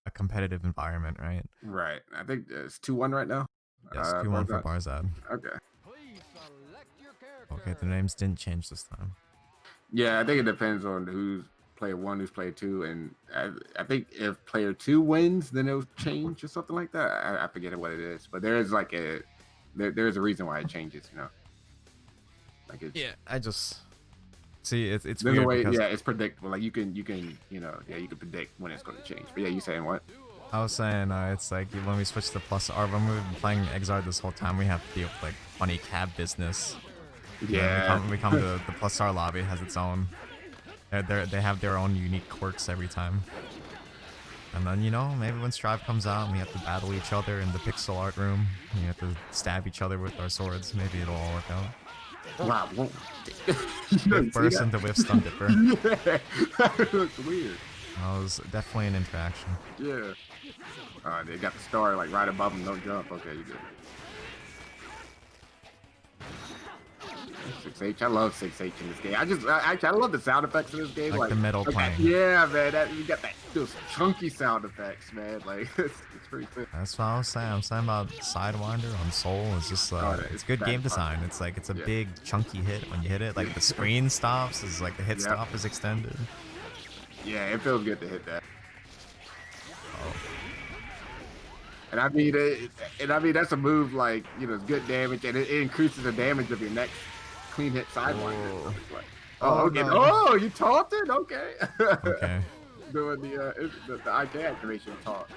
a competitive environment, right? Right. I think it's 2-1 right now. Yes, 2-1 for Barzad. Okay. Okay, the names didn't change this time. Yeah, I think it depends on who's player 1, who's player 2, and I think if player 2 wins, then it'll change or something like that. I forget what it is, but there is like there's a reason why it changes, you know. Like it's I just see it's there's weird a way, because yeah, it's predictable. Like you can you know, yeah, you can predict when it's going to change. But yeah, you saying what? I was saying it's like when we switch to plus R, when we've been playing Exard this whole time, we have to deal with like funny cab business. Yeah, We come to the plus R lobby, it has its own. They have their own unique quirks every time. And then, you know, maybe when Strive comes out and we have to battle each other in the pixel art room, we have to stab each other with our swords, maybe it'll all work out. wow. Whiff burst into whiff stun dipper. Yeah, that looks weird. That was definitely an interaction. Yeah. They got the star like right above them. Don't jump. Okay, you good. 6H. I love 6H in this game. I love the sound effects in this game. Like the metal playing. Yeah, man. You got those chunky sound effects, man. Like it's pretty sick. That's what I was saying. I'm saying about Sidewinder on Soul. It's just it's good game design. It's like it's a big chunky hit when you hit it. Like the screen stops. Is like the hit stop is extended. Yeah, it feels good to hit that. Oh. And I mean that's a move like, you know, it's good damage, and it increases the damage of your next clean hit Sidewinder. Like, okay. No. Oh, you taunted? Okay. Okay. Doing the IK activation taunt.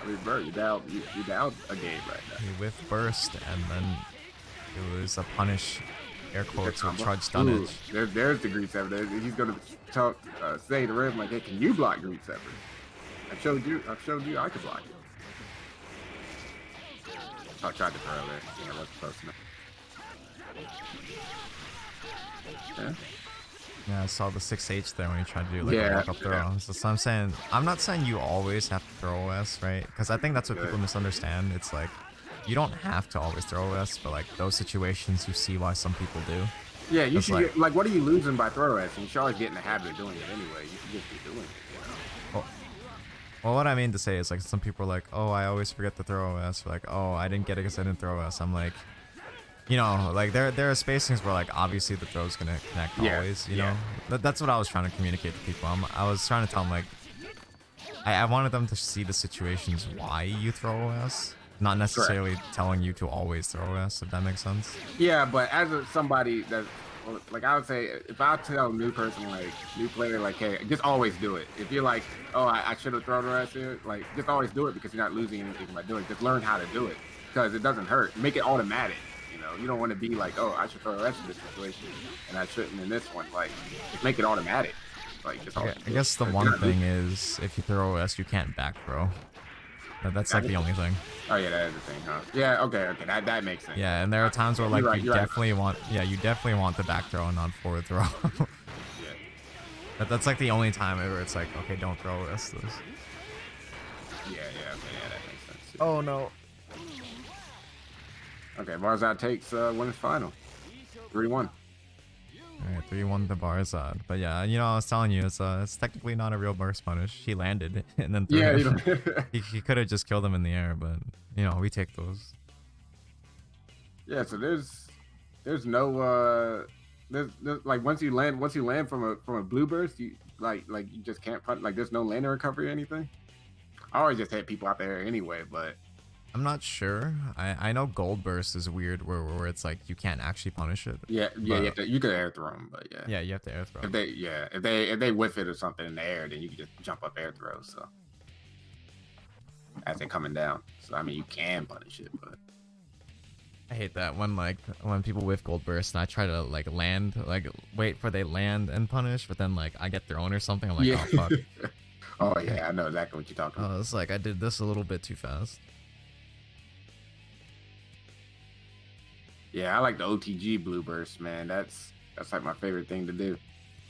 I mean, bro, you down a game right now. He whiff burst and then it was a punish air quotes with charge stunnage. There's the Greed Sever. He's gonna talk say to Rim like, hey, can you block Greed Sever? I've showed you I can block it. I tried to throw there. Yeah, that's close enough. Yeah. Yeah, I saw the 6H there when you tried to do like a Yeah, walk up throw. So I'm saying, I'm not saying you always have to throw OS, right? Because I think that's what people misunderstand. It's like, you don't have to always throw OS, but like those situations you see why some people do. Yeah, you It's should like- like what are you losing by throw S? And you should always get in the habit of doing it anyway. You should just be doing it, you know. Well, what I mean to say is like some people are like, oh, I always forget to throw OS. Or like, oh, I didn't get it because I didn't throw OS. I'm like, you know, like there are spacings where like obviously the throw's gonna connect always. You know, that's what I was trying to communicate to people. I was trying to tell them like, I wanted them to see the situations why you throw OS, not necessarily telling you to always throw OS. If that makes sense. Yeah, but as somebody that, like, I would say, if I tell a new person, like, new player, like, hey, just always do it. If you're like, oh, I should have thrown the rest here, like, just always do it because you're not losing anything by doing it. Just learn how to do it because it doesn't hurt. Make it automatic. You know, you don't want to be like, oh, I should throw the rest of this situation and I shouldn't in this one. Like, just make it automatic. Like, just I guess the one thing is if you throw OS, you can't back throw. That's like the only thing. Oh yeah, that is the thing, huh? Yeah, okay, that makes sense. Yeah, and there are times where like you definitely want the back throw and not forward throw. Yeah. That's like the only time where it's like, okay, don't throw this. Yeah, okay, yeah, that makes sense. Yeah. Oh no. Okay, Barzad takes wins final. 3-1. Alright, 3-1 to Barzad. But yeah, you know, I was telling you, it's technically not a real burst punish. He landed and then threw Yeah, it. you know. he could have just killed him in the air, but you know, we take those. Yeah, so there's no there's like once you land from a blue burst, you like you just can't punt, like there's no landing recovery or anything. I always just hit people out there anyway, but I'm not sure. I know gold burst is weird where it's like you can't actually punish it. yeah, you could air throw them, but yeah. Yeah, you have to air throw. If they whiff it or something in the air, then you can just jump up air throw. So as they're coming down, so I mean you can punish it, but I hate that when people whiff gold burst and I try to like land, like wait for they land and punish, but then like I get thrown or something. I'm like, yeah. oh fuck. Oh yeah, I know exactly what you're talking about. It's like I did this a little bit too fast. Yeah, I like the OTG blue burst, man. That's like my favorite thing to do.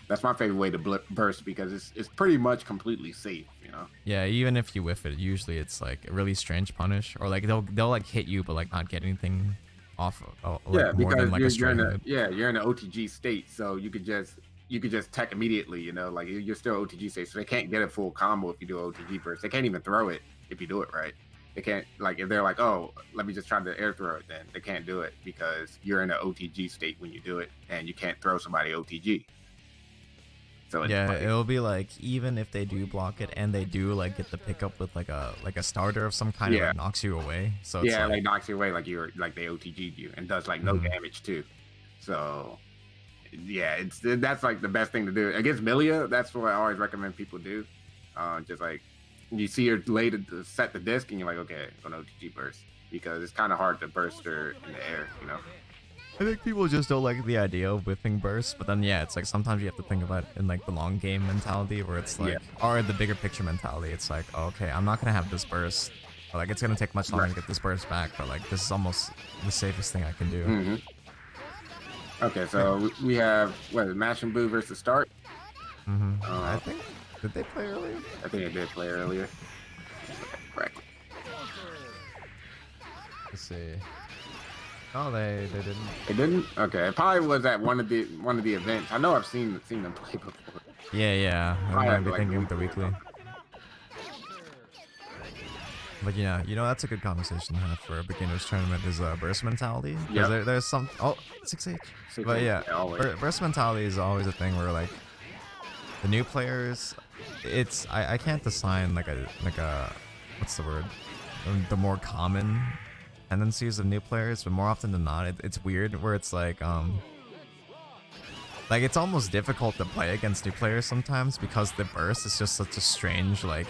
That's my favorite way to burst because it's pretty much completely safe, you know. Yeah, even if you whiff it, usually it's like a really strange punish, or like they'll like hit you but like not get anything off. Like, because more than, like, you're in hit. you're in an OTG state, so you could just tech immediately, you know, like you're still OTG state, so they can't get a full combo if you do OTG burst. They can't even throw it if you do it right. They can't, like, if they're like, oh, let me just try to air throw it, then they can't do it because you're in an OTG state when you do it, and you can't throw somebody OTG. So it's Yeah, like, it'll be like even if they do block it and they do like get the pickup with like a starter of some kind, it Yeah. like knocks you away. So it's yeah, like like knocks you away, like you're like they OTG'd you and does like no Mhm. damage too. So yeah, that's like the best thing to do against Milia. That's what I always recommend people do. Just like you see her later to set the disc, and you're like, okay, I'm gonna OTG burst because it's kind of hard to burst her in the air, you know. I think people just don't like the idea of whipping bursts, but then yeah, it's like sometimes you have to think about it in like the long game mentality where it's like, or the bigger picture mentality. It's like, oh, okay, I'm not gonna have this burst. Or, like it's gonna take much longer to get this burst back, but like this is almost the safest thing I can do. Mm-hmm. Okay, so we have what Mash and Boo versus Start. I think did they play earlier? I think they did play earlier. Correct. Let's see. Oh, they didn't. They didn't. Okay, it probably was at one of the events. I know I've seen them play before. Yeah. I Probably might had, be like, thinking the of the weekly. But yeah, you know, that's a good conversation to have for a beginner's tournament is burst mentality. Because there's some 6H. But yeah, burst mentality is always a thing where like the new players, it's I can't assign like a what's the word? The more common tendencies of new players, but more often than not, it's weird where it's like it's almost difficult to play against new players sometimes because the burst is just such a strange like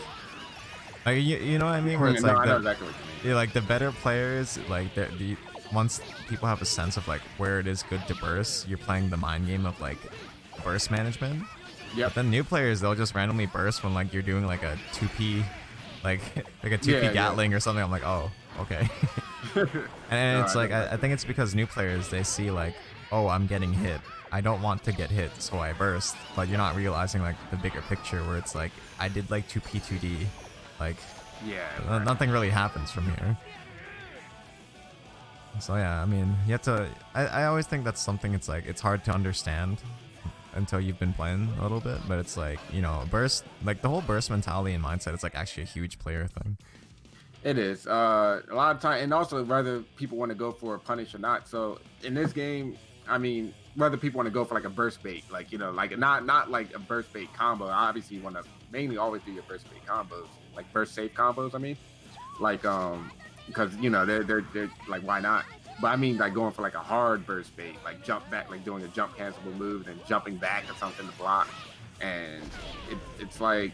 you know what I mean, where it's No, like I know exactly what you mean. like the better players like once people have a sense of like where it is good to burst, you're playing the mind game of like burst management. Yep. But then new players, they'll just randomly burst when like you're doing like a 2P like a 2P Gatling or something. I'm like, oh, okay. And it's like I think it's because new players, they see like, oh, I'm getting hit, I don't want to get hit, so I burst. But you're not realizing like the bigger picture where it's like I did like 2P 2D, like nothing really happens from here. So yeah, I mean, you have to I always think that's something, it's like it's hard to understand until you've been playing a little bit, but it's like, you know, burst, like the whole burst mentality and mindset, it's like actually a huge player thing. It is a lot of time, and also whether people want to go for a punish or not. So in this game, I mean, whether people want to go for like a burst bait, like, you know, like not like a burst bait combo. Obviously, you want to mainly always do your burst bait combos, like burst safe combos. I mean, like because you know they're like, why not? But I mean, like going for like a hard burst bait, like jump back, like doing a jump cancelable move and jumping back or something to block. And it's like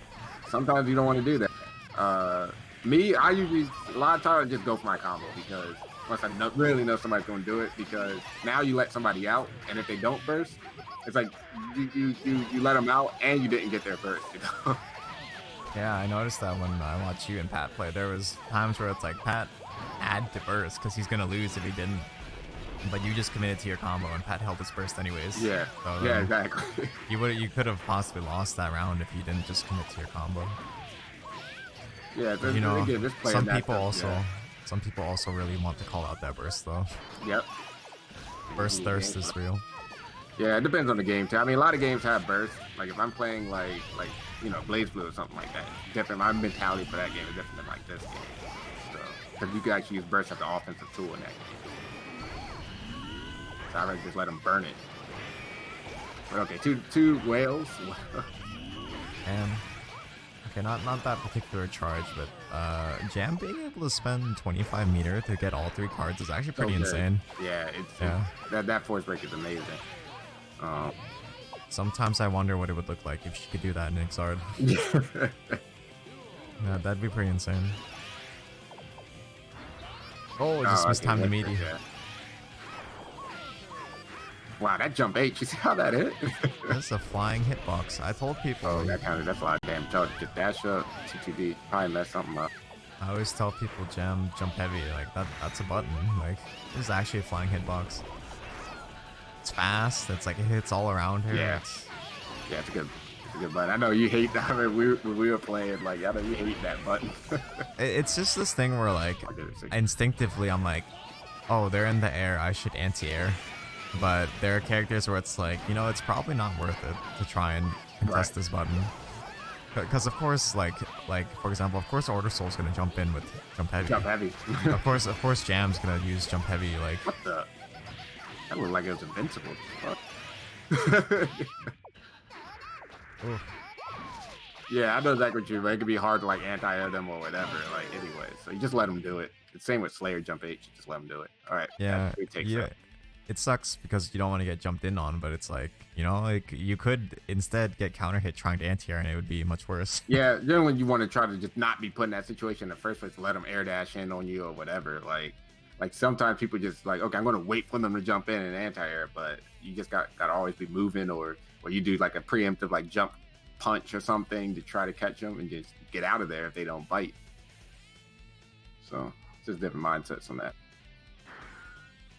sometimes you don't want to do that. Me, I usually a lot of times I just go for my combo because once I really know somebody's going to do it, because now you let somebody out, and if they don't burst, it's like you let them out and you didn't get their burst. You know? Yeah, I noticed that when I watched you and Pat play. There was times where it's like Pat had to burst because he's gonna lose if he didn't, but you just committed to your combo and Pat held his burst anyways. Yeah, so, yeah, exactly. You could have possibly lost that round if you didn't just commit to your combo. Yeah, you know, again, some people also really want to call out that burst though. Yep. Burst thirst is real. Yeah, it depends on the game too. I mean, a lot of games have burst. Like if I'm playing like you know, Blaze Blue or something like that, different. My mentality for that game is different than like this game. So because you can actually use burst as an offensive tool in that game. So I would just let them burn it. But okay, two whales. And okay, not that particular charge, but Jam being able to spend 25 meter to get all 3 cards is actually pretty insane. Yeah, that force break is amazing. Sometimes I wonder what it would look like if she could do that in Ixard. Yeah, that'd be pretty insane. Oh, just mistimed the meaty. Yeah. Wow, that jump 8, you see how that hit? That's a flying hitbox. I told people. Oh, that's a lot of damn charge. Just dash up, TTD, probably mess something up. I always tell people jump heavy, like that's a button. Like, it's actually a flying hitbox. It's fast, it's like it hits all around here. Yeah. Yeah, it's a good button. I know you hate that. I mean, when we were playing, like, I know you hate that button. It's just this thing where, like, instinctively I'm like, oh, they're in the air, I should anti-air. But there are characters where it's like, you know, it's probably not worth it to try and contest this button. Because of course, like for example, of course Order Soul's gonna jump in with jump heavy. Jump heavy. of course Jam's gonna use jump heavy. Like, what the? That looked like it was invincible. Ooh. Yeah, I know exactly what you mean. It could be hard to like anti-air them or whatever. Like anyway, so you just let them do it. It's same with Slayer jump H. Just let them do it. All right. Yeah, It takes yeah. up. It sucks because you don't want to get jumped in on, but it's like, you know, like you could instead get counter hit trying to anti-air and it would be much worse. Yeah, generally you want to try to just not be put in that situation in the first place. Let them air dash in on you or whatever. Like sometimes people just like, okay, I'm gonna wait for them to jump in and anti-air, but you just gotta always be moving, or you do like a preemptive like jump punch or something to try to catch them and just get out of there if they don't bite. So it's just different mindsets on that.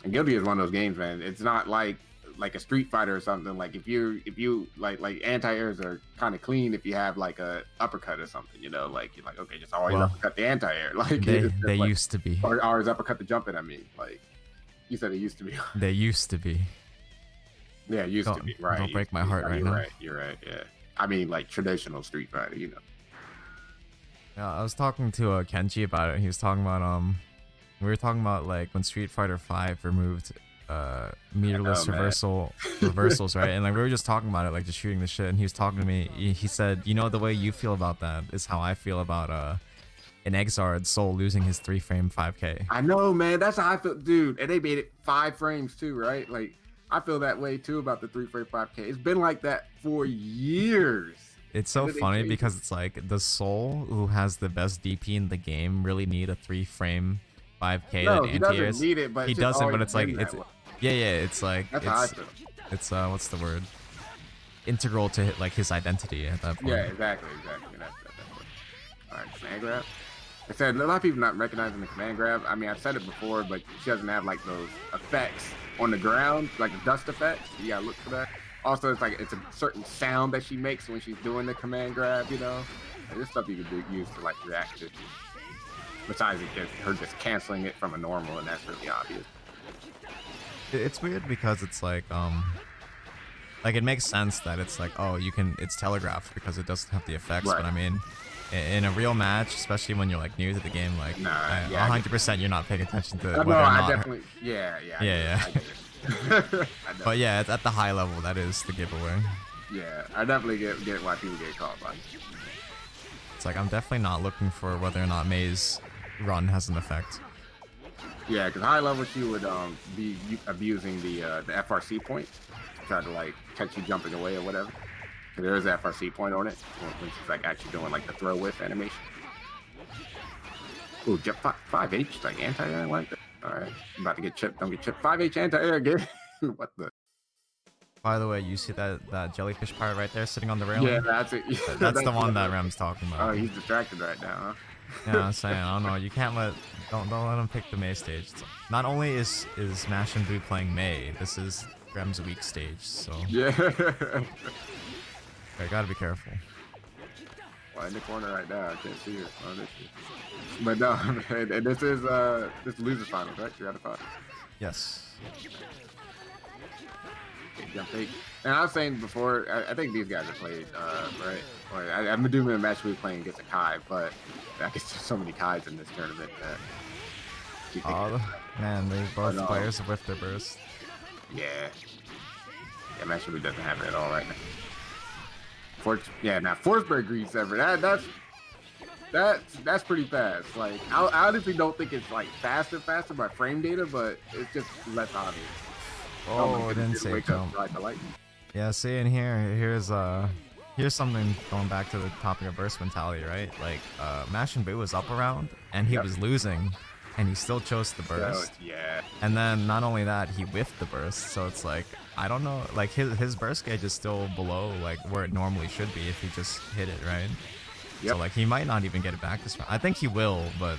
And Guilty is one of those games, man. It's not like a Street Fighter or something. Like if you like anti-airs are kind of clean if you have like a uppercut or something, you know, like you're like, okay, just always uppercut the anti-air. Like they like, used to be. or always uppercut the jump in. I mean, like you said, it used to be. They used to be. Yeah, it used to be. Right. Don't break my heart right now. You're right. Yeah. I mean, like traditional Street Fighter, you know. Yeah, I was talking to Kenji about it. He was talking about we were talking about like when Street Fighter 5 removed meterless reversals, right? And like we were just talking about it, like just shooting the shit. And he was talking to me. He said, you know, the way you feel about that is how I feel about an Exard Soul losing his 3-frame 5K. I know, man. That's how I feel, dude. And they made it 5 frames too, right? Like I feel that way too about the 3-frame 5K. It's been like that for years. It's so funny because it's like the Soul who has the best DP in the game really need a 3-frame 5K. No, that he doesn't need it, but he doesn't. But it's like yeah, it's like that's how I feel. It's what's the word? Integral to like his identity at that point. Yeah, exactly. That's all right, command grab. I said a lot of people not recognizing the command grab. I mean, I've said it before, but she doesn't have like those effects on the ground, like the dust effects. You gotta look for that. Also, it's like it's a certain sound that she makes when she's doing the command grab. You know, like, this stuff you could use to like react to. Besides her just canceling it from a normal, and that's really obvious. It's weird because it's like it makes sense that it's like, oh, it's telegraphed because it doesn't have the effects. Right. But I mean, in a real match, especially when you're like new to the game, like 100% you're not paying attention to whether or not. Definitely, yeah. But yeah, at the high level, that is the giveaway. Yeah, I definitely get why people get caught by it. It's like I'm definitely not looking for whether or not May's run has an effect. Yeah, because high level she would be abusing the FRC point to try to like catch you jumping away or whatever. So there is an FRC point on it when she's like actually doing like the throw whiff animation. Ooh, jump 5H like anti-air like that. All right, I'm about to get chipped. Don't get chipped. 5H anti-air again. What the? By the way, you see that jellyfish pirate right there sitting on the railing? Yeah, that's it. Yeah, that's the one that Rem's talking about. Oh, he's distracted right now, huh? Yeah, I'm saying, I don't know. You can't don't let him pick the May stage. Not only is Mash and Boo playing May, this is Rem's weak stage, so yeah. I gotta be careful. Well, in the corner right now, I can't see her. Oh, this is... But no, man, and this is loser's finals, right? 3 out of 5. Yes. Okay, jump 8. And I was saying before, I think these guys have played, right? Or I'm doing a match we were playing against a Kai, but I guess there's so many Kais in this tournament that. Oh man, they both players have whiffed their burst. Yeah. Yeah, Matchwood doesn't have it at all right now. Now Forsberg grease ever. That's pretty fast. Like I honestly don't think it's like faster by frame data, but it's just less obvious. Oh, it didn't say jump. Yeah, see in here's something going back to the topic of burst mentality, right? Like Mash and Boo was up around and he was losing and he still chose the burst. Yeah. And then not only that, he whiffed the burst. So it's like, I don't know, like his burst gauge is still below like where it normally should be if he just hit it, right? Yep. So like he might not even get it back this round. I think he will, but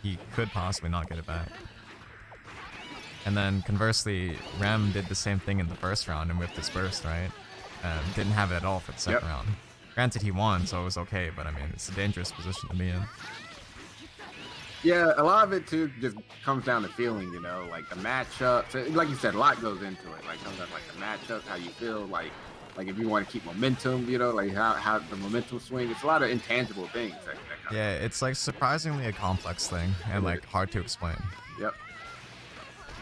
he could possibly not get it back. And then conversely, Rem did the same thing in the first round and whipped his burst, right? And didn't have it at all for the second round. Granted, he won, so it was okay, but I mean, it's a dangerous position to be in. Yeah, a lot of it too just comes down to feeling, you know, like the matchup. Like you said, a lot goes into it. Like comes down to like the matchup, how you feel, like if you want to keep momentum, you know, like how the momentum swing. It's a lot of intangible things. Yeah, it's like surprisingly a complex thing and like hard to explain. Yep.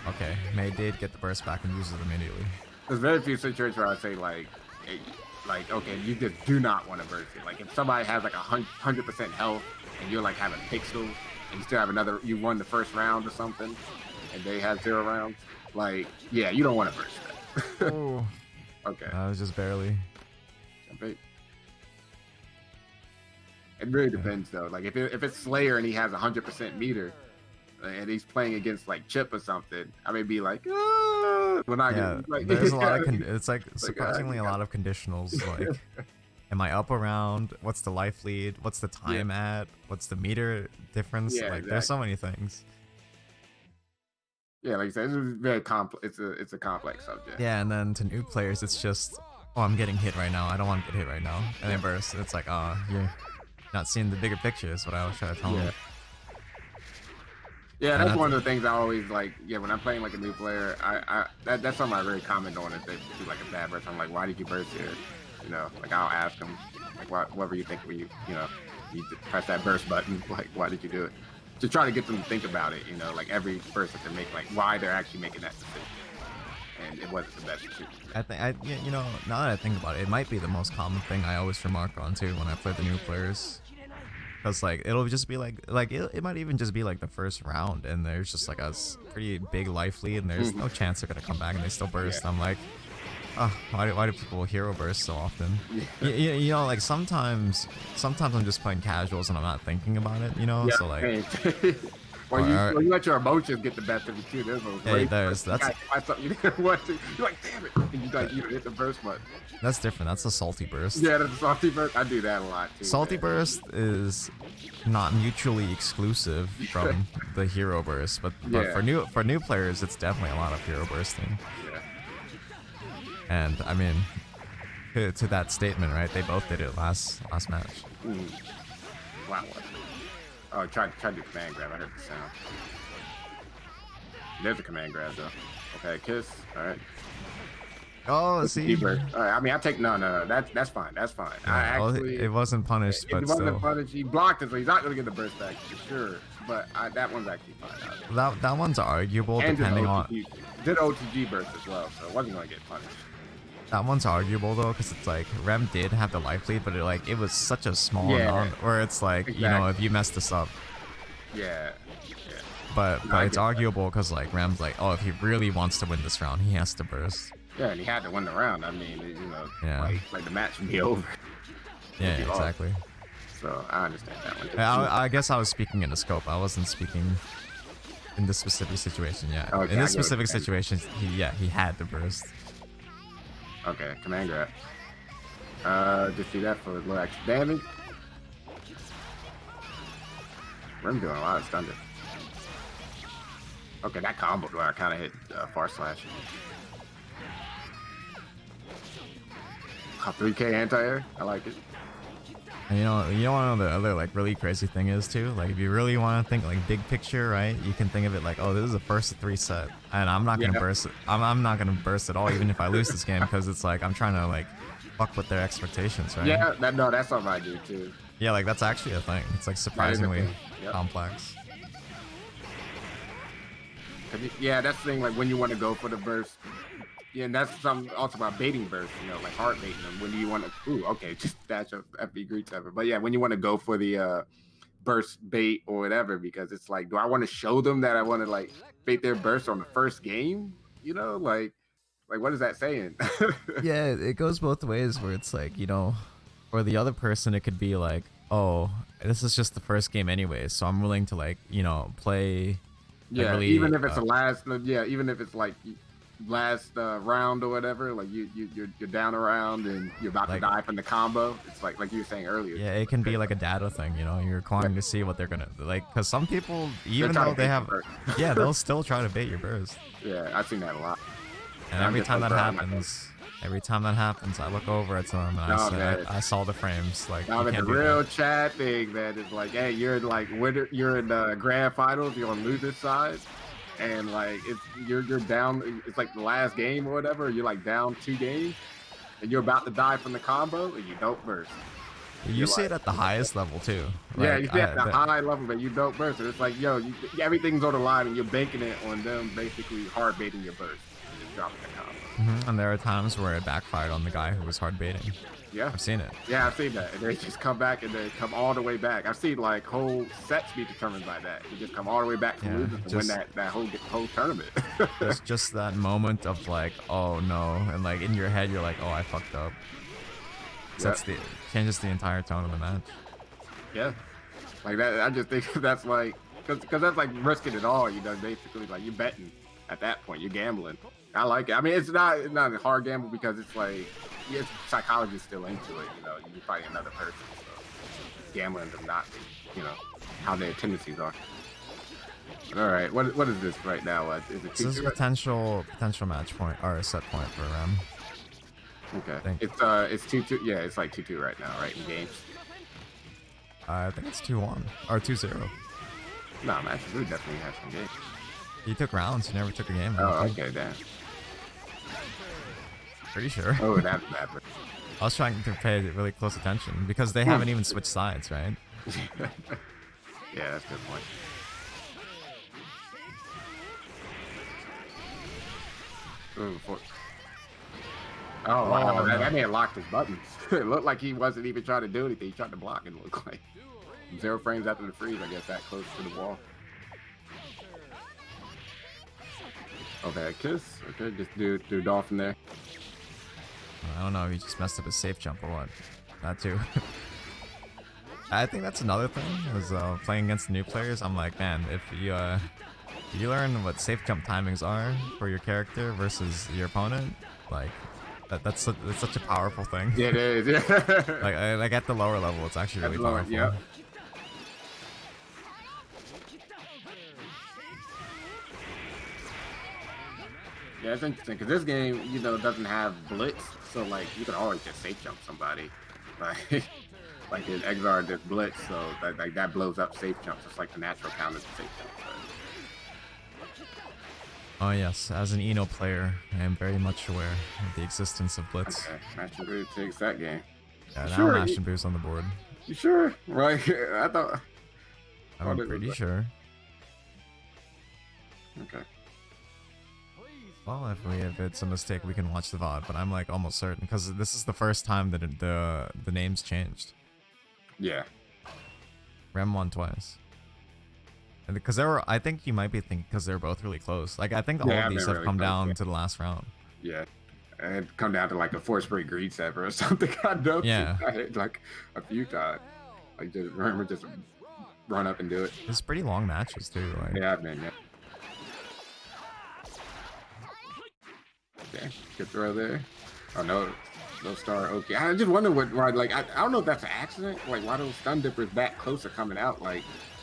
Okay, May did get the burst back and used it immediately. There's very few situations where I say like, hey, Like, okay, you just do not want to burst it. Like, if somebody has like 100% health and you're like having pixel and you still have another, you won the first round or something, and they have 0 rounds, like, yeah, you don't want to burst that. Oh, Okay. I was just barely. It really depends though. Like if it's Slayer and he has 100% meter, and he's playing against like Chip or something, I may be like, when I Yeah, get like, there's a lot of it's like surprisingly a lot of conditionals. Like, am I up around? What's the life lead? What's the time at? What's the meter difference? Yeah, like, there's so many things. Yeah, like I said, it's very complex. It's a complex subject. Yeah, and then to new players, it's just, oh, I'm getting hit right now. I don't want to get hit right now. And then burst. It's like, oh, you're not seeing the bigger picture. Is what I was trying to tell them. Yeah, that's one of the things I always like. Yeah, when I'm playing like a new player, that's something I really comment on if they do like a bad burst. I'm like, why did you burst here? You know, like I'll ask them, like, what were you thinking when you press that burst button? Like, why did you do it? To try to get them to think about it. You know, like every person can make like why they're actually making that decision, and it wasn't the best decision. I think you know, now that I think about it, it might be the most common thing I always remark on too when I play the new players. Because like it'll just be like it might even just be like the first round and there's just like a pretty big life lead and there's no chance they're gonna come back and they still burst. I'm like, oh, why do people hero burst so often? You know, like sometimes I'm just playing casuals and I'm not thinking about it, you know. So like, well, you let your emotions get the best of you too. That's something you didn't want to. You're like, damn it, and you hit the burst button. That's different. That's a salty burst. Yeah, that's a salty burst. I do that a lot too. Salty burst is not mutually exclusive from the hero burst, but for new players, it's definitely a lot of hero bursting. Yeah. And I mean, to that statement, right? They both did it last match. Wow. Oh, try to do command grab. I heard the sound. There's a command grab though. Okay, kiss. All right. Oh, see. All right. I mean, I take no. That's fine. That's fine. Yeah, it wasn't punished, but it wasn't still. punished. He blocked it, so he's not gonna get the burst back for sure. But that one's actually fine. That one's arguable and depending on. Did OTG burst as well, so it wasn't gonna get punished. That one's arguable though, because it's like Rem did have the life lead, but it was such a small amount where it's like you know, if you mess this up. Yeah. But it's arguable because like Rem's like, oh, if he really wants to win this round, he has to burst. Yeah, and he had to win the round. I mean, you know, like the match would be over. Yeah, exactly. So I understand that one. I guess I was speaking in the scope. I wasn't speaking in this specific situation yet. Okay, in this specific situation, he had to burst. Okay, command grab. Just do that for a little extra damage. Rem doing a lot of thunder. Okay, that combo where I kind of hit far slash. 3K anti-air. I like it. And you know what the other like really crazy thing is too? Like if you really want to think like big picture, right? You can think of it like, oh, this is a first of 3 set, and I'm not gonna burst it. I'm not gonna burst at all, even if I lose this game, because it's like I'm trying to like fuck with their expectations, right? Yeah, that's something I do too. Yeah, like that's actually a thing. It's like surprisingly complex. Yeah, that's the thing. Like when you want to go for the burst. Yeah, and that's something also about baiting bursts, you know, like hard baiting them. When do you want to? Ooh, okay, just dash up FB greets ever. But yeah, when you want to go for the burst bait or whatever, because it's like, do I want to show them that I want to like bait their burst on the first game? You know, like what is that saying? Yeah, it goes both ways. Where it's like, you know, for the other person, it could be like, oh, this is just the first game anyway, so I'm willing to like, you know, play. Yeah, really, even if it's the last. Yeah, even if it's like last round or whatever, like you're down a round and you're about to die from the combo. It's like you were saying earlier. Yeah, it can be like a data thing, you know. You're requiring to see what they're gonna like, because some people, even though they have, yeah, they'll still try to bait your burst. Yeah, I've seen that a lot. And every time that happens, I look over at them and I saw the frames. Like, no, the real chat thing, man, is like, hey, you're like winner, you're in the grand finals, you're on loser's side. And like you're down, it's like the last game or whatever, you're like down 2 games and you're about to die from the combo and you don't burst. You see it at the highest level too. Like, yeah, you see it at the high level, but you don't burst. It's like, yo, everything's on the line and you're banking it on them basically hard baiting your burst. dropping the combo. And there are times where it backfired on the guy who was hard baiting. Yeah. I've seen it. Yeah, I've seen that. And they just come back and they come all the way back. I've seen like whole sets be determined by that. You just come all the way back from losing to win that whole tournament. There's just that moment of like, oh no, and like in your head you're like, oh, I fucked up. So that's changes the entire tone of the match. Yeah, like that. I just think that's like because that's like risking it all. You know, basically like you're betting at that point. You're gambling. I like it. I mean, it's not a hard gamble because it's like it's psychology still into it. You know, you're fighting another person, so gambling does not, you know, how their tendencies are. All right, what is this right now? Is it this is a potential match point or a set point for Rem. Okay, it's 2-2. Yeah, it's like 2-2 right now, right in games. I think it's 2-1 or 2-0. No, matches we definitely have some games. He took rounds. He never took a game. Oh, okay, damn. Pretty sure. Oh, that's bad. I was trying to pay really close attention because they haven't even switched sides, right? Yeah, that's a good point. Ooh, oh wow, that man locked his buttons. It looked like he wasn't even trying to do anything. He tried to block, it looked like. 0 frames after the freeze, I guess that close to the wall. Okay, kiss. Okay, just do dolphin there. I don't know if he just messed up his safe jump or what. That too. I think that's another thing, is playing against new players. I'm like, man, if you learn what safe jump timings are for your character versus your opponent, like that's such a powerful thing. Yeah, it is. Yeah. like at the lower level, it's actually really powerful. Yeah. Yeah, it's interesting because this game, you know, doesn't have blitz, so like you can always just safe jump somebody, like in Exar just blitz, so that blows up safe jumps. It's like the natural counter to safe jump. Oh yes, as an Eno player, I am very much aware of the existence of blitz. Okay, Mash and Boo takes that game. Yeah, now sure? Mash and Boo's on the board. You sure? Right? I thought. I'm pretty sure. Okay. Well, if it's a mistake, we can watch the VOD, but I'm like almost certain because this is the first time that the names changed. Yeah. Rem won twice. And because I think you might be thinking because they're both really close. Like I think all of these have come down to the last round. Yeah, and come down to like a force break greed sever or something. I know. Yeah. I hit like a few times. Like just remember, just run up and do it. It's pretty long matches too. Like. Yeah, I've been. Yeah. Okay, good throw there. Oh no star. Okay, I just wonder why. Like I don't know if that's an accident. Like why those stun dippers that close are coming out. Like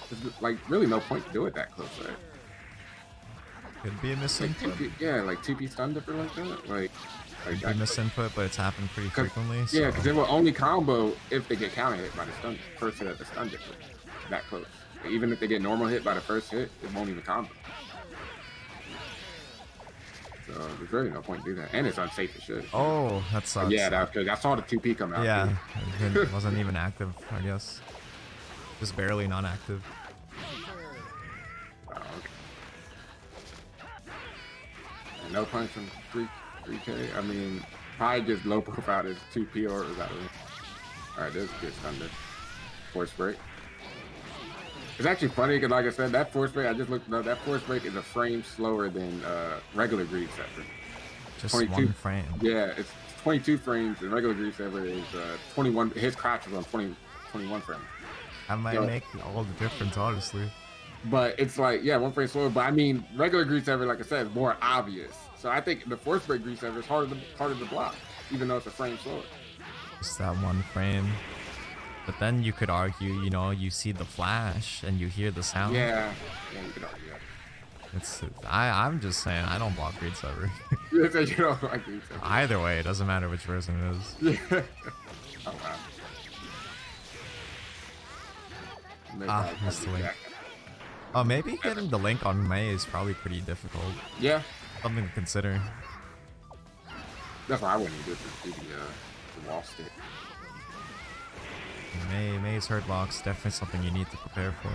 there's like really no point to do it that close, right? Could be a misinput. Like yeah, like 2P stun dipper like that. Like could be misinput, but it's happened pretty frequently. So. Yeah, because it will only combo if they get counter hit by the stun first hit of the stun dipper. That close. Even if they get normal hit by the first hit, it won't even combo. So there's really no point to do that, and it's unsafe as shit. Oh, that sucks. Yeah, that was good. I saw the 2P come out. Yeah, it wasn't even active, I guess. Just barely non-active. Oh, okay. And no punch from 3K. I mean, probably just low profile is 2P or is that a... All right, this is good thunder. Force break. It's actually funny because, like I said, that force break, I just looked up, that force break is a frame slower than regular greed sever. Just 1 frame. Yeah, it's 22 frames, and regular greed sever is 21. His crouch is on 21 frames. That might make all the difference, honestly. But it's like, yeah, 1 frame slower. But I mean, regular greed sever, like I said, is more obvious. So I think the force break greed sever is harder to block, even though it's a frame slower. Just that 1 frame. But then you could argue, you know, you see the flash and you hear the sound. Yeah, you could argue that. I'm just saying, I don't block greed sever. You don't like greed sever. Either way, it doesn't matter which version it is. Yeah. Oh wow. Missed the link. Oh, maybe getting the link on May is probably pretty difficult. Yeah. Something to consider. That's why I wouldn't even do the wall stick. May's hurt box, definitely something you need to prepare for.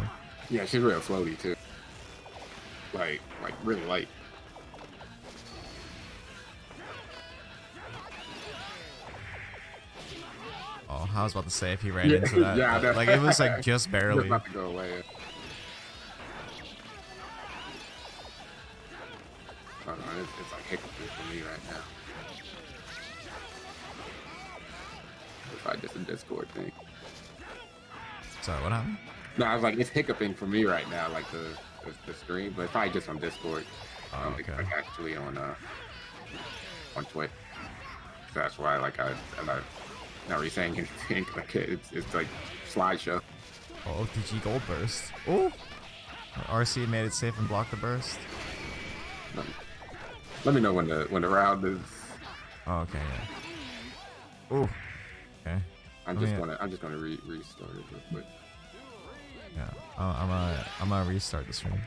Yeah, she's real floaty too. Like really light. I was about to say if he ran Yeah, into that. yeah, I know. Like it was like just It's barely. about to go away. Oh, no, it's like hiccuping for me right now. It's like just a Discord thing. Sorry, what happened? No, I was like, it's hiccuping for me right now, like the stream, but it's probably just on Discord. I don't think it's like actually on Twitch. So that's why like I'm not really saying anything. Like it's like slideshow. Oh, DG gold burst. Oh, RC made it safe and blocked the burst. Let me know when the round is. Oh, okay, yeah. Ooh. Okay. I'm just gonna restart it real quick. Yeah. I'm gonna restart the stream.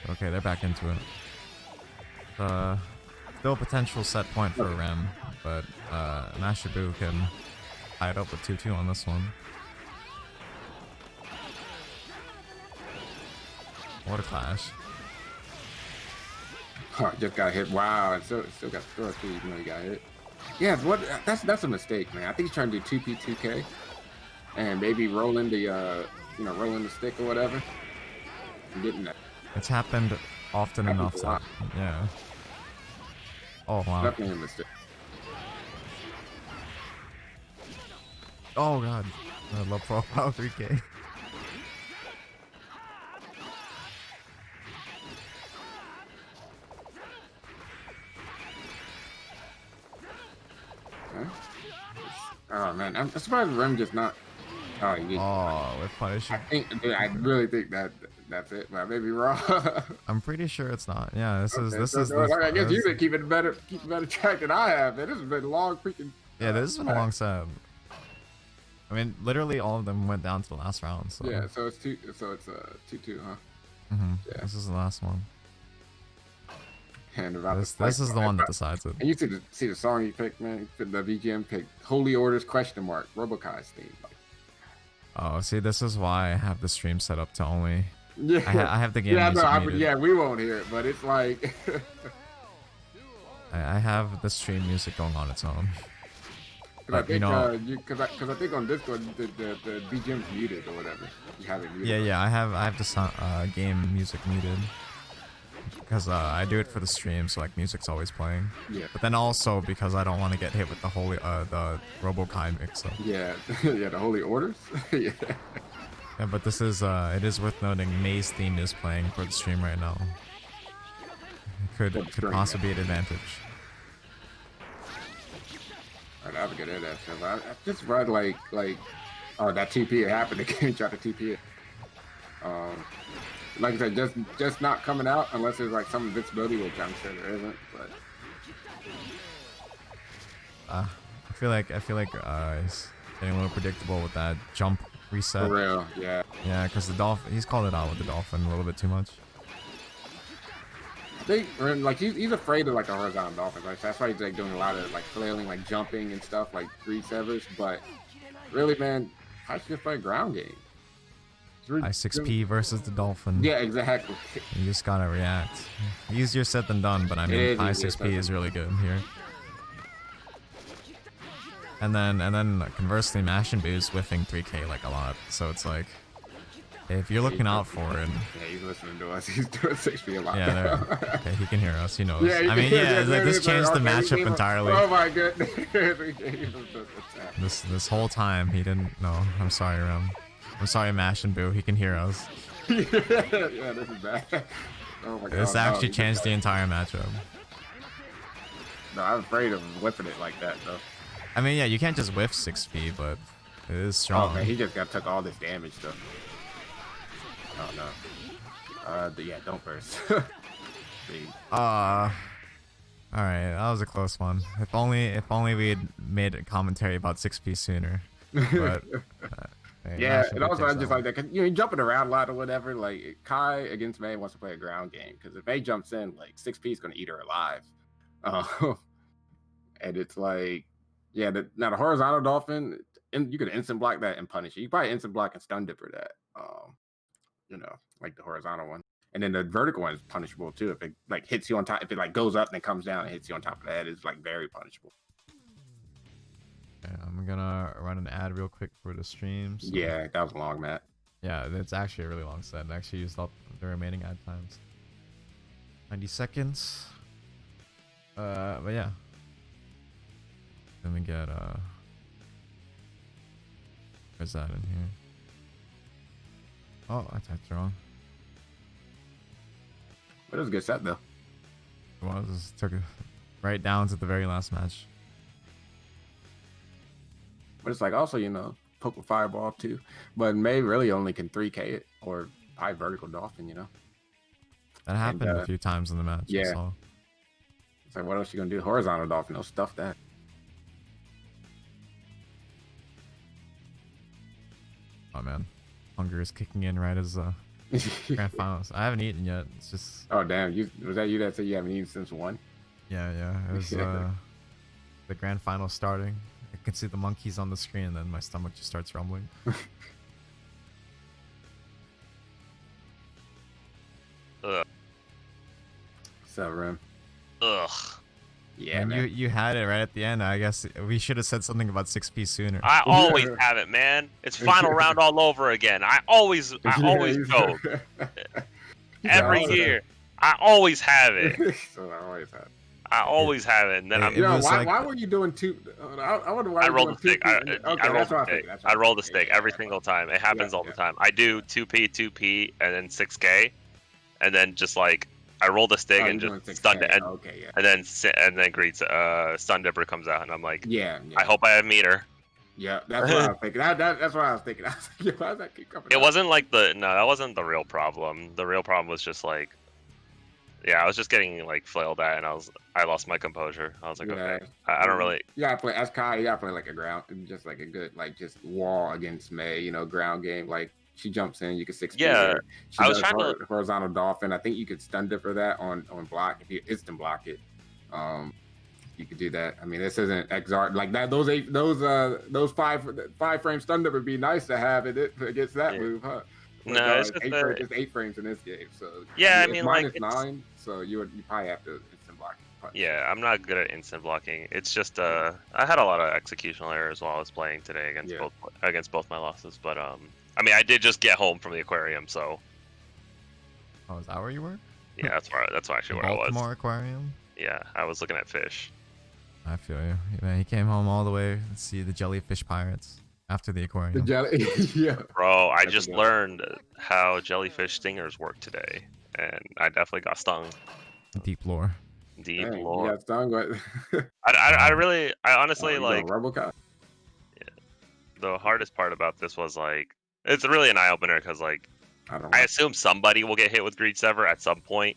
Okay, they're back into it. Still a potential set point for Rem, but Mashabu can tie it up with 2-2 on this one. What a clash. Oh, just got hit. Wow, and still got throw too, even though he got hit. Yeah, that's a mistake, man. I think he's trying to do 2P 2K and maybe rolling the rolling the stick or whatever. I'm getting that. It's happened often enough. Yeah. Oh wow. Definitely a mistake. Oh god. Low profile 3K. Oh man, I'm surprised Rem just not. Oh, with Punisher. I really think that's it, but I may be wrong. I'm pretty sure it's not. Yeah, this is. I guess you've been keeping better track than I have, man. This has been a long freaking. Yeah, this has been a long set. I mean, literally all of them went down to the last round. So yeah, so it's 2-2, huh? Yeah. This is the last one. And this is the one that decides it. And you see the song he picked, man. The BGM picked "Holy Orders?" Robokai's theme. Oh, see, this is why I have the stream set up to only. Yeah, I have the game. Yeah, we won't hear it, but it's like. I have the stream music going on its own. Because I think on Discord the BGM's muted or whatever. You have it muted. Yeah, I have the game music muted. Because I do it for the stream, so like music's always playing. Yeah. But then also because I don't want to get hit with the the Robokai mix-up. Yeah, yeah, the Holy Orders. Yeah. Yeah, but this is it is worth noting May's theme is playing for the stream right now. It could possibly be an advantage. I'd have a good at that stuff. I just read like oh, that TP happened again. Tried to TP it. Like I said, just not coming out unless there's like some invincibility, which I'm sure there isn't. But I feel like it's getting a little predictable with that jump reset. For real, yeah. Yeah, because the dolphin, he's called it out with the dolphin a little bit too much. I think like he's afraid of like the horizontal dolphins. Like that's why he's like doing a lot of like flailing, like jumping and stuff, like 3 severs. But really, man, I should just play a ground game. I6P versus the dolphin. Yeah, exactly. You just gotta react. Easier said than done, but I mean, I6P is really good here. And then conversely, Mash and Boo is whiffing 3K like a lot. So it's like, if you're looking out for it. Yeah, he's listening to us. He's doing 6P a lot. Yeah, okay, he can hear us. He knows. Yeah, I mean, yeah, like, this changed the matchup entirely. Oh my goodness. This whole time he didn't know. I'm sorry, Rem. I'm sorry, Mash and Boo. He can hear us. Yeah, this is bad. Oh my god. This actually changed the entire matchup. No, I'm afraid of whipping it like that, though. I mean, yeah, you can't just whiff 6P, but it is strong. Oh man, he just took all this damage, though. Oh no. Yeah, don't burst. Alright, that was a close one. If only we had made a commentary about 6P sooner. But yeah, and also I just like that because you're jumping around a lot or whatever. Like Kai against May wants to play a ground game because if May jumps in, like 6P is gonna eat her alive. And it's like, yeah, now the horizontal dolphin, and you could instant block that and punish it. You probably instant block and stun dipper that. You know, like the horizontal one. And then the vertical one is punishable too. If it like hits you on top, if it like goes up and comes down and hits you on top of the head, it's like very punishable. Okay, I'm gonna run an ad real quick for the stream. So. Yeah, that was long, Matt. Yeah, it's actually a really long set. I actually used up the remaining ad times. 90 seconds. But yeah. Let me get where's that in here? Oh, I typed it wrong. But it was a good set though. Well, just took it right down to the very last match. But it's like also, you know, poke with fireball too. But May really only can 3K it or high vertical dolphin, you know. That happened a few times in the match. Yeah. So. It's like, what else you gonna do? Horizontal dolphin, they'll stuff that. Oh man, hunger is kicking in right as grand finals. I haven't eaten yet. It's just. Oh damn! Was that you that said you haven't eaten since 1? Yeah. It was the grand final starting. I can see the monkeys on the screen, and then my stomach just starts rumbling. Ugh. So, Rim. Ugh. Yeah, and man. you had it right at the end. I guess we should have said something about 6P sooner. I always have it, man. It's final round all over again. I always go. Every year. I always have it. So I always have. I always have it. And then You know, was why were you doing two? I wonder why. I roll the stick. I roll that's the what stick. that's I what roll the figured. stick every single time. It happens all the time. I do 2P, 2P, and then 6K, and then just like I roll the stick and you're just doing stun 6K. it, Okay, yeah. and then greets Stun Dipper comes out, and I'm like, Yeah. I hope I have meter. Yeah, that's what I was thinking. That's what I was thinking. I was like, why does that keep coming? It up? wasn't like that wasn't the real problem. The real problem was just like, yeah, I was just getting like flailed at, and I lost my composure. I was like, okay, I don't really. You gotta play as Kai. You gotta play like a ground, just like a good like just wall against May. You know, ground game. Like she jumps in, you can 6P Yeah, her. She I was does trying to horizontal dolphin. I think you could stun dip for that on block if you instant block it. You could do that. I mean, this isn't Exart like that. Those five frame stun dip would be nice to have it against that move, huh? No, it's just 8 frames in this game. So yeah, I it's mean, minus like 9, so you probably have to instant block. Yeah, I'm not good at instant blocking. It's just I had a lot of executional errors while I was playing today against both my losses. But I mean, I did just get home from the aquarium, so. Oh, is that where you were? Yeah, that's actually where I was. Baltimore Aquarium. Yeah, I was looking at fish. I feel you. Man, he came home all the way to see the jellyfish pirates after the aquarium. The jelly, yeah. Bro, I just learned how jellyfish stingers work today, and I definitely got stung. Deep lore. Deep Dang, lore. you got stung, but I honestly like. RoboCop? Yeah, the hardest part about this was like, it's really an eye opener because like, I assume somebody will get hit with Greed Sever at some point.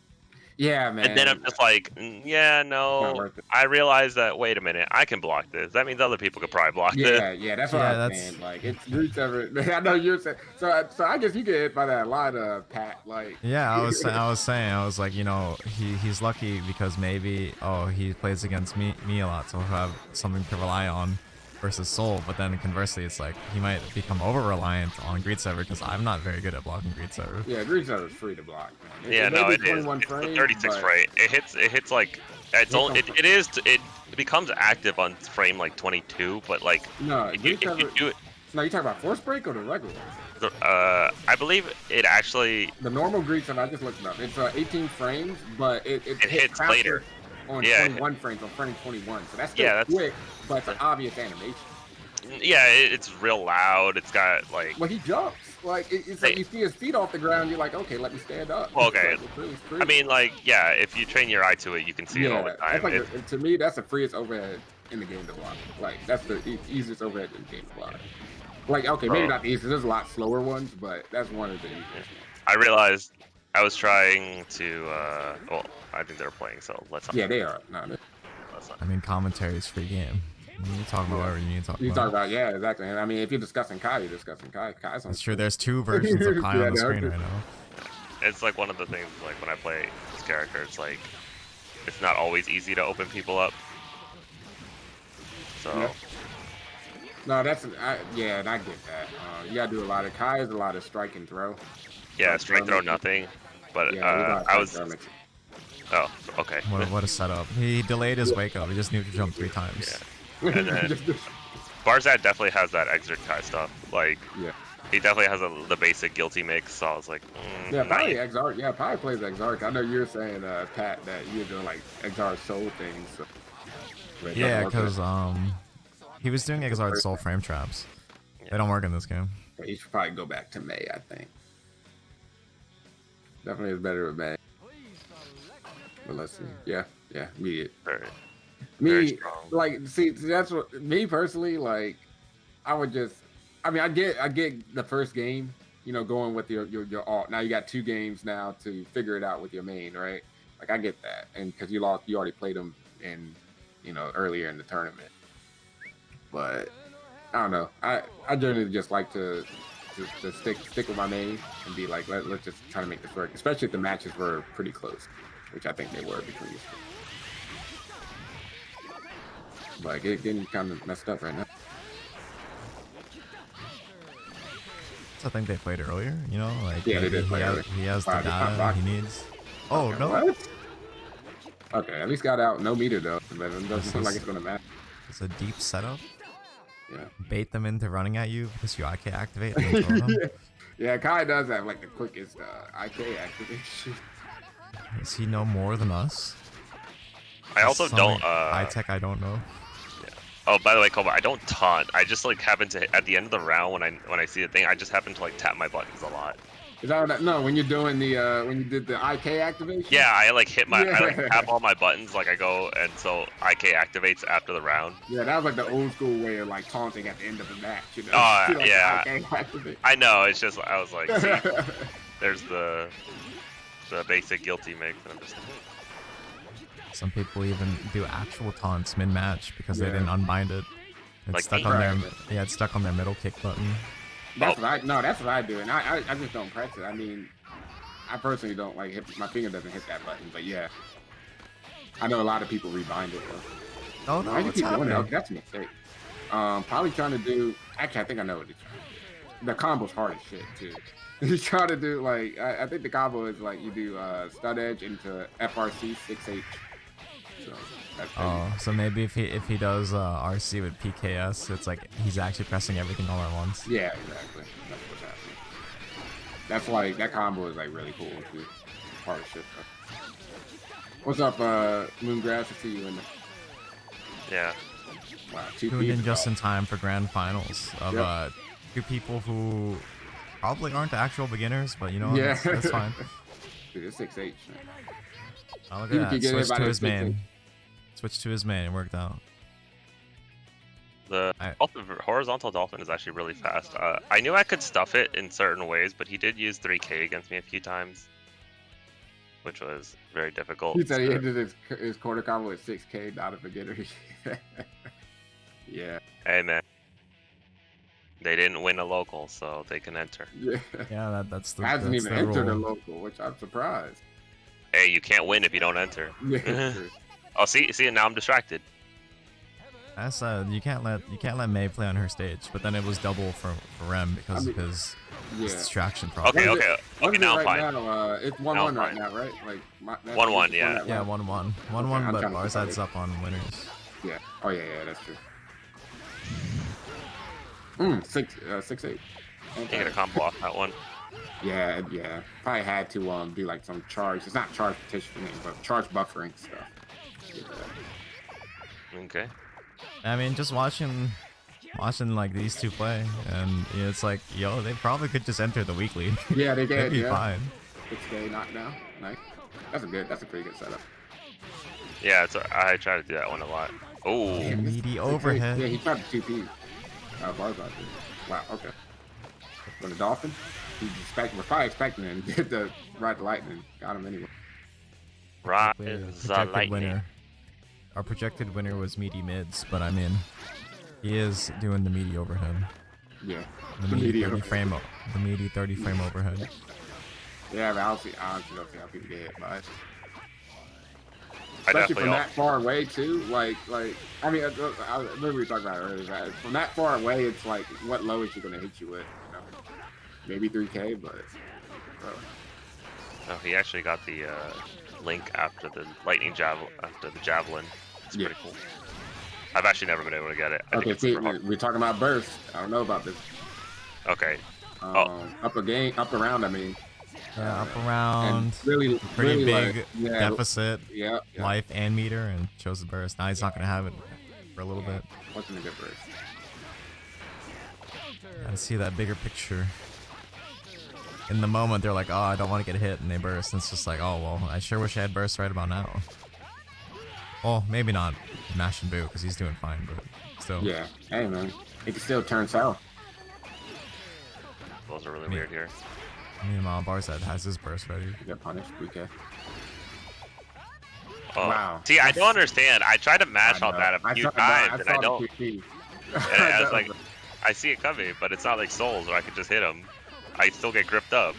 Yeah, man. And then I'm just like, yeah, no. I realized that. Wait a minute, I can block this. That means other people could probably block this. Yeah, that's what I'm saying. Like it's Greed Sever. I know you're saying. So I guess you get hit by that line of Pat. Like yeah, I was like, you know, he's lucky because maybe he plays against me a lot, so he'll have something to rely on versus Soul. But then conversely, it's like he might become over reliant on Greed Sever because I'm not very good at blocking Greed Sever. Yeah, Greed Sever is free to block. Man. Yeah, no, it is. It's the 36 frame. It hits like it becomes active on frame like 22, but like if you do it. No, you talking about Force Break or the regular? I believe it actually. The normal Greed Sever, I just looked it up. It's 18 frames, but it hits later. On 21 frames, on frame 21. So that's still quick, but it's an obvious animation. Yeah, it's real loud. It's got like. Well, he jumps. Like it's like you see his feet off the ground. You're like, okay, let me stand up. Okay. It's really I mean, like, yeah, if you train your eye to it, you can see it all the time. Like to me, that's the freest overhead in the game to block. Like that's the easiest overhead in the game to block. Like, okay, maybe not the easiest. There's a lot slower ones, but that's one of the easiest ones. I realized I was trying to. Well, I think they're playing, so let's. Yeah, they are. No, I mean, commentary is free game. You need to talk about whatever you need to talk about. You talk about, yeah, exactly. And I mean, if you're discussing Kai, you're discussing Kai. That's true. There's two versions of Kai on the screen right now. It's like one of the things, like when I play this character, it's like it's not always easy to open people up. So. Yeah. No, and I get that. You gotta do a lot of Kai is a lot of strike and throw. Yeah, strike throw nothing. But Yeah, I was. Oh, okay. What a setup. He delayed his wake up. He just neutral jumped 3 times. Yeah. And then Barzad definitely has that Exert Kai stuff. Like, yeah. he definitely has the basic guilty mix. So I was like, Yeah, probably nice. Exarch. Yeah, probably plays Exarch. I know you're saying, Pat, that you're doing like Exarch soul things. So. Yeah, because he was doing Exarch soul frame traps. They don't work in this game. He should probably go back to May, I think. Definitely is better with May. But let's see. Yeah, immediate. Very Me, strong. like, see, that's what me personally, like, I would just, I mean, I get the first game, you know, going with your alt. Now you got 2 games now to figure it out with your main, right? Like, I get that, and because you already played them in, you know, earlier in the tournament. But I don't know. I generally just like to stick with my main and be like, let's just try to make this work. Especially if the matches were pretty close, which I think they were between these 2. Like, it getting kind of messed up right now. I think they played earlier, you know, like Yeah, they did play earlier. He has the data he needs. Oh, Okay, no. what? Okay, at least got out. No meter though, but it doesn't seem like it's gonna matter. It's a deep setup. Yeah. Bait them into running at you because you IK activate and then throw them. Yeah, Kai does have like the quickest IK activation. Does he know more than us? I also don't. High tech, I don't know. Yeah. Oh, by the way, Cobra, I don't taunt. I just like happen to at the end of the round when I see the thing, I just happen to like tap my buttons a lot. Is that what no? When you're doing the when you did the IK activation? Yeah, I like hit my, I like Yeah. tap all my buttons, like I go, and so IK activates after the round. Yeah, that was like the old school way of like taunting at the end of the match. You know? Oh, Like, yeah. IK activate. I know, it's just, I was like, see, there's the basic guilty mix, and I'm just Some people even do actual taunts mid-match because they Yeah. didn't unbind it. It's Like stuck me. on their Right. yeah, it's stuck on their middle kick button. That's what I do, and I just don't press it. I mean, I personally don't like hit my finger doesn't hit that button, but yeah, I know a lot of people rebind it though. Oh no, Why do you what's keep doing happening? that? That's a mistake. Probably trying to do. Actually, I think I know what he's trying to do. The combo's hard as shit too. He's trying to do like I think the combo is like you do stud edge into FRC 6H. So that's Oh, so maybe if he does RC with PKS, it's like he's actually pressing everything all at once. yeah, exactly. That's what's happening. That's like that combo is like really cool too. Hard as shit. What's up, Moongrass? I see you in the. yeah. Wow, Tuned in just in time for grand finals of Yep. 2 people who probably aren't actual beginners, but you know, Yeah. that's fine. Dude, it's 6H. Man. Oh, look You at can that. get Switch to everybody his to 6H. main. Switch to his main. It worked out. The horizontal dolphin is actually really fast. I knew I could stuff it in certain ways, but he did use 3K against me a few times, which was very difficult. He said he ended his quarter combo at 6K, not a beginner. Yeah. Hey man, they didn't win a local, so they can enter. Yeah. Yeah, that's the. Hasn't that's even the entered a rule. local, which I'm surprised. Hey, you can't win if you don't enter. Yeah. True. Oh, see, now I'm distracted. That's you can't let May play on her stage, but then it was double for Rem because I mean, of his Yeah. distraction problem. Okay, What is okay, What okay. is Now it I'm right fine. now? It's 1-1 Now I'm right fine. now, right? Like 1-1, yeah. Yeah, 1-1, 1-1, I'm but trying to Barsad's think. up on winners. Yeah. Oh yeah, that's true. 6-8. You get a combo off that one. Yeah. Probably had to do like some charge. It's not charge petitioning, but charge buffering stuff. Yeah. Okay. I mean, just watching like these 2 play, and you know, it's like, yo, they probably could just enter the weekly. Yeah, they They'd did. be Yeah. fine. 6K knockdown. Nice. That's a pretty good setup. Yeah, I try to do that one a lot. Oh, Damn, this Meaty 6K overhead. Yeah, he tried to 2P. Barzad did. Wow. Okay. For the Dolphin, was probably expecting it and did the ride the lightning. Got him anyway. rise Projected lightning. winner. Our projected winner was meaty mids, but I mean, he is doing the meaty overhead. Yeah. The meaty meaty 30 frame, the meaty 30 frame overhead. Yeah, but I honestly don't see how people get hit by it. I Especially definitely from that far away too. Like I mean, I remember we were talking about it earlier. Right? From that far away, it's like what low is she gonna hit you with? You know? Maybe 3K, but bro. Oh, he actually got the link after the lightning javelin. After the javelin, it's pretty cool. I've actually never been able to get it. Okay, see, we're talking about burst. I don't know about this. Okay. Up around. I mean. Yeah, up around. Really, pretty really big deficit. Yeah. Life and meter, and chose the burst. Now he's not gonna have it for a little bit. Wasn't a good burst. I see that bigger picture. In the moment, they're like, "Oh, I don't want to get hit," and they burst. And it's just like, "Oh well, I sure wish I had burst right about now." Well, maybe not Mash and Boo because he's doing fine, but still. Yeah. Hey man, it can still turn south. Those are really weird here. Meanwhile, Barzad has his burst ready. You got punished, okay. Oh. Wow. See, I don't understand. I tried to mash on that a few times, and I don't. And I was like, I see it coming, but it's not like Souls where I could just hit him. I still get gripped up.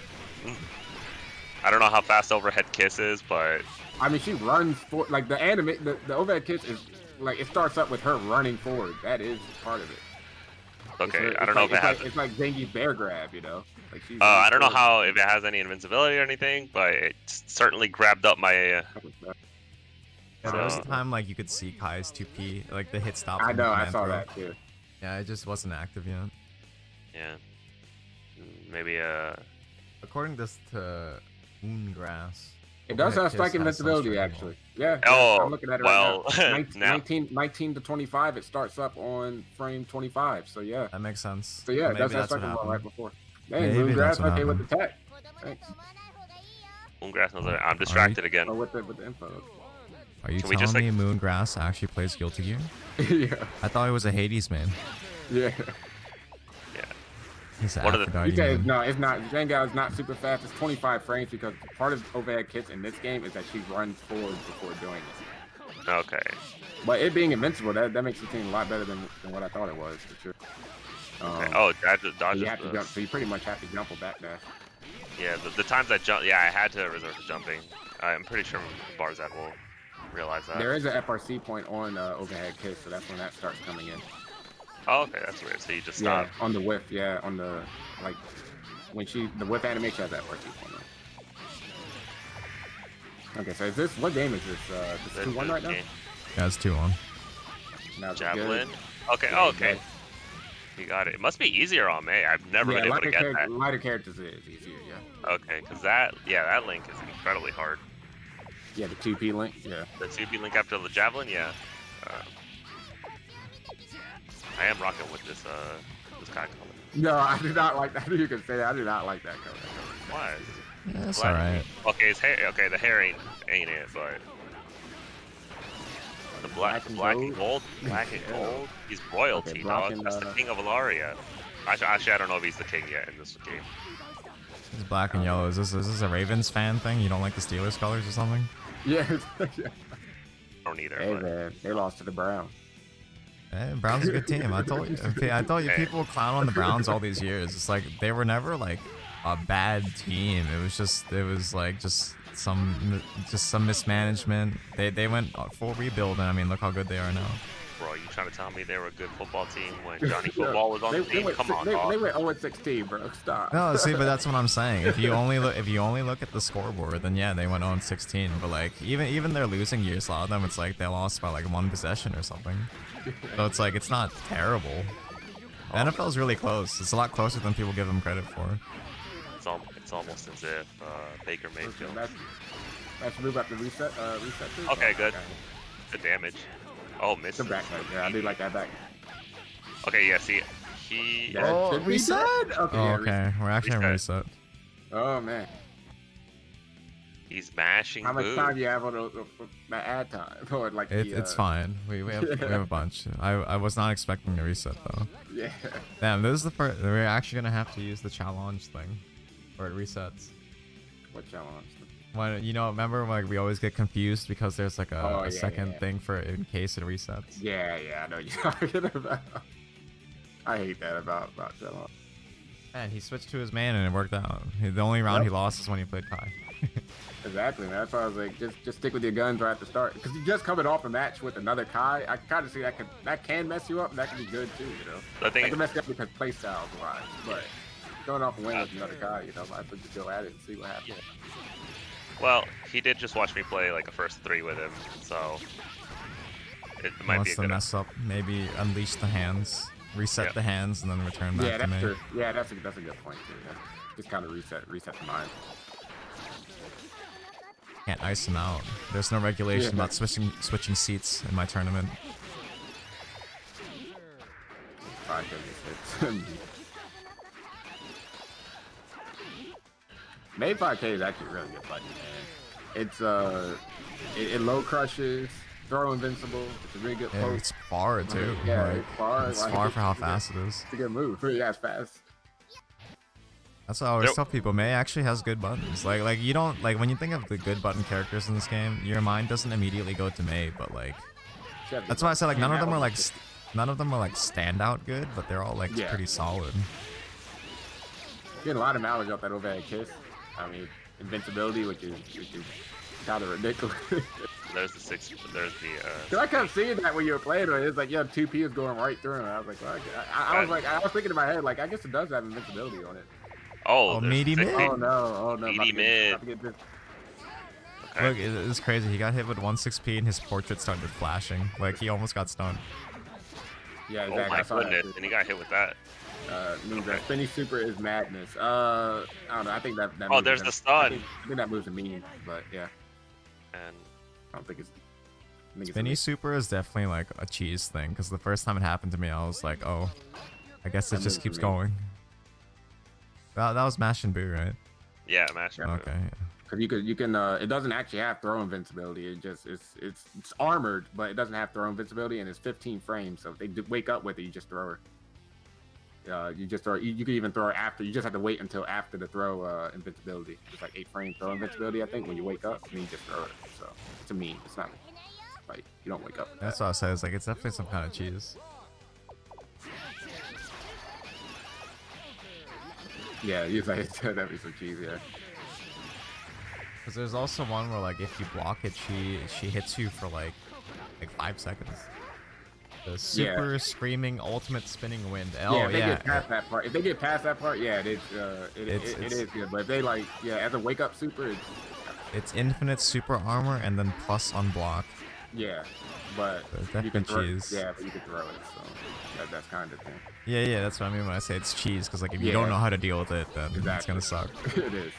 I don't know how fast overhead kiss is, but I mean, she runs for like the overhead kiss is like it starts up with her running forward. That is part of it. Okay, I don't know if it has. It's like Zangief's bear grab, you know. Like I don't know how if it has any invincibility or anything, but it certainly grabbed up my. Yeah, there was a time like you could see Kai's 2P, like the hit stop. I know, I saw that too. Yeah, it just wasn't active yet. Yeah. Maybe according to Moongrass, it does have strike invincibility actually. Yeah. Oh, I'm looking at it well, right now. 19 to 25. It starts up on frame 25. So yeah. That makes sense. So yeah, it does have strike right before. Hey, Moongrass, okay with the tech. Thanks. Moongrass knows that I'm distracted again. Oh, with the info. Are you telling me Moongrass actually plays Guilty Gear? Yeah. I thought he was a Hades man. Yeah. He's no, it's not. Zangief is not super fast. It's 25 frames because part of overhead kits in this game is that she runs forward before doing it. Okay. But it being invincible, that makes it seem a lot better than what I thought it was for sure. Okay. Dodge. You have to jump, so you pretty much have to jump or backdash. Yeah, the times I jump, I had to resort to jumping. I'm pretty sure Barzad will realize that. There is an FRC point on overhead kiss, so that's when that starts coming in. Oh, okay, that's weird. So you just stop. Yeah, on the whiff, on the like when the whiff animation has that FRC point on. Okay, so is this what game is this? This 2-1 right now? Yeah, it's 2-1. Now Javelin. Okay. Yeah, okay. You got it. It must be easier on May. I've never been able to get that. Lighter characters is easier, yeah. Okay, because that link is incredibly hard. Yeah, the 2P link, yeah. The 2P link after the Javelin, yeah. I am rocking with this kind of color. No, I do not like that. You can say that. I do not like that color. Why? Yeah, that's alright. Okay, his hair. Okay, the hair ain't it, but the black and gold. Black and gold. He's royalty, dog. That's the king of Alaria. Actually, I don't know if he's the king yet in this game. It's black and yellow. Is this a Ravens fan thing? You don't like the Steelers colors or something? Yeah. I don't either. Hey man, they lost to the Browns. Hey, Browns a good team. I told you. I told you people clown on the Browns all these years. It's like they were never like a bad team. It was like just some mismanagement. They went full rebuild, and I mean, look how good they are now. Bro, you trying to tell me they were a good football team when Johnny Football was on the team? Come on, dog. They went 0-16, bro. Stop. No, see, but that's what I'm saying. If you only look at the scoreboard, then yeah, they went 0-16. But like even their losing years, a lot of them, it's like they lost by like 1 possession or something. So it's like it's not terrible. The NFL is really close. It's a lot closer than people give them credit for. It's almost as if Baker Mayfield. Let's move up the reset. Okay, good. Good damage. Oh, missed. The back. Yeah, I do like that back. Okay, yeah. See, he. Reset. Okay. Oh, okay. We're actually on reset. Oh man. He's mashing. How much time do you have on the ad time? Or like it's fine. We have a bunch. I was not expecting the reset though. Yeah. Damn, this is the first. We're actually gonna have to use the challenge thing, where it resets. What challenge? When remember like we always get confused because there's like a second thing for in case it resets. Yeah, I know you're talking about. I hate that about challenge. Man, he switched to his man and it worked out. The only round he lost is when he played Kai. Exactly, man. That's why I was like, just stick with your guns right at the start. Because you're just coming off a match with another Kai. I can kind of see that can mess you up, and that can be good too, That can mess you up because playstyles wise. But going off and winning with another Kai, might as well just go at it and see what happens. Well, he did just watch me play like a first 3 with him, so it might Wants be a to good. mess up, maybe unleash the hands, reset the hands, and then return back Yeah, to that's me. true. Yeah, that's a good point too. Yeah. Just kind of reset the mind. Can't ice him out. There's no regulation about switching seats in my tournament. 5K just hits. Made 5K is actually a really good button, man. It's it low crushes, throw invincible. It's a really good Yeah, poke. it's far too. Yeah, like, it's far. It's like, far for how fast it is. It's a good move. Yeah, it's fast. That's what I always tell people. Mei actually has good buttons. Like you don't like when you think of the good button characters in this game, your mind doesn't immediately go to Mei, but like that's why I said like none of them are like standout good, but they're all like pretty solid. Getting a lot of mileage off that overhead kiss. I mean, invincibility, which is kind of ridiculous. There's the 6. There's the. Cause I kept seeing that when you were playing it. It's like, yeah, 2P is going right through him. I was like, well, I was thinking in my head, like, I guess it does have invincibility on it. Oh, meaty mid. Oh no, Meaty mid. Okay. Look, it's crazy. He got hit with 1-6P and his portrait started flashing. Like he almost got stunned. Yeah, exactly. Oh my goodness, and he got hit with that. Means that spinny super is madness. I don't know. I think that. Oh, there's the stun. I think that move's a meme, but yeah. And I don't think it's. Spinny super is definitely like a cheese thing because the first time it happened to me, I was like, oh, I guess it just keeps going. That was Mash and Boo, right? Yeah, Mash and Boo. Okay. Because you can it doesn't actually have throw invincibility. It just it's armored, but it doesn't have throw invincibility, and it's 15 frames. So if they wake up with it, you just throw her. You just throw. You can even throw her after. You just have to wait until after the throw invincibility. It's like 8 frame throw invincibility, I think, when you wake up, and you just throw it. So to me, it's not like you don't wake up. That's what I said. It's like it's definitely some kind of cheese. Yeah, you like that'd be some cheese, yeah. Because there's also one where like if you block it, she hits you for like 5 seconds. The super screaming ultimate spinning wind. Oh yeah, if they get past that part. If they get past that part, yeah, it is good. But if they like, as a wake up super, it's infinite super armor and then plus on block. Yeah, but you can cheese. Yeah, but you can throw it. So that's kind of thing. Yeah, that's what I mean when I say it's cheese. Because like if you don't know how to deal with it, then it's gonna suck. It is.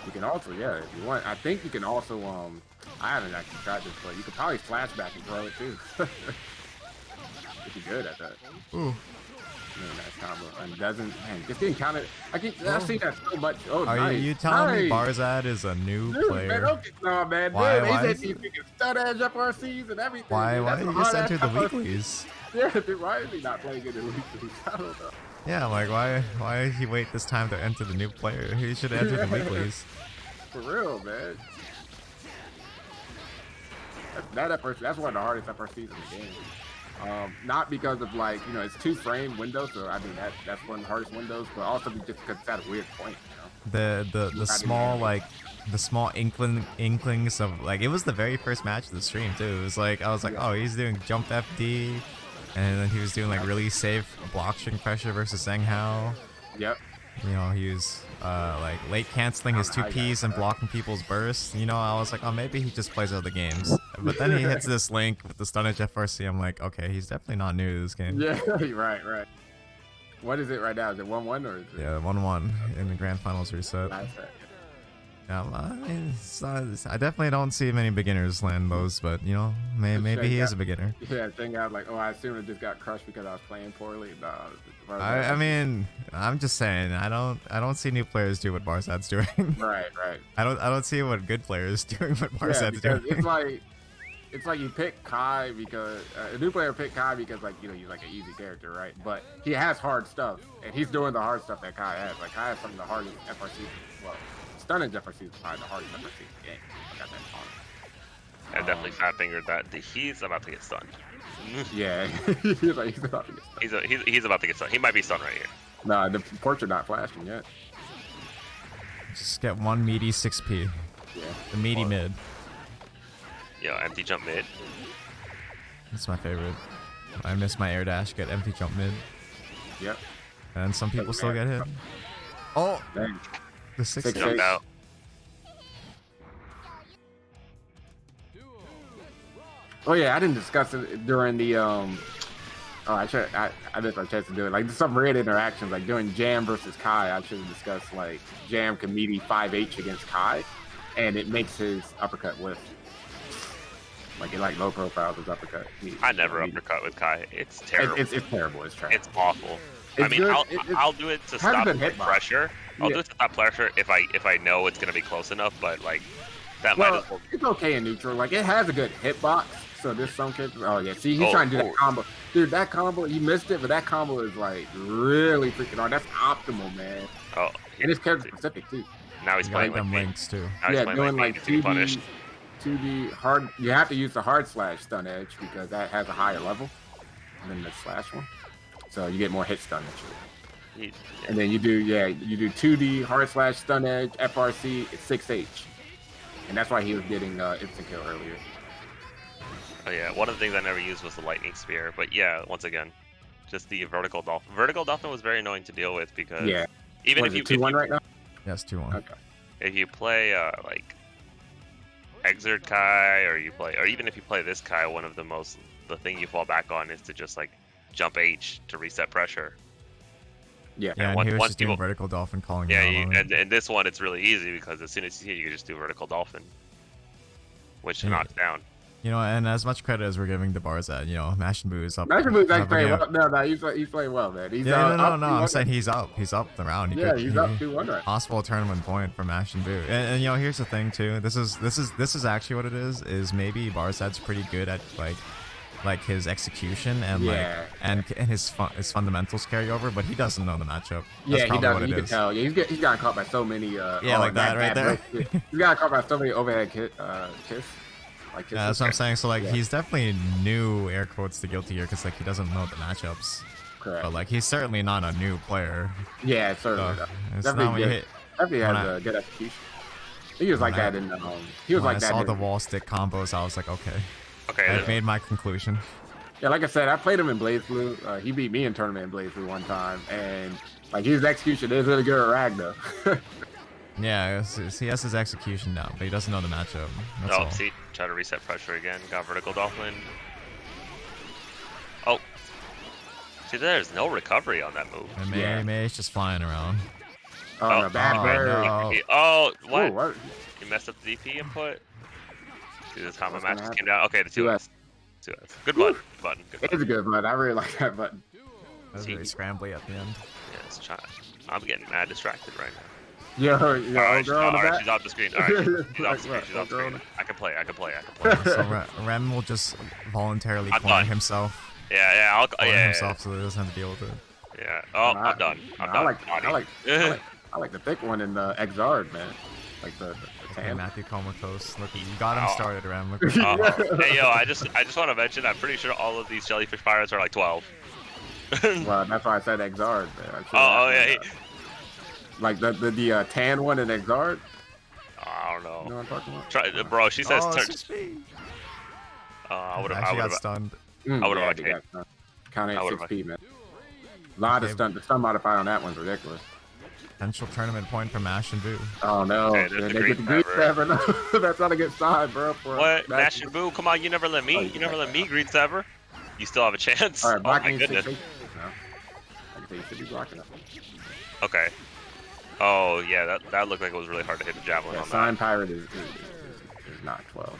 You can also, if you want, I think you can also, I haven't actually tried this, but you could probably flashback and throw it too. If you're good at that. Ooh. Really nice combo. And doesn't, man, just getting counted. I've seen that so much. Oh, Are nice. you telling me Barzad is a new player? Man, okay. No, man. Why They said these niggas stud edge FRCs and everything. Why did he just enter the weeklies? Yeah, dude, why is he not playing in the weeklies? I don't know. Yeah, like why did he wait this time to enter the new player? He should enter the weeklies. For real, man. That's one of the hardest FRCs in the game. Not because of like, it's 2 frame windows, so I mean that's one of the hardest windows, but also just because it's at a weird point, The small like the small inklings of like it was the very first match of the stream too. It was like I was like, oh, he's doing jump FD, and then he was doing like really safe block string pressure versus Zheng Hao. Yep. He was like late canceling his 2Ps and blocking people's bursts. I was like, oh, maybe he just plays other games. But then he hits this link with the stun edge FRC. I'm like, okay, he's definitely not new to this game. Yeah, right. What is it right now? Is it 1-1 or is it? Yeah, 1-1 in the grand finals reset. Nice. Yeah, I mean, I definitely don't see many beginners land those, but maybe he is a beginner. Yeah, thing out like, oh, I assume it just got crushed because I was playing poorly. No, I mean, I'm just saying, I don't see new players do what Barzad's doing. Right. I don't see what good players doing what Barzad's doing. It's like you pick Kai because a new player pick Kai because like he's like an easy character, right? But he has hard stuff, and he's doing the hard stuff that Kai has. Like Kai has some of the hardest FRCs. Well, stunning FRCs is probably the hardest FRCs in the game. I got that on. I definitely fat fingered that he's about to get stunned. Yeah, he's about to get stunned. He's about to get stunned. He might be stunned right here. Nah, the portrait not flashing yet. Just get one meaty 6P. Yeah. The meaty mid. Yo, empty jump mid. That's my favorite. I miss my air dash, get empty jump mid. Yep. And some people still get hit. Oh! Dang. The 6 6H. Jumped out. Oh yeah, I didn't discuss it during the I missed my chance to do it. Like some weird interactions, like during Jam versus Kai, I should have discussed like Jam can meaty 5H against Kai, and it makes his uppercut whiff. Like in like low profiles, his uppercut. I never uppercut with Kai. It's terrible. It's terrible. It's trash. It's awful. It's I mean, good. I'll do it to has a stop good hitbox. pressure. I'll do it to stop pressure if I know it's gonna be close enough. But like that might as well. It's okay in neutral. Like it has a good hitbox. So there's some kids. Oh yeah, see, he's Oh, trying to do that combo, dude. That combo, he missed it, but that combo is like really freaking hard. That's optimal, man. Oh, And it's character specific too. now he's You playing got like them me. links too. Now he's Yeah, playing doing like like me. He's punished. 2D hard. You have to use the hard slash stun edge because that has a higher level than the slash one. So you get more hit stun actually. And then you do 2D hard slash stun edge FRC. It's 6H, and that's why he was getting instant kill earlier. Oh yeah, one of the things I never used was the lightning spear, but yeah, once again, just the vertical dolphin. Vertical dolphin was very annoying to deal with because even if you 2-1 right now. Yes, 2-1. Okay. if you play like Exert Kai or even if you play this Kai, the thing you fall back on is to just like jump H to reset pressure. Yeah. Yeah, and once he was just doing people- vertical dolphin calling Yeah, down on it. and this one it's really easy because as soon as you see it, you can just do vertical dolphin, which Yeah. knocks down. You know, and as much credit as we're giving the bars at, you know, Mash and Boo is up. Master Boo's actually up playing again. well. No, he's playing well, man. He's Yeah, no, up I'm 2-1. saying he's up. He's up the round. Yeah, he's up 2-1 right. Possible tournament point for Mash and Boo. And you know, here's the thing too. This is actually what it is. Is maybe Barsad's pretty good at like his execution and Yeah. and his fundamentals carry over, but he doesn't know the matchup. That's Yeah, he probably does. what You it can is. tell. Yeah, he's gotten caught by so many. Yeah, like that right there. He's gotten caught by so many overhead kiss. Like Yeah, that's what I'm saying. So like he's definitely new air quotes to Guilty Gear because like he doesn't know the matchups. Correct. But like he's certainly not a new player. Yeah, certainly. So, it's Definitely not when you good. hit. Definitely when has I- a good execution. He was like when I- that in. He was When like I that. saw in- the wall stick combos, I was like, okay, Okay, I've made my conclusion. Yeah, like I said, I played him in Blaze Blue. He beat me in tournament in Blaze Blue one time, and like his execution is really good at Ragnar. Yeah, he has his execution down, but he doesn't know the matchup. That's all. see, try to reset pressure again. Got vertical dolphin. Oh, see, there's no recovery on that move. And Yeah. May's just flying around. Oh, no, bad oh, bird. no. Oh, what? Ooh, what? You messed up the DP input. See, this is how my What's match gonna just happen? came down. Okay, the 2S. 2S. Good button. Good button. Good It is button. a good button. I really like that button. That was See. really scrambly at the end. Yeah, it's trying. I'm getting mad distracted right now. Yo, Alright, girl on the alright, back. she's off the screen. Alright, she's off the screen. Right, She's off the girl on screen. I can play. I can play. I can play. So Rem will just voluntarily I'm corner done. himself. Yeah, I'll. Corner Yeah, himself so he doesn't have to deal with it. yeah. Oh, I'm done. I'm I done. like Body. I like the thick one in the Exard, man. Like the Okay, tan. Matthew Comatose. Look, you got him Oh. started, Rem. Look. Hey, yo, I just want to mention. I'm pretty sure all of these jellyfish pirates are like 12. Well, that's why I said Exard, man. I'm sure Oh, that's- yeah. Like the tan one in Exard. I don't You know know. what I'm talking about? Try, bro. She says. Oh, turn. 6P. I would Actually got have. stunned. I would've yeah, rotated. they got Count I at would've 6P, man. A lot of Okay. stun. The stun modifier on that one's ridiculous. Potential tournament point for Mash and Boo. Oh no! Okay, there's they the get green the green cover. sever. No, that's not a good sign, bro. For What? Mash Mash and Boo? Come on, you never let me. Oh, You never yeah. let me green sever. You still have a chance. All right, Oh my blocking goodness. 6H. No, I can tell you should be blocking that. Okay. Oh yeah, that looked like it was really hard to hit the javelin Yeah, on sign that. pirate is not 12.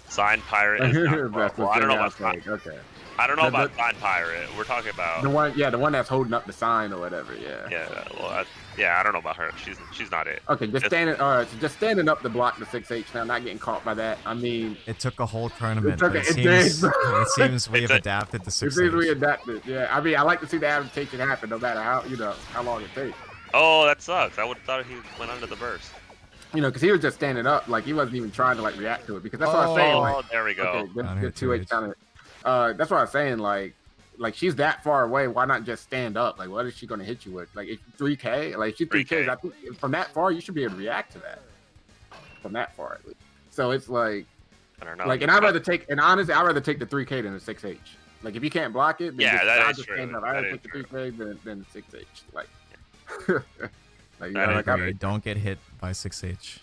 Sign pirate is not That's 12. the Well, I don't know thing about was like, okay. I don't know The- about sign pirate. We're talking about The one that's holding up the sign or whatever. Yeah. yeah. Well, yeah, I don't know about her. She's not it. Okay, just It's- standing. All right, so just standing up to block the 6H now, not getting caught by that. I mean, It took a whole tournament, took but it did, seems, bro. it seems we have It's a- adapted to it 6 seems we adapted. Yeah, I mean, I like to see the adaptation happen, no matter how long it takes. Oh, that sucks. I would have thought he went under the burst. Because he was just standing up, like he wasn't even trying to like react to it. Because that's what I'm saying. Oh, Like, there we go. okay, Down here, good 2H 2H. counter. That's what I'm saying. Like she's that far away. Why not just stand up? Like, what is she going to hit you with? Like, if 3K. Like, if she 3K. 3K. I think from that far, you should be able to react to that. From that far, at least. So it's like, I don't know. like, and I'd rather take the 3K than the 6H. Like, if you can't block it, then Yeah, just, that I'll is just true. stand up. That I'd is take the 3K than the 6H. Like, Like, That is like very- don't get hit by 6H.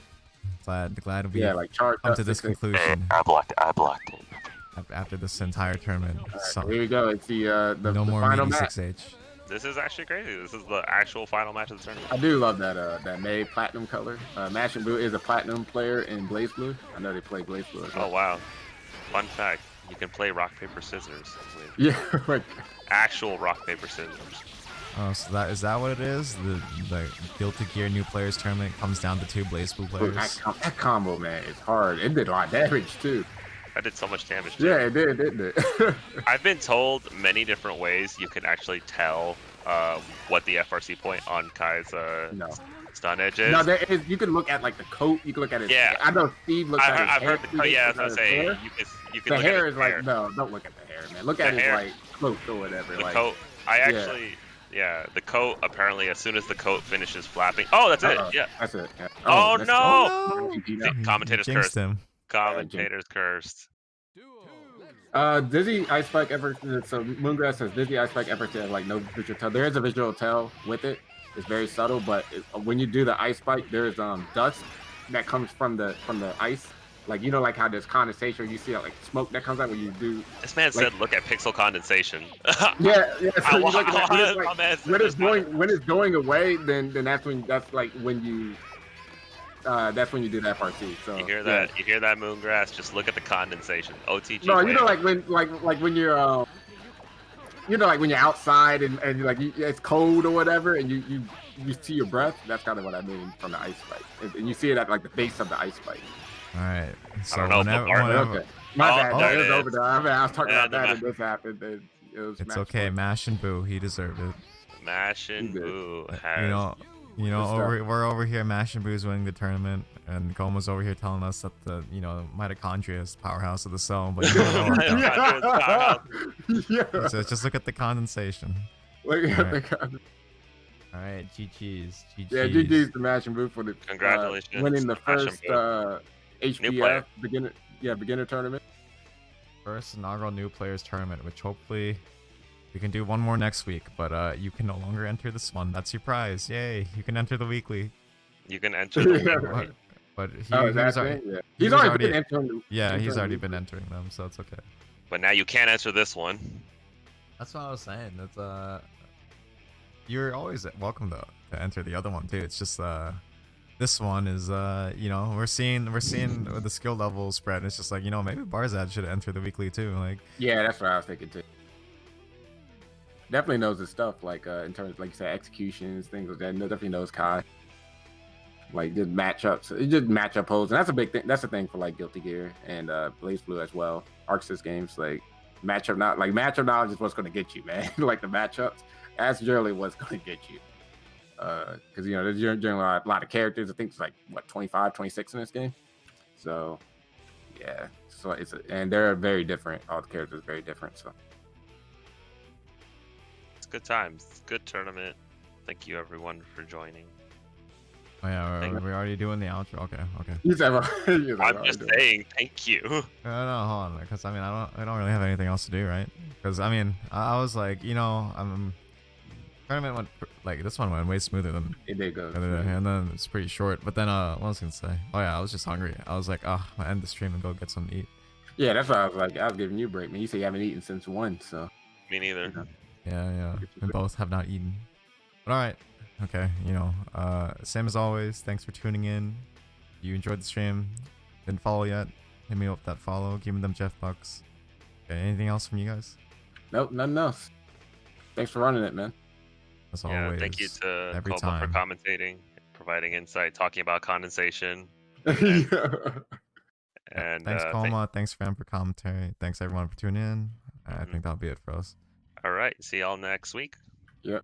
Glad we like charge come up to this 6H. conclusion I blocked it. after this entire tournament. So, Here we go. It's the no more final meaty match. 6H. This is actually crazy. This is the actual final match of the tournament. I do love that May platinum color. Mashing Blue is a platinum player in Blaze Blue. I know they play Blaze Blue as well. Oh wow! Fun fact: you can play rock paper scissors with Yeah, like actual rock paper scissors. Oh, so is that what it is? The Guilty Gear New Players Tournament comes down to 2 Blaze Blue players. that combo, man, is hard. It did a lot of damage too. That did so much damage. Too. Yeah, it did, didn't it? I've been told many different ways you can actually tell what the FRC point on Kai's No. stun edge is. No, there is. You can look at like the coat. You can look at it. Yeah. I know Steve looks at his I've hair. heard the yeah. That's what I'm saying. Hair. You can The look hair at is his like hair. no. Don't look at the hair, man. Look The at his hair. like cloak or whatever. The like coat. I actually. Yeah, the coat, apparently, as soon as the coat finishes flapping... Oh, that's it, yeah. That's it. Yeah. Oh, that's- no! GG. Commentator's Jinxed cursed. him. Commentator's cursed. Dizzy Ice Spike ever so Moongrass says Dizzy Ice Spike ever said like no visual tell. There is a visual tell with it. It's very subtle, but when you do the ice spike, there's dust that comes from the ice. Like you know, like how there's condensation, you see like smoke that comes out when you do. This man said, "Look at pixel condensation." Yeah. So you look at that, when it's going away, then that's when you that's when you do that FRC. So You hear that? You hear that, Moongrass? Just look at the condensation. OTG. No, you know, like when you're you know, like when you're outside and like it's cold or whatever, and you see your breath. That's kind of what I mean from the ice spike, and you see it at like the base of the ice spike. All right. So don't know, Okay. My bad. there It was it over is. there. I was talking Yeah, about that, and this happened. It was it's match okay. point. Mash and Boo, he deserved it. Mash and You did. Boo You has. know, Good we're over here. Mash and Boo's winning the tournament, and Goma's over here telling us that the mitochondria is the powerhouse of the cell. But you don't know Yeah. so just look at the condensation. Look at Alright. the con- All right, GG's. Yeah, GG's to Mash and Boo for the Congratulations, winning the Mash and first Boo. New player. HPF beginner tournament. First inaugural new players tournament, which hopefully we can do one more next week. But you can no longer enter this one. That's your prize. Yay! You can enter the weekly. You can enter the Yeah. But Oh, is that was it? Yeah. he He's was already already- been entering. yeah, he's entering already the been entering them, so it's okay. But now you can't enter this one. That's what I was saying. It's you're always welcome to enter the other one too. It's just this one is we're seeing the skill level spread. It's just like maybe Barzad should enter the weekly too. Like Yeah, that's what I was thinking too. Definitely knows his stuff, like in terms of, like you said, executions, things like that. Definitely knows Kai. Like just matchups, it's just matchup holds, and that's a big thing. That's a thing for like Guilty Gear and Blaze Blue as well. Arxis games, like matchup knowledge is what's going to get you, man. Like the matchups, that's generally what's going to get you. Because there's generally a lot of characters. I think it's like what 25, 26 in this game. So yeah, so and they're very different. All the characters are very different. So It's good times. It's a good tournament. Thank you everyone for joining. oh yeah, Thank- we're already doing the outro. Okay. I'm just saying thank you. No, hold on, because I don't really have anything else to do, right? Because I was like, tournament went like this one went way smoother than it did go. the other day, and then it's pretty short. But then what was I gonna say? Oh yeah, I was just hungry. I was like, I'll end the stream and go get something to eat. Yeah, that's why I was like, I was giving you a break, man. You say you haven't eaten since 1, so Me neither. Yeah. We both have not eaten. But all right, okay. Same as always. Thanks for tuning in. You enjoyed the stream? Didn't follow yet? Hit me up with that follow. Give me them Jeff bucks. Okay, anything else from you guys? nope, nothing else. Thanks for running it, man. As Yeah, always. thank you to every Cobalt for time. commentating, providing insight, talking about condensation. And Thanks, Coma. Thanks, Fam, for commentary. Thanks, everyone, for tuning in. I Mhm. think that'll be it for us. all right, see y'all next week. All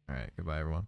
right, goodbye, everyone.